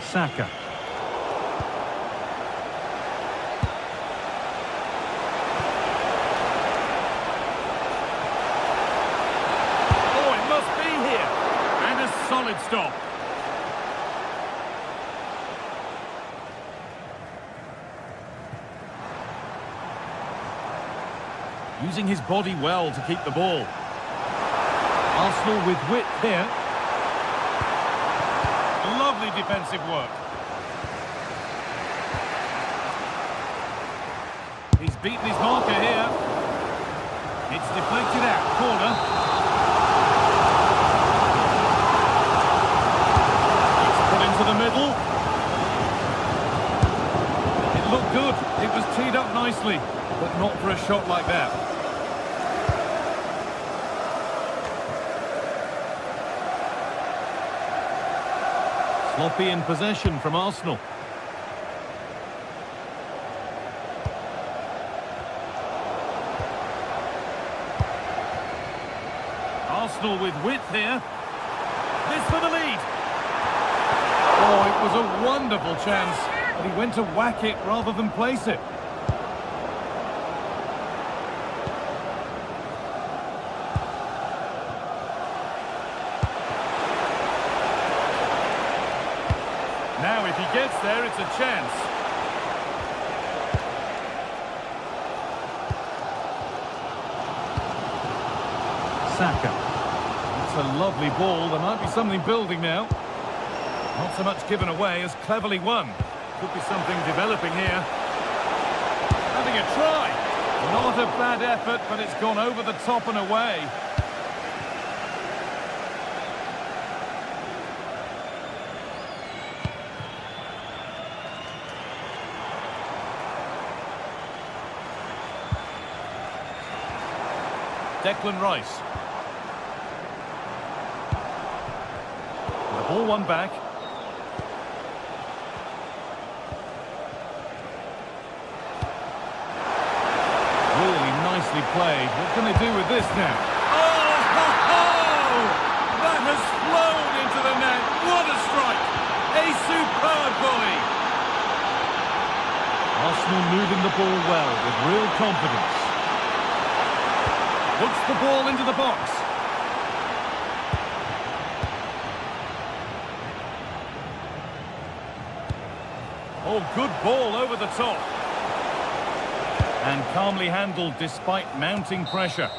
Saka. Solid stop. Using his body well to keep the ball. Arsenal with width here. Lovely defensive work. He's beaten his marker here. It's deflected out. Corner. It's put into the middle. It looked good. It was teed up nicely, but not for a shot like that. Sloppy in possession from Arsenal. Arsenal with width here. This for the lead. Oh, it was a wonderful chance, but he went to whack it rather than place it. Now, if he gets there, it's a chance. Saka. It's a lovely ball. There might be something building now. Not so much given away as cleverly won. Could be something developing here. Having a try. Not a bad effort, but it's gone over the top and away. Declan Rice. The ball won back. Really nicely played. What can they do with this now? Oh! That has flown into the net. What a strike! A superb volley. Arsenal moving the ball well with real confidence. Puts the ball into the box. Oh, good ball over the top. And calmly handled despite mounting pressure.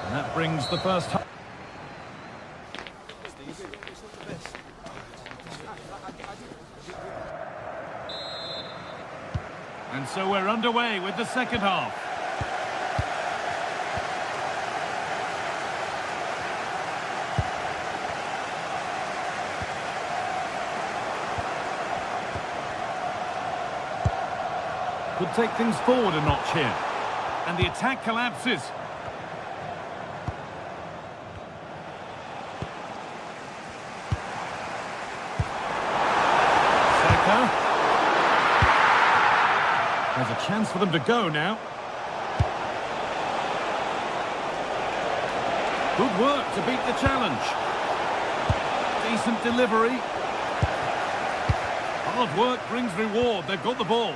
And that brings the first half. And so we're underway with the second half. Could take things forward a notch here. And the attack collapses. Saka. There's a chance for them to go now. Good work to beat the challenge. Decent delivery. Hard work brings reward. They've got the ball.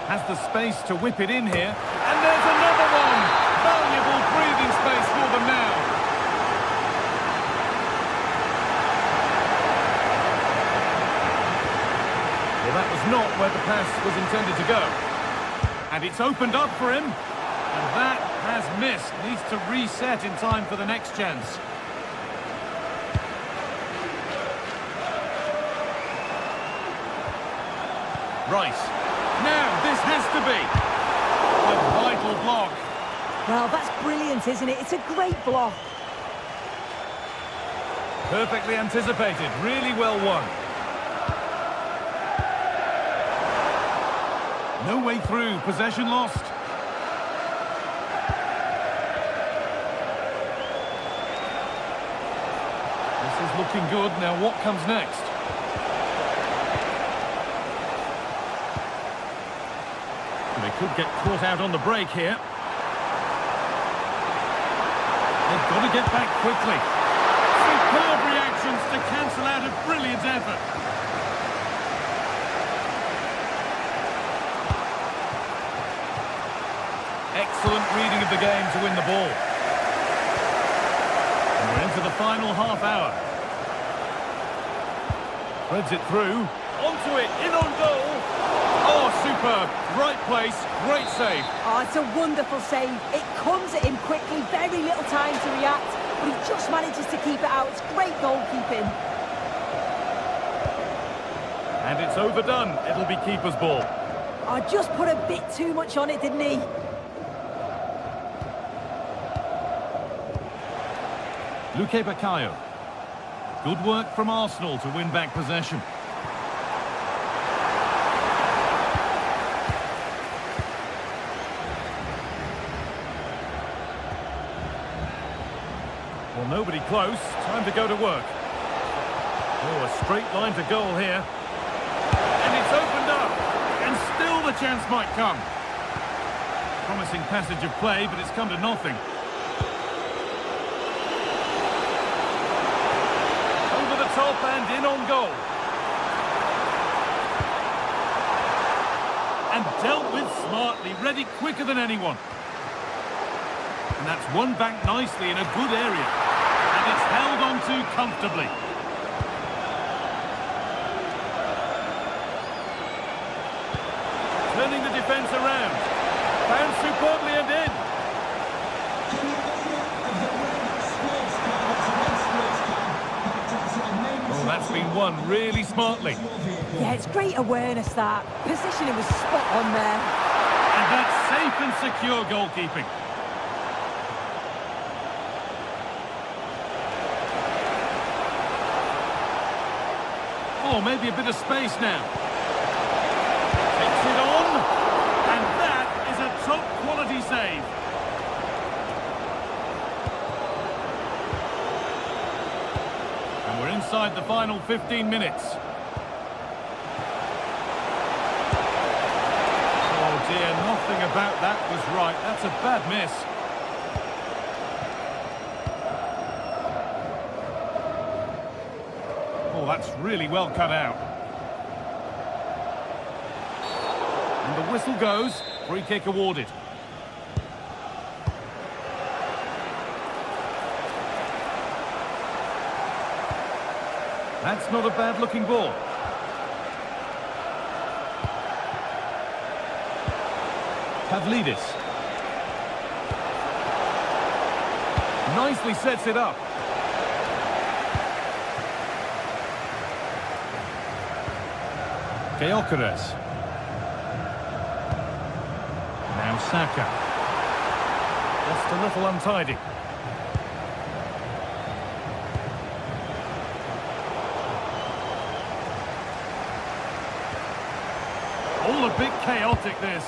Has the space to whip it in here. And there's another one! Valuable breathing space for them now. Well, that was not where the pass was intended to go. And it's opened up for him. And that has missed. Needs to reset in time for the next chance. Rice. Now, this has to be a vital block. Well, that's brilliant, isn't it? It's a great block. Perfectly anticipated. Really well won. No way through. Possession lost. This is looking good. Now, what comes next? They could get caught out on the break here. They've got to get back quickly. Superb reactions to cancel out a brilliant effort. Excellent reading of the game to win the ball. And we're into the final half hour. Threads it through. Onto it, in on goal. Oh, superb. Right place, great save. Oh, it's a wonderful save. It comes at him quickly, very little time to react, but he just manages to keep it out. It's great goalkeeping. And it's overdone. It'll be keeper's ball. Oh, just put a bit too much on it, didn't he? Luque Baccaio. Good work from Arsenal to win back possession. Well, nobody close. Time to go to work. Oh, a straight line to goal here. And it's opened up. And still the chance might come. Promising passage of play, but it's come to nothing. Over the top and in on goal. And dealt with smartly, ready quicker than anyone. And that's won back nicely in a good area. And it's held on to comfortably. Turning the defence around. Found superbly and in. Oh, that's been won really smartly. Yeah, it's great awareness, that. Positioning was spot on there. And that's safe and secure goalkeeping. Oh, maybe a bit of space now. Takes it on. And that is a top quality save. And we're inside the final 15 minutes. Oh dear, nothing about that was right. That's a bad miss. Oh, that's really well cut out. And the whistle goes. Free kick awarded. That's not a bad-looking ball. Pavlidis. Nicely sets it up. Gyökeres. Now Saka. Just a little untidy. All a bit chaotic, this.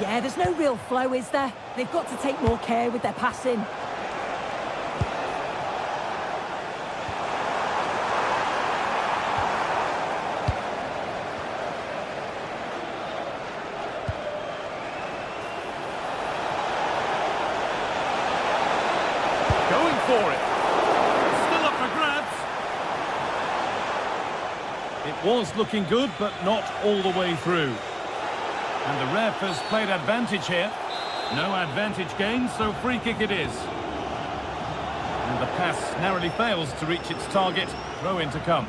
Yeah, there's no real flow, is there? They've got to take more care with their passing. Going for it. Still up for grabs. It was looking good, but not all the way through. And the ref has played advantage here. No advantage gained, so free kick it is. And the pass narrowly fails to reach its target. Throw in to come.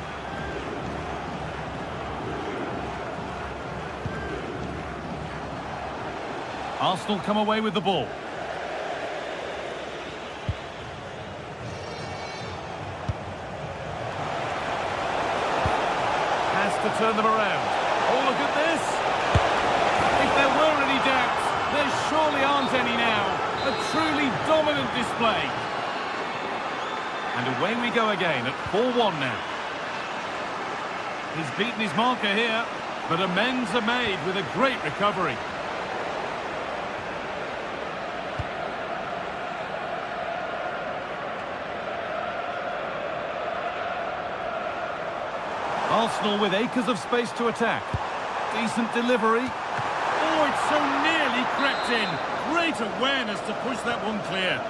Arsenal come away with the ball. Has to turn them around. Oh, look at this. If there were any doubts, there surely aren't any now. A truly dominant display. And away we go again at 4-1 now. He's beaten his marker here, but amends are made with a great recovery. Arsenal with acres of space to attack. Decent delivery. Oh, it's so nearly crept in. Great awareness to push that one clear.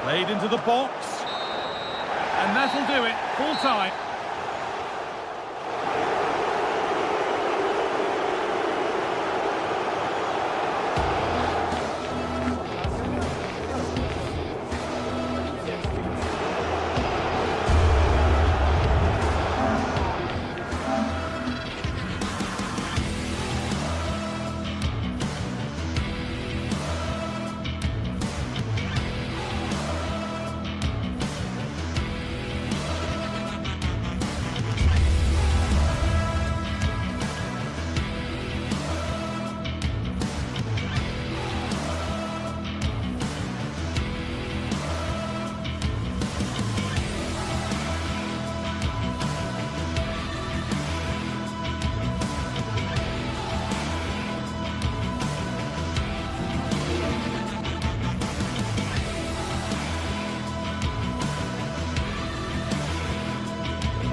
Played into the box. And that'll do it. Full time.